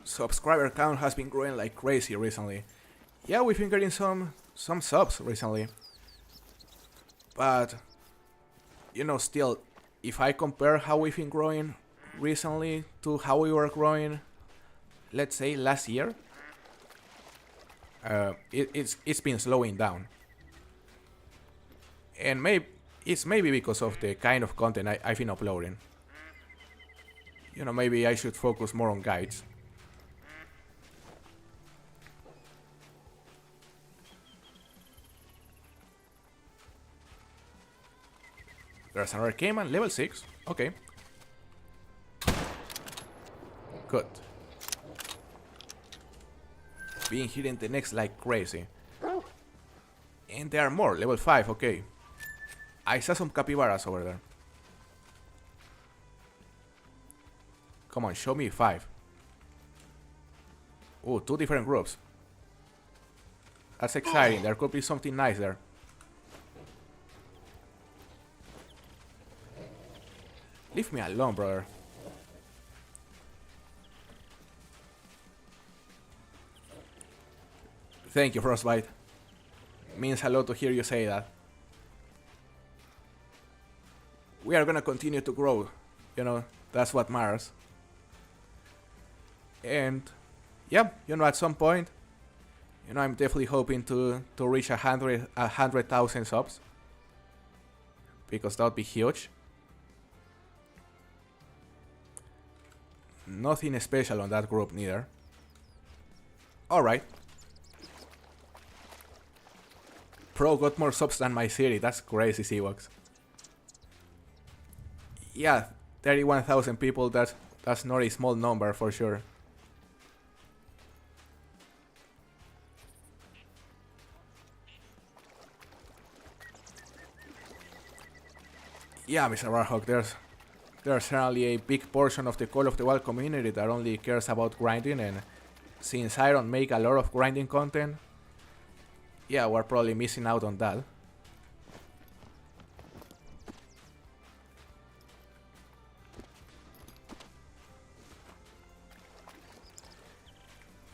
Subscriber count has been growing like crazy recently. Yeah, we've been getting some subs recently. But, you know, still, if I compare how we've been growing recently to how we were growing let's say last year, it's been slowing down. And it's maybe because of the kind of content I've been uploading. You know, maybe I should focus more on guides. There's another Cayman, level 6. Okay. Good. Being hit in the necks like crazy. And there are more, level 5, okay. I saw some capybaras over there. Come on, show me 5. Oh, 2 different groups. That's exciting, there could be something nice there. Leave me alone, brother. Thank you, Frostbite. Means a lot to hear you say that. We are gonna continue to grow. You know, that's what matters. And yeah, you know, at some point, you know, I'm definitely hoping to reach 100,000 subs, because that would be huge. Nothing special on that group neither. Alright. Pro got more subs than my city. That's crazy, Seawax. Yeah, 31,000 people, that's not a small number for sure. Yeah, Mr. Warhawk, there's certainly a big portion of the Call of the Wild community that only cares about grinding, and since I don't make a lot of grinding content, yeah, we're probably missing out on that.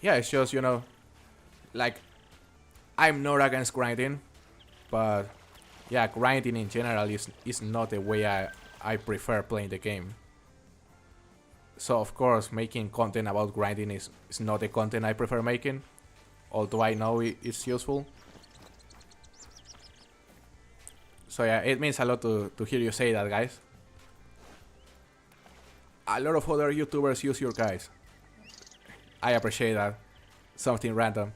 Yeah, it's just, you know, like, I'm not against grinding, but yeah, grinding in general is not the way I prefer playing the game. So of course, making content about grinding is not the content I prefer making, although I know it's useful. So yeah, it means a lot to hear you say that, guys. A lot of other YouTubers use your guys. I appreciate that. Something random.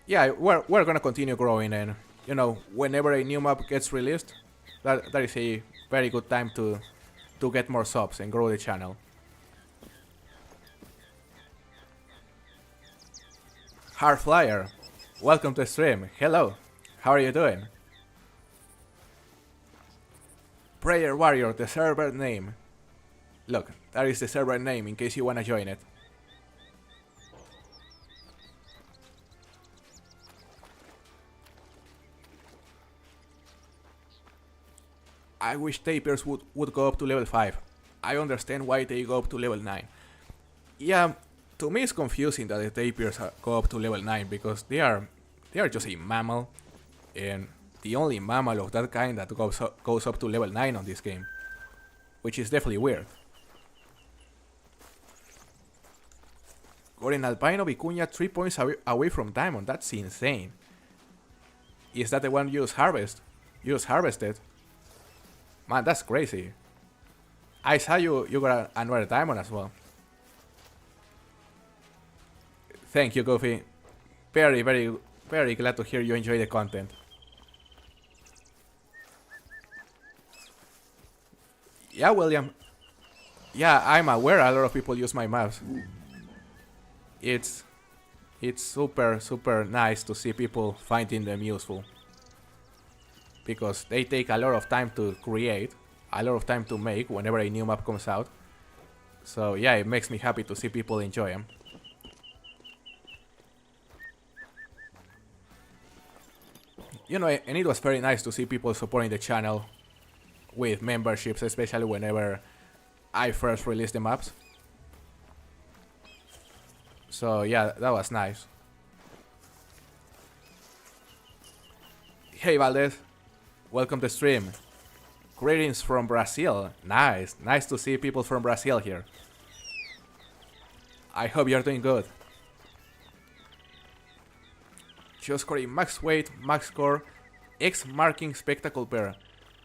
Yeah, we're gonna continue growing, and you know, whenever a new map gets released, that is a very good time to get more subs and grow the channel. Hardflyer, welcome to the stream. Hello, how are you doing? Prayer Warrior, the server name. Look, that is the server name in case you wanna join it. I wish tapirs would go up to level 5. I understand why they go up to level 9. Yeah, to me it's confusing that the tapirs go up to level 9, because they are just a mammal, and the only mammal of that kind that goes up to level 9 on this game, which is definitely weird. Goren Albino Vicuña 3 points away from Diamond, that's insane. Is that the one you just harvested? Man, that's crazy. I saw you got another Diamond as well. Thank you, Goofy. Very, very, very glad to hear you enjoy the content. Yeah, William. Yeah, I'm aware a lot of people use my maps. It's super, super nice to see people finding them useful, because they take a lot of time to create, a lot of time to make whenever a new map comes out. So yeah, it makes me happy to see people enjoy them. You know, and it was very nice to see people supporting the channel with memberships, especially whenever I first released the maps. So yeah, that was nice. Hey Valdez, welcome to stream. Greetings from Brazil. Nice. Nice to see people from Brazil here. I hope you're doing good. Just scoring max weight, max score, X marking spectacle bear.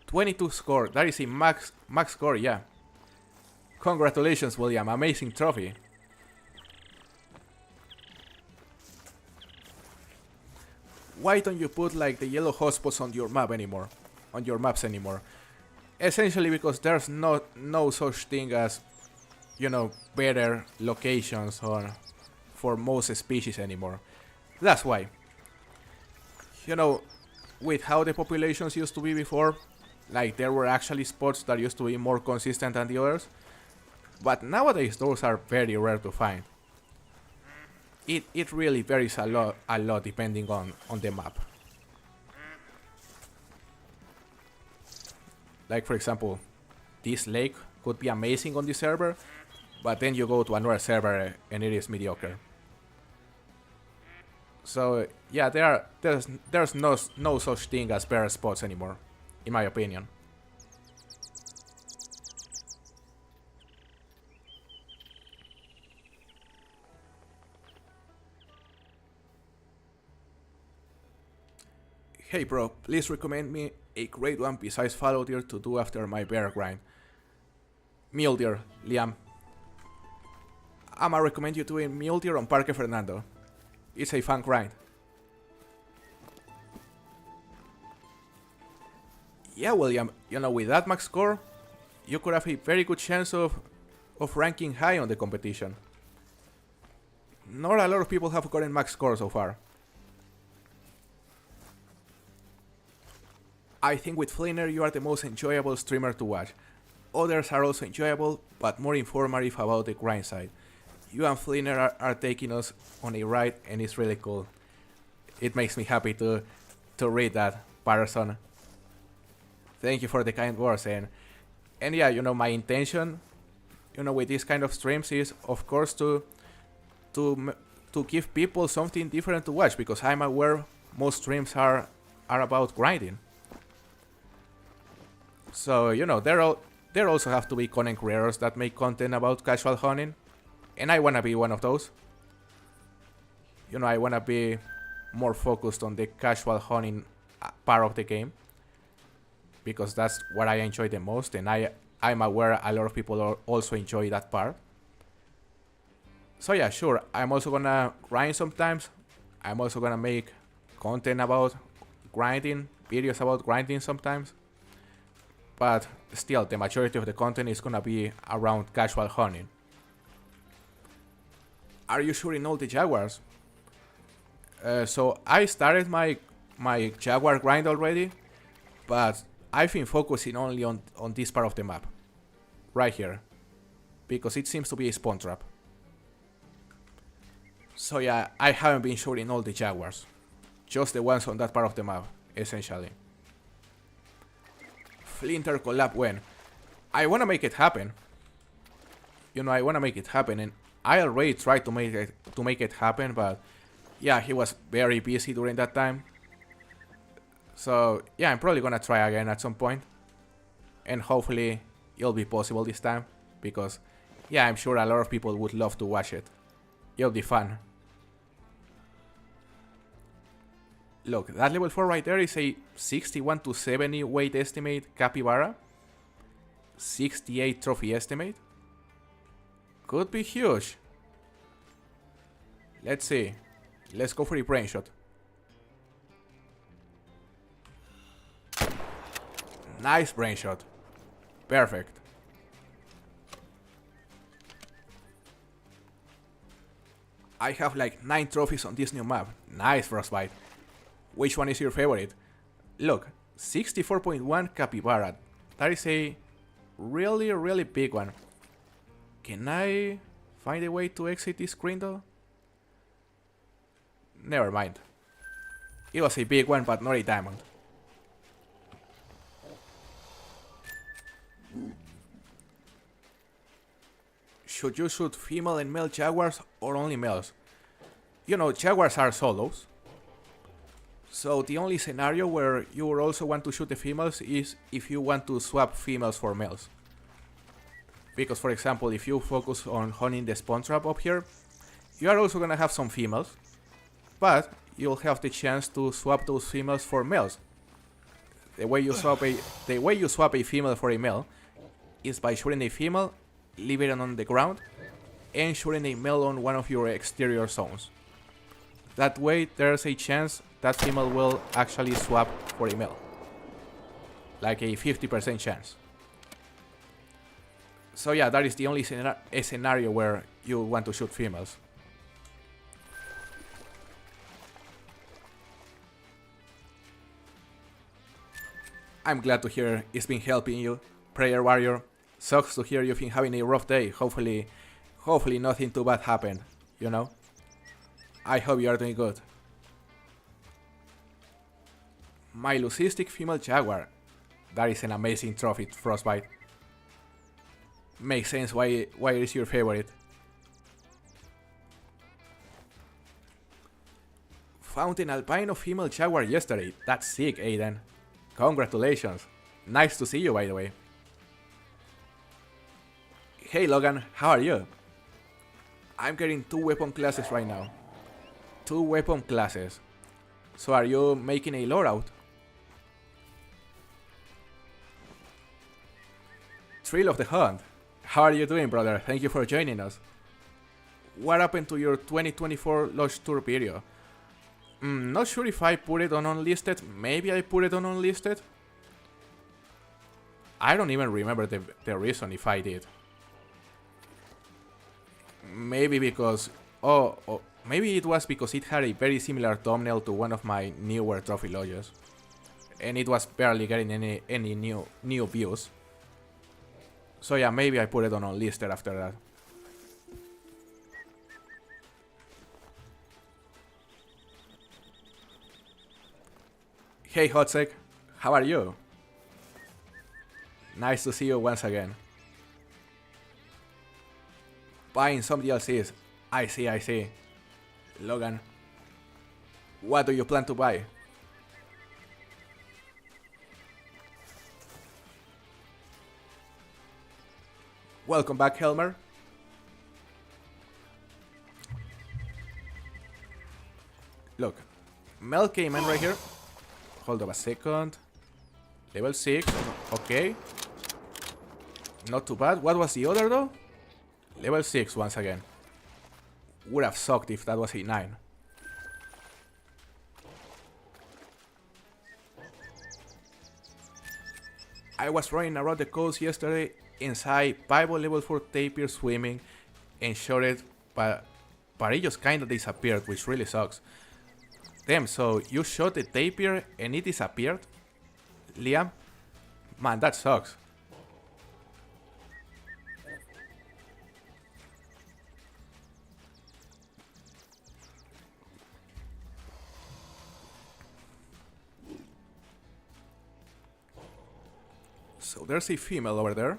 22 score. That is a max score, yeah. Congratulations, William. Amazing trophy. Why don't you put like the yellow hotspots on your map anymore? On your maps anymore? Essentially because there's no such thing as, you know, better locations for most species anymore. That's why. You know, with how the populations used to be before, like there were actually spots that used to be more consistent than the others. But nowadays those are very rare to find. It really varies a lot depending on the map. Like for example, this lake could be amazing on this server, but then you go to another server and it is mediocre. So yeah, there's no such thing as better spots anymore, in my opinion. Hey bro, please recommend me a great one besides fallow deer to do after my bear grind. Mule deer, Liam. I'ma recommend you doing mule deer on Parque Fernando. It's a fun grind. Yeah, William, you know, with that max score, you could have a very good chance of ranking high on the competition. Not a lot of people have gotten max score so far. I think with Flinner you are the most enjoyable streamer to watch. Others are also enjoyable, but more informative about the grind side. You and Flinner are taking us on a ride and it's really cool. It makes me happy to read that, Patterson. Thank you for the kind words, and yeah, you know, my intention, you know, with this kind of streams is of course to give people something different to watch, because I'm aware most streams are about grinding. So, you know, there also have to be content creators that make content about casual hunting, and I wanna be one of those. You know, I wanna be more focused on the casual hunting part of the game, because that's what I enjoy the most, and I'm aware a lot of people also enjoy that part. So yeah, sure, I'm also gonna grind sometimes. I'm also gonna make content about grinding, videos about grinding sometimes. But still, the majority of the content is gonna be around casual hunting. Are you shooting all the jaguars? So I started my jaguar grind already, but I've been focusing only on this part of the map, right here, because it seems to be a spawn trap. So yeah, I haven't been shooting all the jaguars, just the ones on that part of the map, essentially. Flinter collab when? I wanna make it happen. You know, I wanna make it happen, and I already tried to make it happen, but yeah, he was very busy during that time. So yeah, I'm probably gonna try again at some point, and hopefully it'll be possible this time, because yeah, I'm sure a lot of people would love to watch it. It'll be fun. Look, that level 4 right there is a 61 to 70 weight estimate capybara, 68 trophy estimate. Could be huge. Let's see. Let's go for a brain shot. Nice brain shot. Perfect. I have like 9 trophies on this new map. Nice, Frostbite. Which one is your favorite? Look, 64.1 capybara. That is a really big one. Can I find a way to exit this screen though? Never mind. It was a big one, but not a diamond. Should you shoot female and male jaguars or only males? You know, jaguars are solos. So the only scenario where you would also want to shoot the females is if you want to swap females for males. Because for example, if you focus on hunting the spawn trap up here, you are also gonna have some females, but you'll have the chance to swap those females for males. The way you swap a female for a male is by shooting a female, leaving it on the ground, and shooting a male on one of your exterior zones. That way, there's a chance that female will actually swap for a male. Like a 50% chance. So yeah, that is the only scenario where you want to shoot females. I'm glad to hear it's been helping you, Prayer Warrior. Sucks to hear you've been having a rough day. Hopefully nothing too bad happened, you know? I hope you are doing good. My leucistic female jaguar. That is an amazing trophy, Frostbite. Makes sense why it is your favorite. Found an albino female jaguar yesterday. That's sick, Aiden. Congratulations. Nice to see you, by the way. Hey Logan, how are you? I'm getting 2 weapon classes right now. 2 weapon classes. So are you making a loadout? Thrill of the Hunt. How are you doing, brother? Thank you for joining us. What happened to your 2024 Lodge Tour video? Not sure if I put it on unlisted. Maybe I put it on unlisted. I don't even remember the reason if I did. Maybe because... maybe it was because it had a very similar thumbnail to one of my newer trophy lodges. And it was barely getting any new views. So yeah, maybe I put it on unlisted after that. Hey Hotsec, how are you? Nice to see you once again. Buying some DLCs. I see. Logan, what do you plan to buy? Welcome back, Helmer. Look, Mel came in right here. Hold up a second. Level 6. Okay. Not too bad. What was the other though? Level 6 once again. Would have sucked if that was a 9. I was running around the coast yesterday inside Bible level 4 tapir swimming and shot it, but it just kinda disappeared, which really sucks. Damn, so you shot the tapir and it disappeared? Liam? Man, that sucks. So there's a female over there.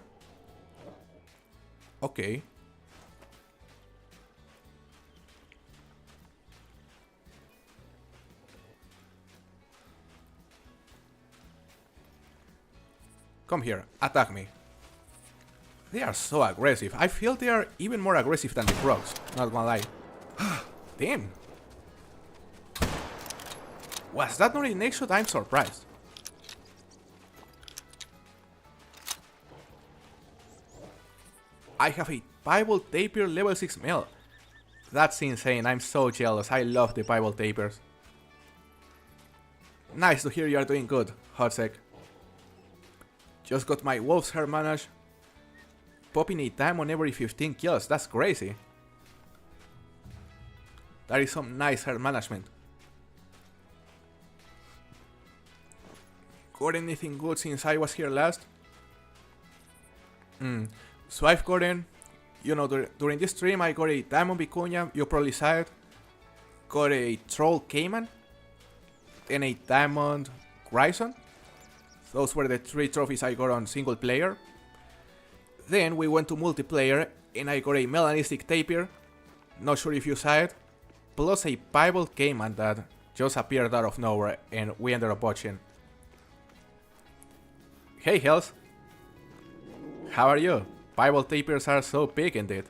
Okay. Come here, attack me. They are so aggressive. I feel they are even more aggressive than the frogs, not gonna lie. Damn. Was that not a next shot? I'm surprised. I have a Bible tapir level 6 male. That's insane. I'm so jealous. I love the Bible tapirs. Nice to hear you are doing good, Hotsec. Just got my wolf's hair managed. Popping a diamond every 15 kills. That's crazy. That is some nice hair management. Got anything good since I was here last? So I've gotten, you know, during this stream I got a Diamond Vicuña, you probably saw it. Got a Troll Cayman. Then a Diamond Grison. Those were the 3 trophies I got on single player. Then we went to multiplayer and I got a Melanistic Tapir. Not sure if you saw it. Plus a Bible Cayman that just appeared out of nowhere and we ended up watching. Hey Hells! How are you? Bible tapirs are so big indeed.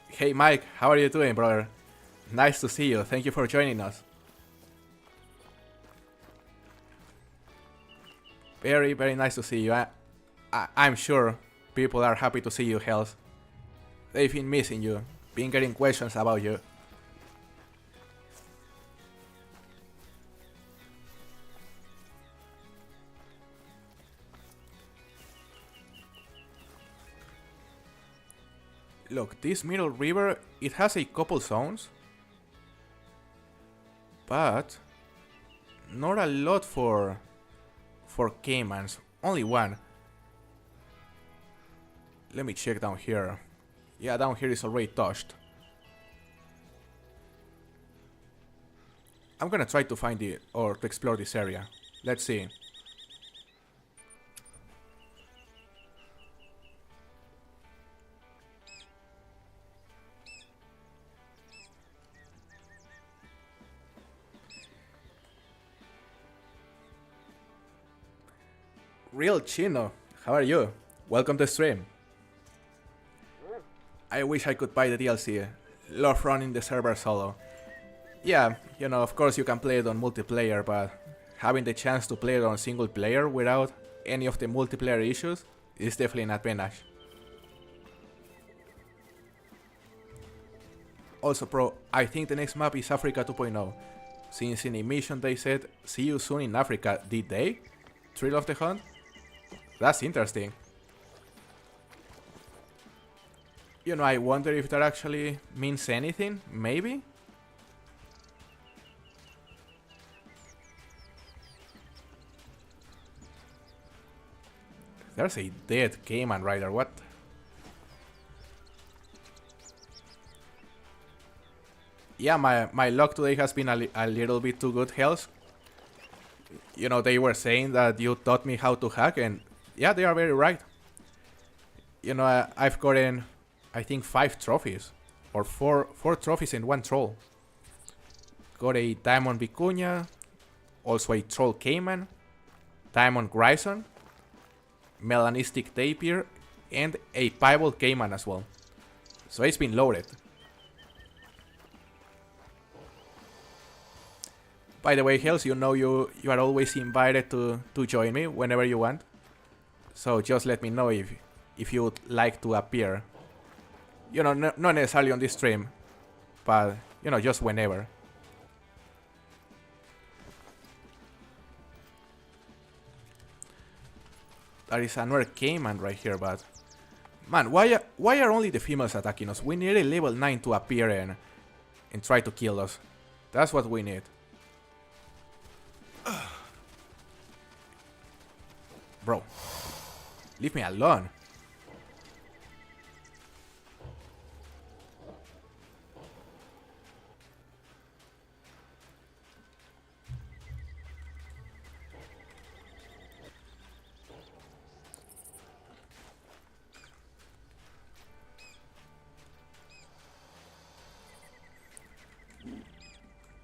Hey Mike, how are you doing, brother? Nice to see you, thank you for joining us. Very, very nice to see you. I'm sure people are happy to see you, Hells. They've been missing you, been getting questions about you. Look, this middle river, it has a couple zones, but not a lot for caimans, only one. Let me check down here. Yeah, down here is already touched. I'm gonna try to find it, or to explore this area. Let's see. Real Chino, how are you? Welcome to stream. I wish I could buy the DLC. Love running the server solo. Yeah, you know, of course you can play it on multiplayer, but having the chance to play it on single player without any of the multiplayer issues is definitely an advantage. Also, bro, I think the next map is Africa 2.0. Since in the mission they said, see you soon in Africa, did they? Thrill of the Hunt? That's interesting. You know, I wonder if that actually means anything, maybe? There's a dead caiman rider, what? Yeah, my luck today has been a little bit too good, Hells. You know, they were saying that you taught me how to hack, and yeah, they are very right. You know, I've gotten, I think, 5 trophies. Or 4 trophies in one troll. Got a diamond vicuña, also a troll caiman, diamond grison, melanistic tapir, and a piebald caiman as well. So it's been loaded. By the way, Hells, you know you are always invited to join me whenever you want. So just let me know if you would like to appear. You know, not necessarily on this stream, but, you know, just whenever. There is another caiman right here, but... Man, why are only the females attacking us? We need a level 9 to appear and try to kill us. That's what we need. Bro, leave me alone.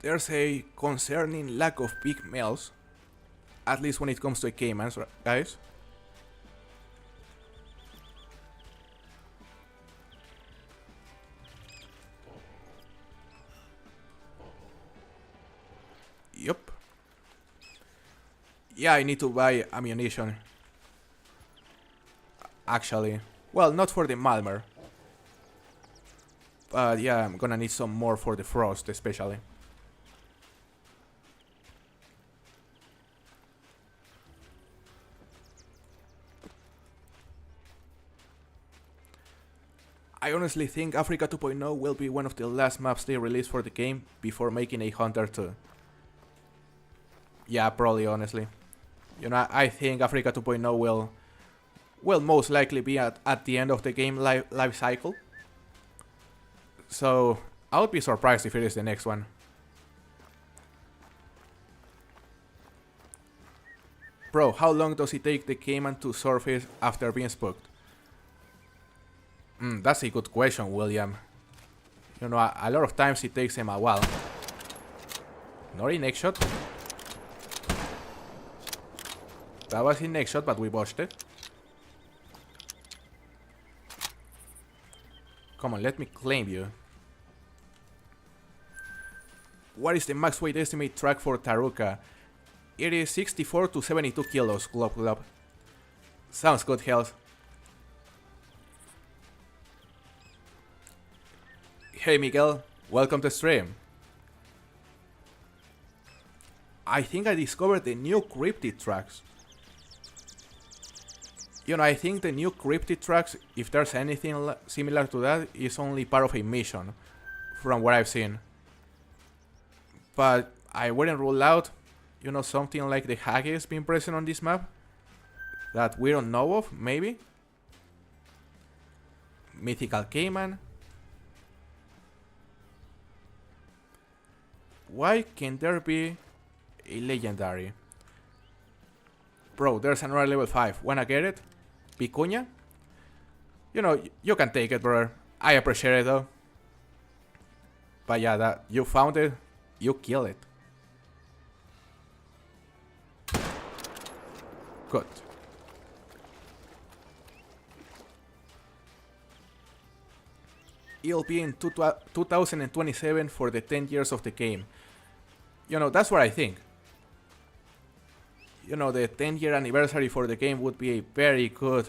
There's a concerning lack of big males, at least when it comes to caimans, guys. Yup. Yeah, I need to buy ammunition. Actually. Well, not for the Malmer. But yeah, I'm gonna need some more for the Frost, especially. I honestly think Africa 2.0 will be one of the last maps they release for the game before making a Hunter 2. Yeah, probably, honestly. You know, I think Africa 2.0 will most likely be at the end of the game life cycle. So, I would be surprised if it is the next one. Bro, how long does it take the caiman to surface after being spooked? That's a good question, William. You know, a lot of times it takes them a while. Not in next shot. That was in next shot, but we botched it. Come on, let me claim you. What is the max weight estimate track for Taruka? It is 64 to 72 kilos, glop glop. Sounds good, health. Hey Miguel, welcome to stream. I think I discovered the new cryptid tracks. You know, I think the new cryptid tracks, if there's anything similar to that, is only part of a mission, from what I've seen. But I wouldn't rule out, you know, something like the Haggis being present on this map that we don't know of, maybe. Mythical Cayman. Why can't there be a legendary? Bro, there's another level 5. Wanna get it? Vicuña? You know, you can take it, brother. I appreciate it though. But yeah, that you found it, you kill it. Good. It'll be in 2027 for the 10 years of the game. You know, that's what I think. You know, the 10-year anniversary for the game would be a very good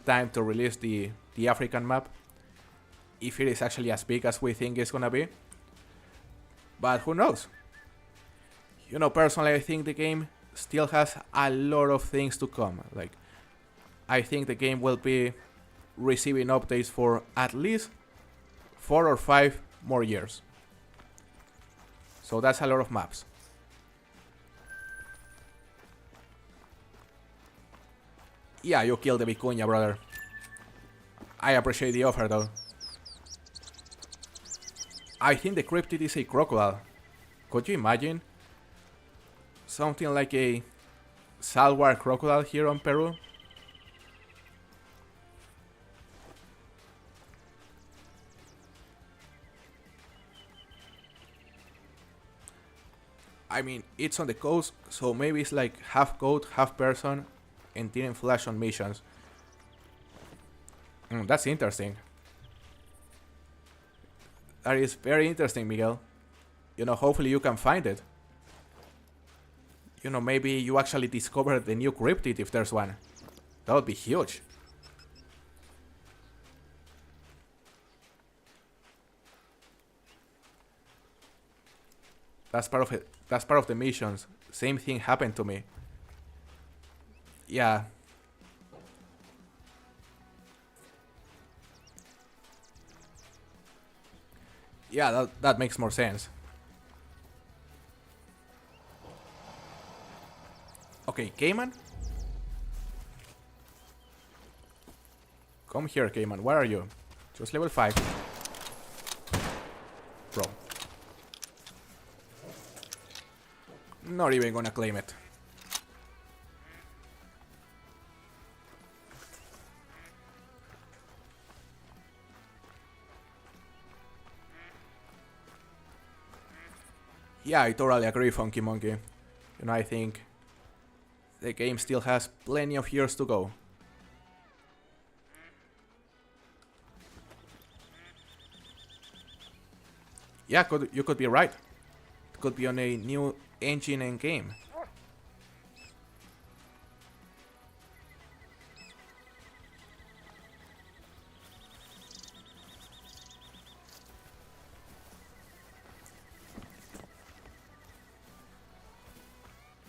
time to release the African map. If it is actually as big as we think it's gonna be. But who knows? You know, personally I think the game still has a lot of things to come. Like, I think the game will be receiving updates for at least 4 or 5 more years. So that's a lot of maps. Yeah, you killed the Vicuña, brother. I appreciate the offer though. I think the cryptid is a crocodile. Could you imagine something like a saltwater crocodile here on Peru? I mean, it's on the coast, so maybe it's like half goat, half person, and didn't flash on missions. That's interesting. That is very interesting, Miguel. You know, hopefully you can find it. You know, maybe you actually discovered the new cryptid if there's one. That would be huge. That's part of it. That's part of the missions. Same thing happened to me. Yeah. Yeah, that makes more sense. Okay, Cayman? Come here, Cayman. Where are you? Just level 5. Bro. Not even gonna claim it. Yeah, I totally agree, Funky Monkey. You know, I think the game still has plenty of years to go. Yeah, you could be right. It could be on a new engine and game.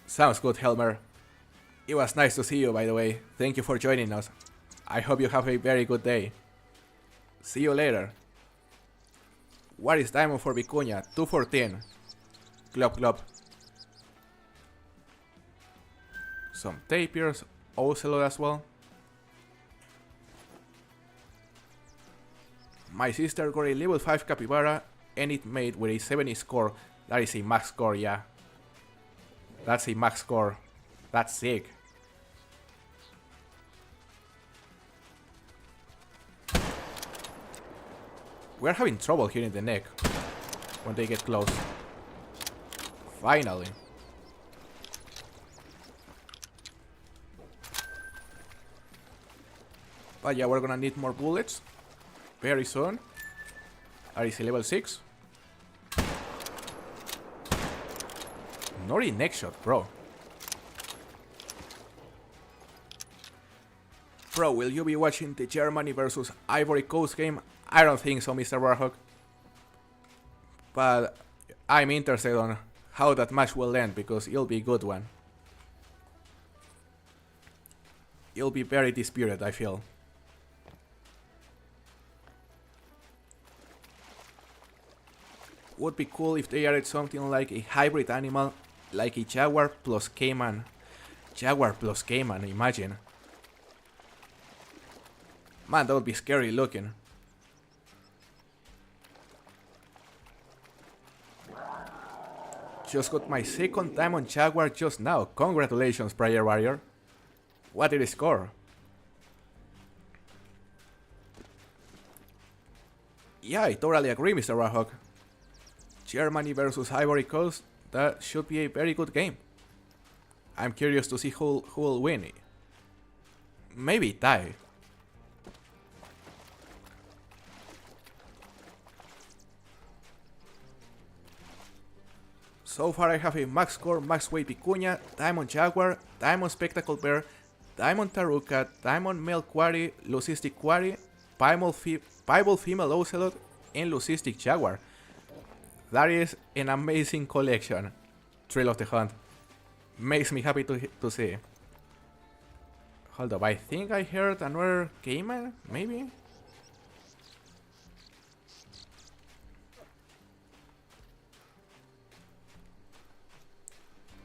Sounds good, Helmer. It was nice to see you, by the way. Thank you for joining us. I hope you have a very good day. See you later. What is diamond for Vicuña? 214. Glop glop. Some tapirs, ocelot as well. My sister got a level 5 capybara and it made with a 70 score. That is a max score, yeah. That's a max score. That's sick. We're having trouble here in the neck when they get close. Finally. But yeah, we're gonna need more bullets very soon. RC level 6. Nori neck shot, bro. Bro, will you be watching the Germany versus Ivory Coast game? I don't think so, Mr. Warhawk. But I'm interested on how that match will end because it'll be a good one. It'll be very disputed, I feel. Would be cool if they added something like a hybrid animal, like a jaguar plus caiman. Jaguar plus caiman, imagine. Man, that would be scary looking. Just got my second time on jaguar just now. Congratulations, Prayer Warrior. What did it score? Yeah, I totally agree, Mr. Warhawk. Germany versus Ivory Coast, that should be a very good game. I'm curious to see who will win. Maybe tie. So far I have a max score, max weight vicuña, diamond jaguar, diamond spectacle bear, diamond taruca, diamond male quarry, leucistic quarry, piebald female ocelot, and leucistic jaguar. That is an amazing collection. Thrill of the Hunt. Makes me happy to see. Hold up, I think I heard another caiman, maybe?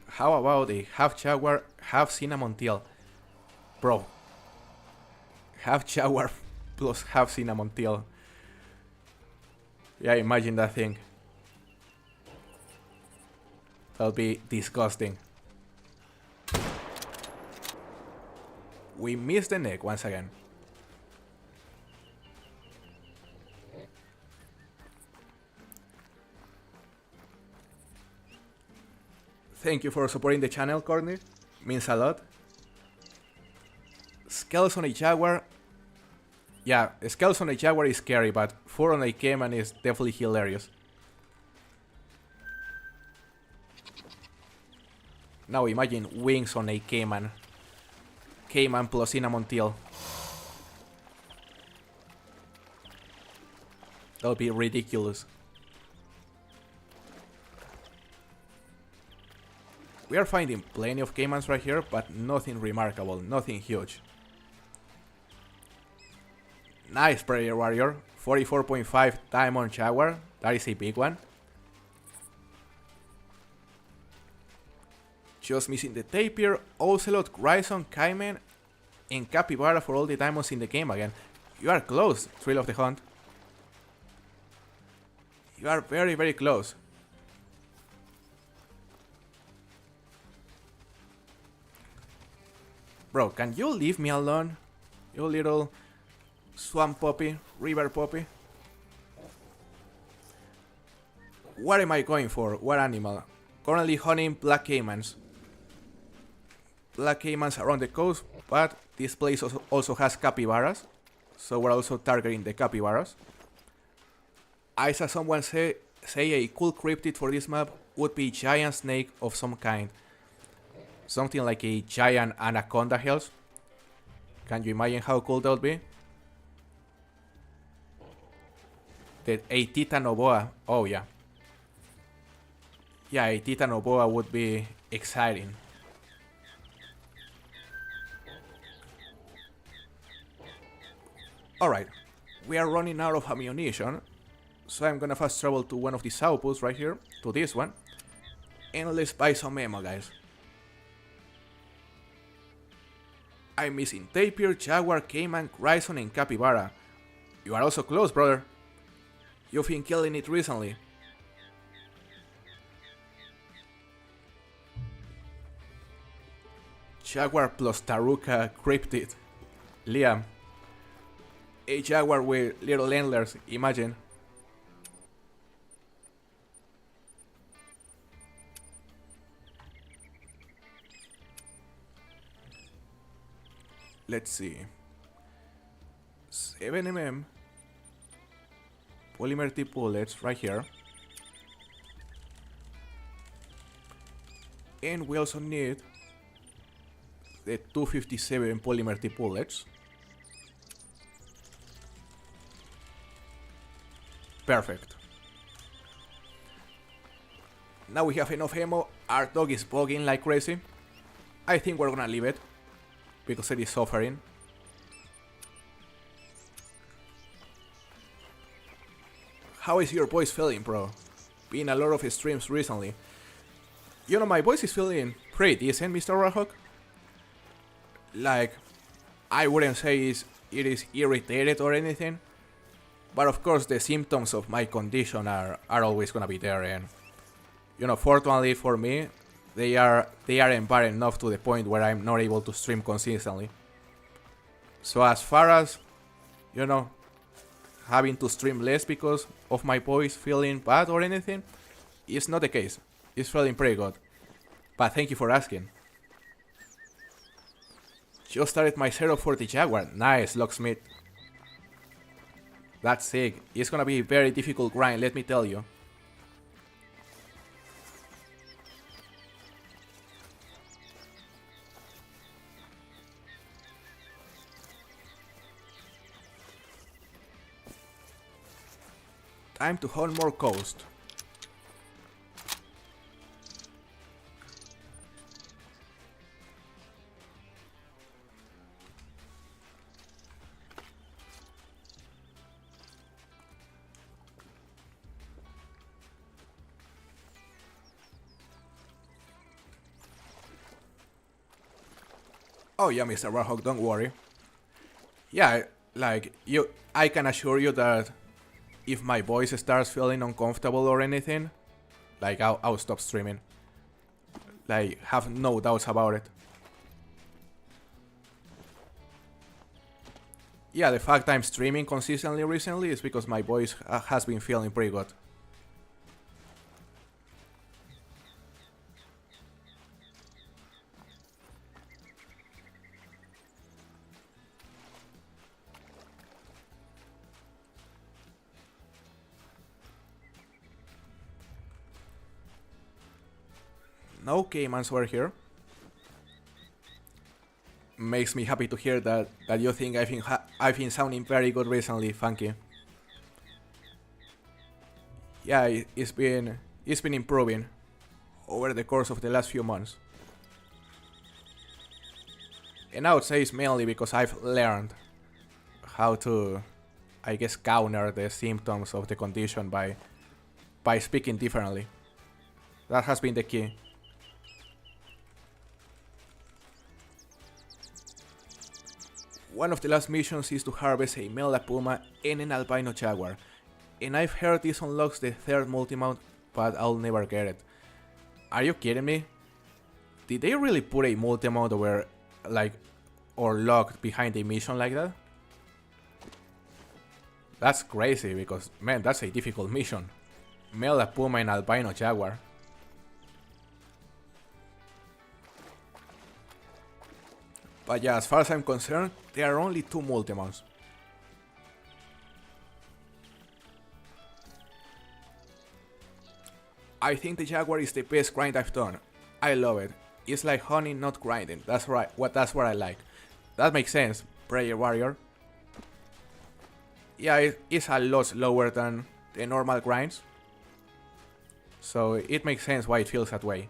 How about a half jaguar, half cinnamon tail? Bro. Half jaguar plus half cinnamon tail. Yeah, imagine that thing. That'll be disgusting. We missed the neck once again. Thank you for supporting the channel, Courtney. Means a lot. Scales on a jaguar. Yeah, scales on a jaguar is scary, but 4 on a caiman is definitely hilarious. Now imagine wings on a caiman. Caiman plus cinnamon tail. That would be ridiculous. We are finding plenty of caimans right here, but nothing remarkable, nothing huge. Nice, Prayer Warrior. 44.5 diamond jaguar. That is a big one. Just missing the tapir, ocelot, grison, caiman, and capybara for all the diamonds in the game again. You are close, Thrill of the Hunt. You are very, very close. Bro, can you leave me alone? You little swamp puppy, river puppy. What am I going for? What animal? Currently hunting black caimans. Black caimans around the coast, but this place also has capybaras. So we're also targeting the capybaras. I saw someone say a cool cryptid for this map would be giant snake of some kind. Something like a giant anaconda hells. Can you imagine how cool that would be? A titanoboa. Oh yeah. Yeah, a titanoboa would be exciting. Alright, we are running out of ammunition. So I'm gonna fast travel to one of these outposts right here. To this one. And let's buy some ammo, guys. I'm missing tapir, jaguar, caiman, grison, and capybara. You are also close, brother. You've been killing it recently. Jaguar plus taruca cryptid. Liam. A jaguar with little antlers, imagine. let's see. 7mm polymer tip bullets right here. And we also need the 257 polymer tip bullets. Perfect. Now we have enough ammo. Our dog is bugging like crazy. I think we're gonna leave it because it is suffering. How is your voice feeling, bro? Been a lot of streams recently. You know, my voice is feeling pretty decent, Mr. Rahok. Like, I wouldn't say it is irritated or anything. But of course, the symptoms of my condition are always gonna be there. And, you know, fortunately for me, they aren't bad enough to the point where I'm not able to stream consistently. So as far as, you know, having to stream less because of my voice feeling bad or anything, it's not the case. It's feeling pretty good. But thank you for asking. Just started my setup for the Jaguar. Nice, Locksmith. That's sick. It's gonna be a very difficult grind, let me tell you. Time to hunt more coast. Oh yeah, Mr. Warhawk, don't worry. Yeah, like, I can assure you that if my voice starts feeling uncomfortable or anything, like, I'll stop streaming. Like, have no doubts about it. Yeah, the fact I'm streaming consistently recently is because my voice has been feeling pretty good. No caimans were here. Makes me happy to hear that you think I've been sounding very good recently, Funky. Yeah, it's been improving over the course of the last few months. And I would say it's mainly because I've learned how to, I guess, counter the symptoms of the condition by speaking differently. That has been the key. One of the last missions is to harvest a male puma and an albino jaguar, and I've heard this unlocks the third multimount, but I'll never get it. Are you kidding me? Did they really put a multimount over, like, or locked behind a mission like that? That's crazy because, man, that's a difficult mission. Male puma and albino jaguar. But yeah, as far as I'm concerned, there are only 2 multimounts. I think the Jaguar is the best grind I've done. I love it. It's like hunting, not grinding. That's right. That's what I like. That makes sense, Prayer Warrior. Yeah, it's a lot slower than the normal grinds. So it makes sense why it feels that way.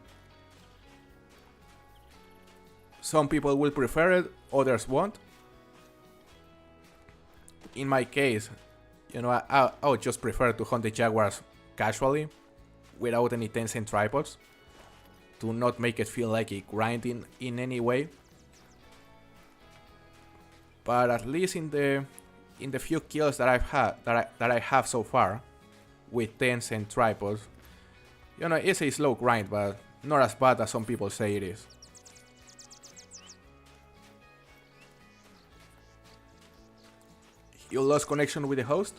Some people will prefer it, others won't. In my case, you know, I would just prefer to hunt the jaguars casually, without any tents and tripods, to not make it feel like a grind in any way. But at least in the few kills that I've had, that I have so far, with tents and tripods, you know, it's a slow grind, but not as bad as some people say it is. You lost connection with the host?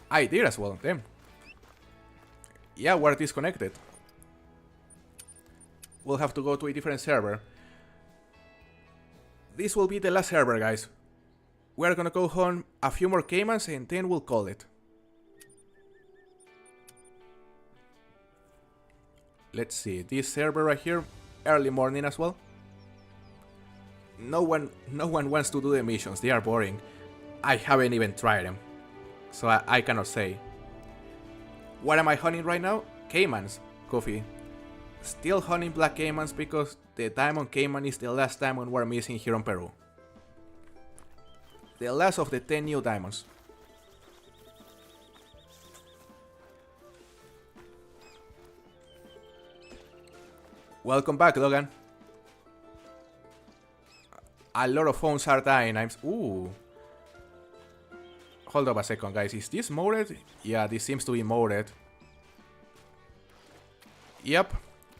I did as well, damn. Yeah, we're disconnected. We'll have to go to a different server. this will be the last server, guys. We're gonna go hunt a few more caimans and then we'll call it. Let's see, this server right here, early morning as well. No one wants to do the missions, they are boring. I haven't even tried them, so I cannot say. What am I hunting right now? Caimans, Goofy. Still hunting black caimans because the diamond caiman is the last diamond we're missing here in Peru. The last of the 10 new diamonds. Welcome back, Logan. A lot of phones are dying. Ooh. Hold up a second, guys. Is this modded? Yeah, this seems to be modded. Yep.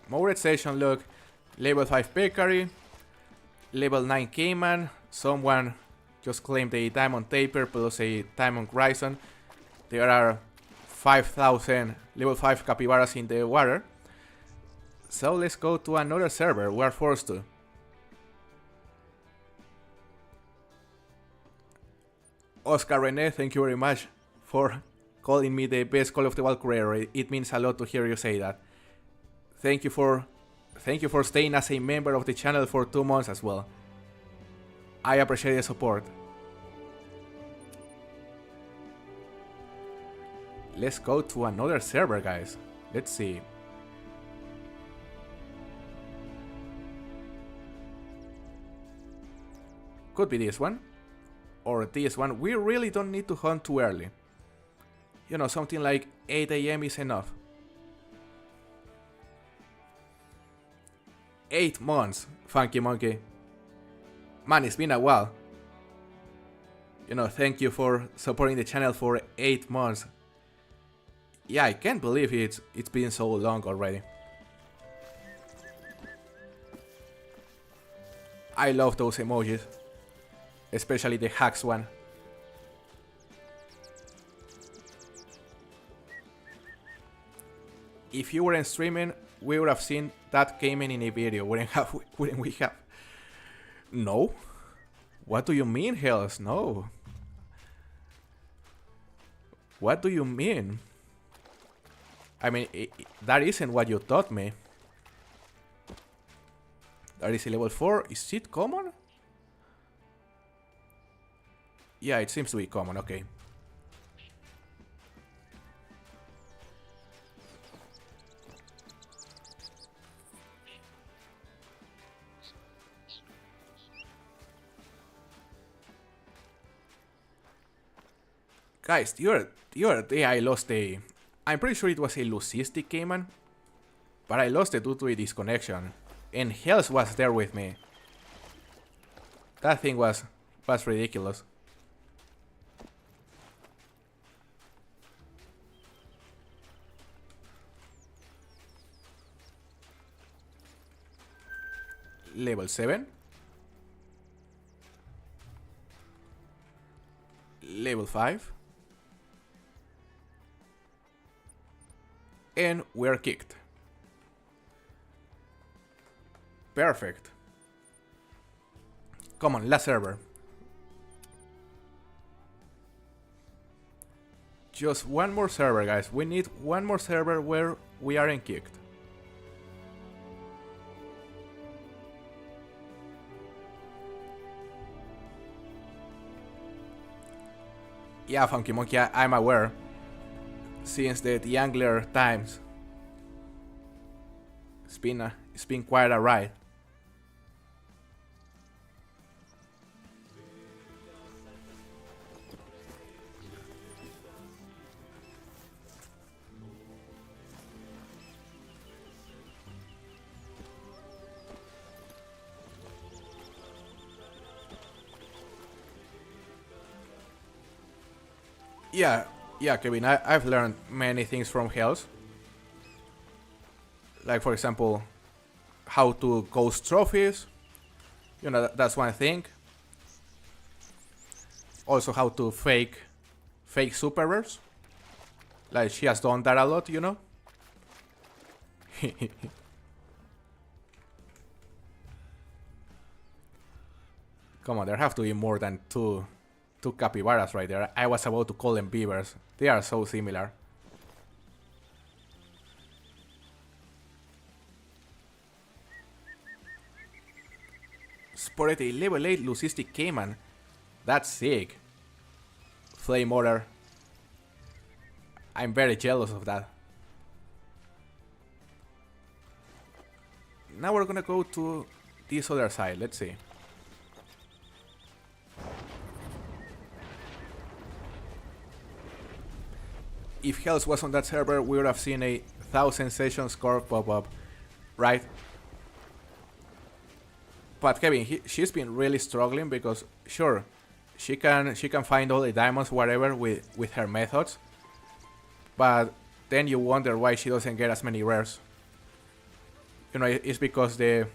Modded session, look. Level 5 Peccary. Level 9 Cayman. Someone just claimed a diamond taper plus a diamond Grison. There are 5,000 level 5 capybaras in the water. So let's go to another server. We're forced to. Oscar Rene, thank you very much for calling me the best Call of the Wild creator. It means a lot to hear you say that. Thank you for staying as a member of the channel for 2 months as well. I appreciate the support. Let's go to another server, guys. Let's see. Could be this one. Or this one. We really don't need to hunt too early. You know, something like 8 AM is enough. 8 months, Funky Monkey. Man, it's been a while. You know, thank you for supporting the channel for 8 months. Yeah, I can't believe it's been so long already. I love those emojis. Especially the hacks one. If you weren't streaming, we would have seen that caiman in a video, wouldn't we have? No? What do you mean, Hells? No. What do you mean? I mean, that isn't what you taught me. That is a level 4. Is it common? Yeah, it seems to be common, okay. Guys, the other day I lost a... I'm pretty sure it was a Lucistic Cayman, but I lost it due to a disconnection. And Hells was there with me. That thing was ridiculous. Level 7. Level 5. And we're kicked. Perfect. Come on, last server. Just one more server, guys. We need one more server where we aren't kicked. Yeah, Funky Monkey, I'm aware. Since the Angler times. It's been quite a ride. Yeah, Kevin, I've learned many things from Hells. Like, for example, how to ghost trophies. You know, that's one thing. Also, how to fake super rares. Like, she has done that a lot, you know. Come on, there have to be more than two capybaras right there. I was about to call them beavers. They are so similar. Spotted a level 8 leucistic caiman. That's sick. Flame order. I'm very jealous of that. Now we're gonna go to this other side. Let's see. If Hells was on that server, we would have seen a 1000 session score pop up, right? But Kevin, she's been really struggling because sure, she can find all the diamonds, whatever, with her methods. But then you wonder why she doesn't get as many rares. You know, it's because the,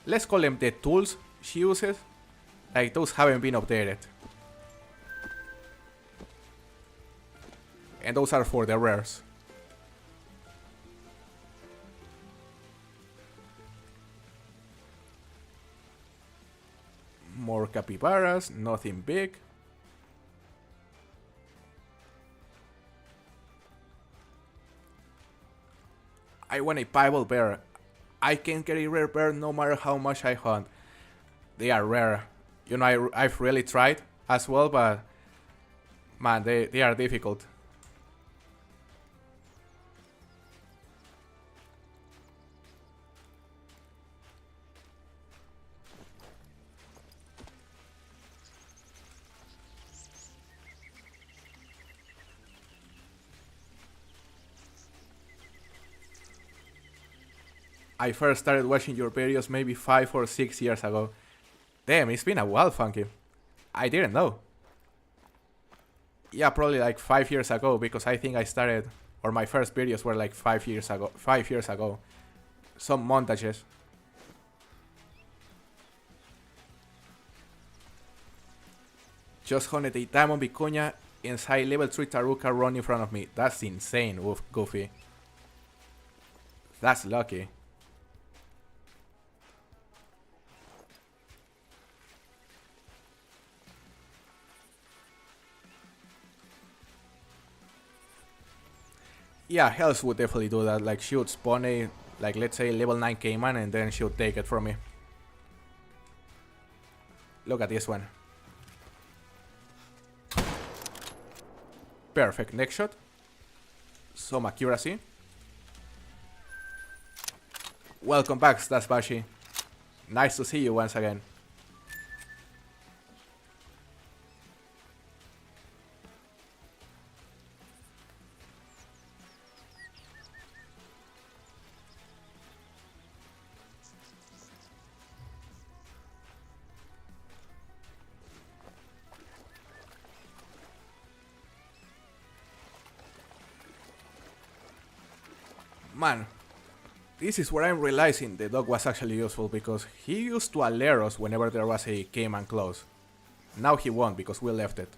let's call them the tools she uses, like those haven't been updated. And those are for the rares. More capybaras, nothing big. I want a piebald bear. I can't get a rare bear no matter how much I hunt. They are rare. You know, I've really tried as well, but man, they are difficult. I first started watching your videos maybe 5 or 6 years ago. Damn, it's been a while, Funky. I didn't know. Yeah, probably like 5 years ago, because I think I started, or my first videos were like 5 years ago. 5 years ago. Some montages. Just hunted a diamond vicuña inside level 3 taruka run in front of me. That's insane, Woof Goofy. That's lucky. Yeah, Hells would definitely do that. Like, she would spawn a, like, let's say level 9 caiman, and then she would take it from me. Look at this one. Perfect neck shot. Some accuracy. Welcome back, Stasbashi. Nice to see you once again. Man, this is where I'm realizing the dog was actually useful, because he used to alert us whenever there was a caiman close. Now he won't because we left it.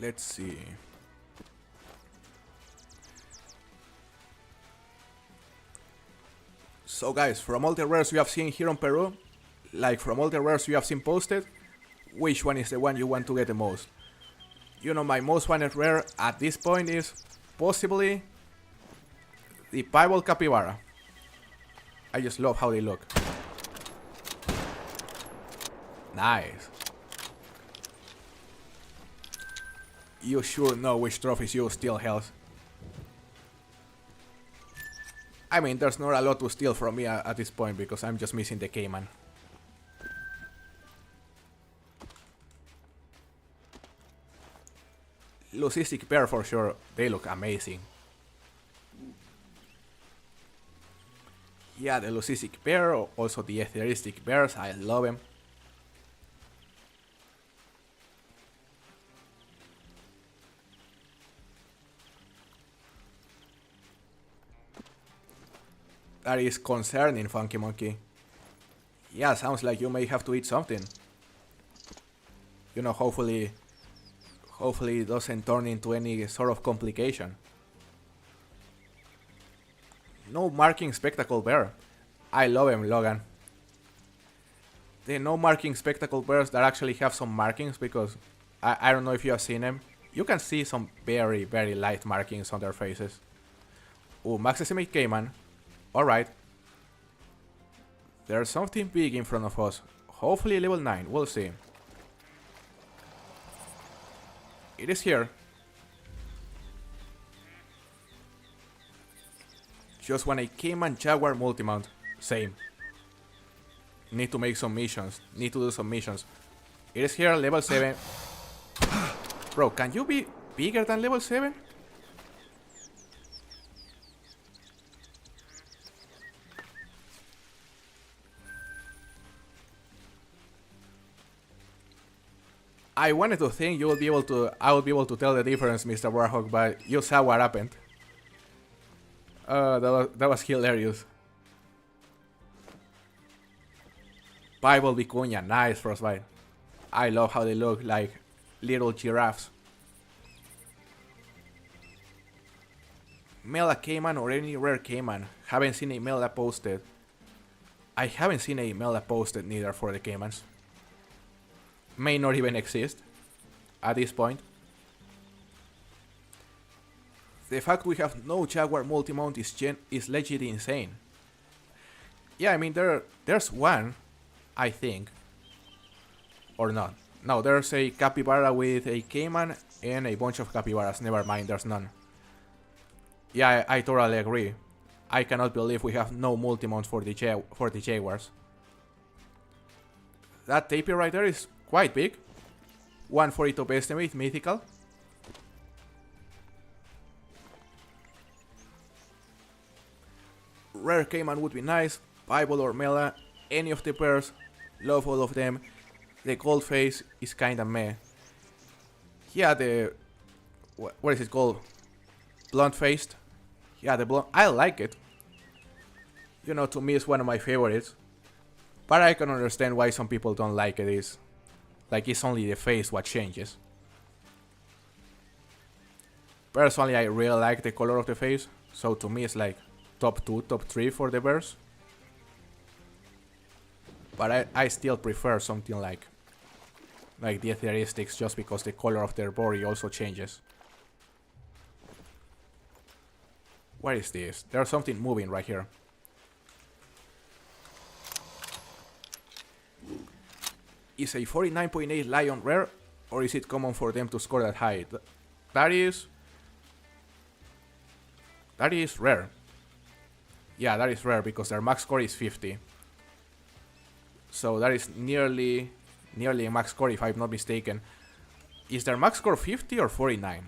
Let's see. So guys, from all the rares you have seen here on Peru, like from all the rares you have seen posted, which one is the one you want to get the most? You know, my most wanted rare at this point is possibly the piebald capybara. I just love how they look. Nice. You sure know which trophies you steal, Hells. I mean, there's not a lot to steal from me at this point, because I'm just missing the caiman. Leucistic bear for sure, they look amazing. Yeah, the leucistic bear, also the etheristic bears, I love them. That is concerning, Funky Monkey. Yeah, sounds like you may have to eat something. You know, hopefully it doesn't turn into any sort of complication. No marking spectacle bear. I love him, Logan. The no marking spectacle bears that actually have some markings, because I don't know if you have seen them. You can see some very, very light markings on their faces. Ooh, max estimate Cayman. Alright. There's something big in front of us. Hopefully level 9, we'll see. It is here. Just want a Cayman Jaguar multimount. Same. Need to make some missions. Need to do some missions. It is here, level 7. Bro, can you be bigger than level 7? I wanted to think I would be able to tell the difference, Mr. Warhawk, but you saw what happened. That was hilarious. Bible Vicuña, nice Frostbite. I love how they look like little giraffes. Mela Cayman or any rare Cayman. Haven't seen a Mela posted. I haven't seen a Mela posted neither for the Caymans. May not even exist at this point. The fact we have no Jaguar multimount is legit insane. Yeah, I mean there's one, I think. Or not. No, there's a capybara with a Cayman and a bunch of capybaras. Never mind, there's none. Yeah, I totally agree. I cannot believe we have no multimounts for the Jaguars. That tapir right there is quite big. 140 top estimate, mythical. Rare Cayman would be nice. Bible or Mela, any of the pairs. Love all of them. The gold face is kinda meh. Yeah, the... what is it called? Blunt faced. Yeah, the blunt... I like it. You know, to me it's one of my favorites. But I can understand why some people don't like it. Is like it's only the face what changes. Personally, I really like the color of the face. So to me it's like top 2, top 3 for the bears. But I still prefer something like the Etheristics, just because the color of their body also changes. What is this? There's something moving right here. Is a 49.8 Lion rare, or is it common for them to score that high? That is rare. Yeah, that is rare because their max score is 50. So that is nearly a max score if I'm not mistaken. Is their max score 50 or 49?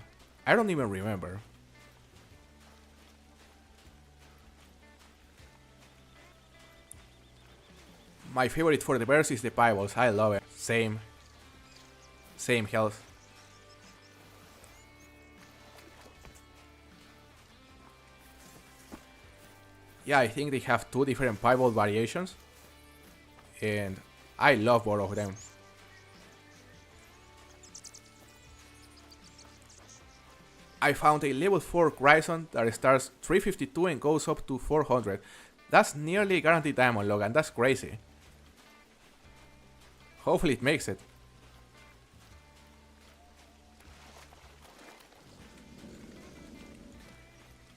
I don't even remember. My favorite for the bears is the Piebals. I love it. Same health. Yeah, I think they have 2 different Piebald variations. And I love both of them. I found a level 4 Grison that starts 352 and goes up to 400. That's nearly a guaranteed diamond, Logan. That's crazy. Hopefully it makes it.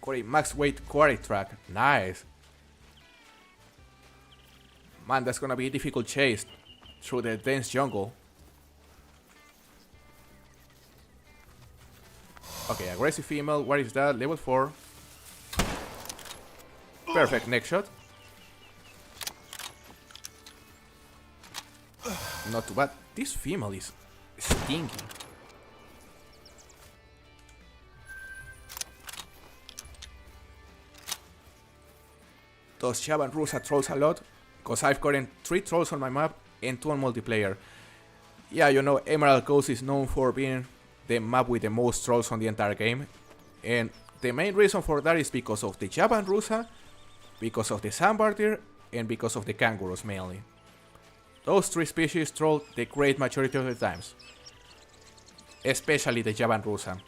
Got a max weight quarry track. Nice. Man, that's gonna be a difficult chase through the dense jungle. Okay, aggressive female. What is that? Level 4. Perfect neck shot. Not too bad. This female is stinky. Those Shaban Rusa trolls a lot, because I've gotten 3 trolls on my map and 2 on multiplayer. Yeah, you know, Emerald Coast is known for being the map with the most trolls on the entire game. And the main reason for that is because of the Shaban Rusa because of the sandbar deer and because of the kangaroos mainly. Those three species troll the great majority of the times. Especially the Javan Rusa.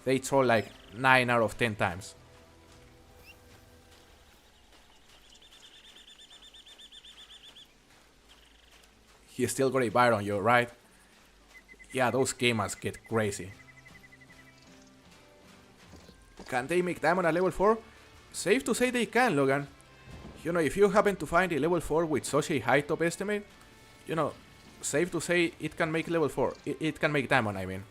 They troll like 9 out of 10 times. He still got a bite on you, right? Yeah, those gamers get crazy. Can they make diamond at level 4? Safe to say they can, Logan. You know, if you happen to find a level 4 with such a high top estimate, you know, safe to say it can make level 4. It can make diamond, I mean.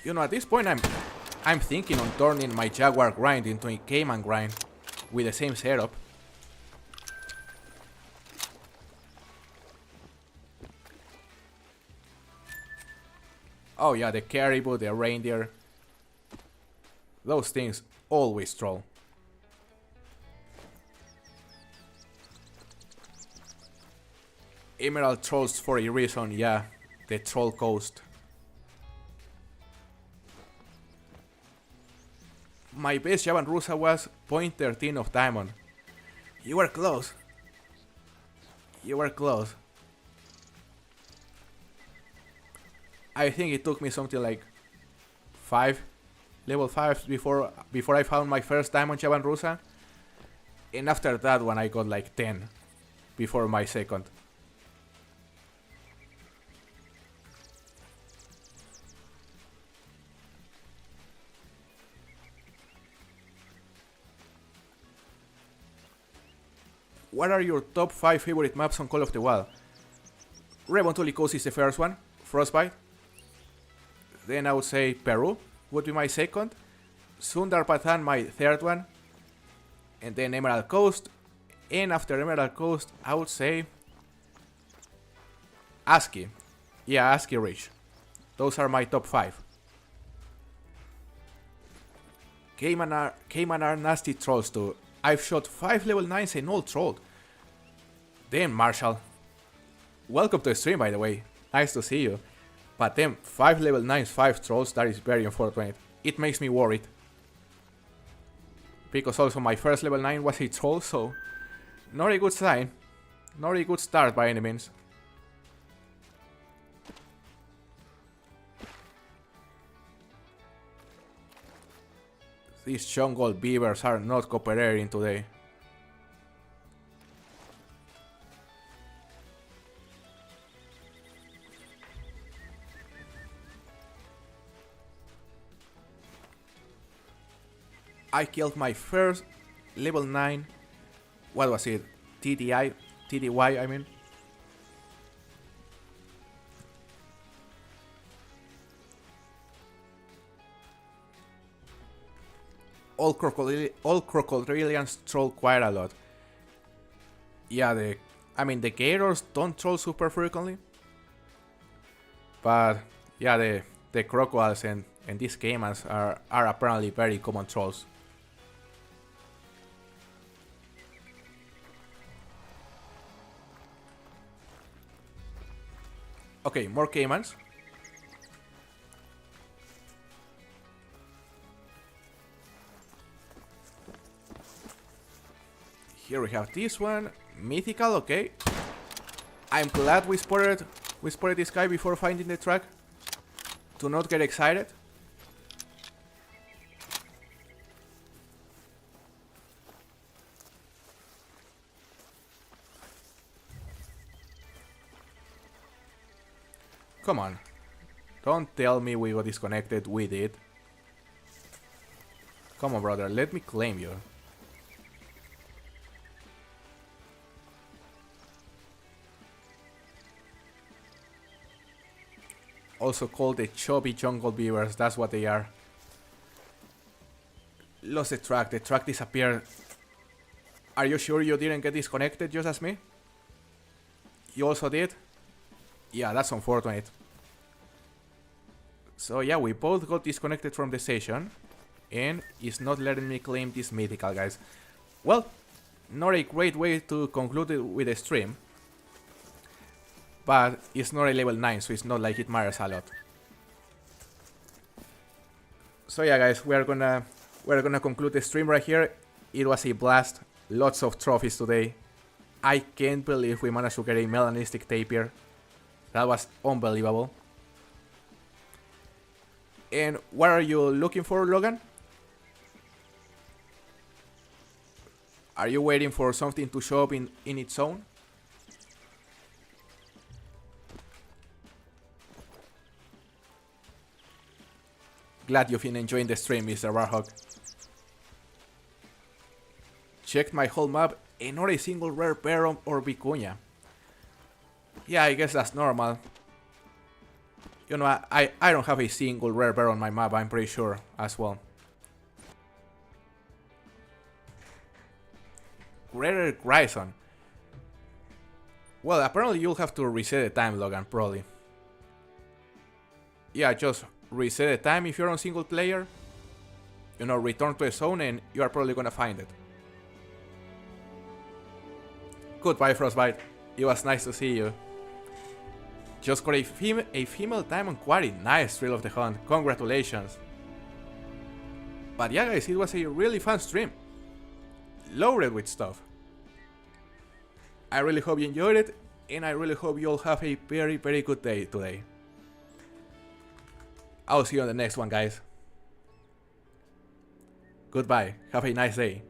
You know, at this point I'm thinking on turning my Jaguar grind into a Cayman grind with the same setup. Oh yeah, the caribou, the reindeer. Those things always troll. Emerald trolls for a reason, yeah. The troll coast. My best Javan Rusa was 0.13 of diamond. You were close. You were close. I think it took me something like 5 level 5 before I found my first diamond Javan Rusa. And after that one I got like 10 before my second. What are your top 5 favorite maps on Call of the Wild? Revontuli Coast is the first one, Frostbite. Then I would say Peru would be my second. Sundar Pathan my third one. And then Emerald Coast. And after Emerald Coast, I would say ASCII. Yeah, ASCII Ridge. Those are my top 5. Cayman are nasty trolls too. I've shot 5 level 9s and all trolled. Damn, Marshall. Welcome to the stream, by the way. Nice to see you. But them 5 level 9s, 5 trolls, that is very unfortunate. It makes me worried. Because also my first level 9 was a troll, so not a good sign. Not a good start by any means. These jungle beavers are not cooperating today. I killed my first level 9, what was it, TDY I mean. All crocodilians troll quite a lot. Yeah, the gators don't troll super frequently. But yeah, the crocodiles and these caimans are apparently very common trolls. Okay, more caimans. Here we have this one, mythical, okay. I'm glad we spotted this guy before finding the track. Do not get excited. Come on. Don't tell me we got disconnected, we did. Come on, brother, let me claim you. Also called the chubby jungle beavers, that's what they are. Lost the track disappeared. Are you sure you didn't get disconnected just as me? You also did? Yeah, that's unfortunate. So yeah, we both got disconnected from the session. And it's not letting me claim this mythical, guys. Well, not a great way to conclude it with a stream. but it's not a level 9, so it's not like it matters a lot. So yeah, guys, we're gonna conclude the stream right here. It was a blast. Lots of trophies today. I can't believe we managed to get a melanistic tapir. That was unbelievable. And what are you looking for, Logan? Are you waiting for something to show up in its own? Glad you've been enjoying the stream, Mr. Warhawk. Checked my whole map and not a single rare bear or vicuña. Yeah, I guess that's normal. You know, I don't have a single rare bear on my map, I'm pretty sure, as well. Greater Grison. Well, apparently you'll have to reset the time, Logan, probably. Yeah, just reset the time if you're on single player. You know, return to the zone and you are probably gonna find it. Goodbye, Frostbite. It was nice to see you. Just got a female diamond quarry. Nice, Thrill of the Hunt. Congratulations. But yeah, guys, it was a really fun stream. Loaded with stuff. I really hope you enjoyed it, and I really hope you all have a very, very good day today. I'll see you on the next one, guys. Goodbye. Have a nice day.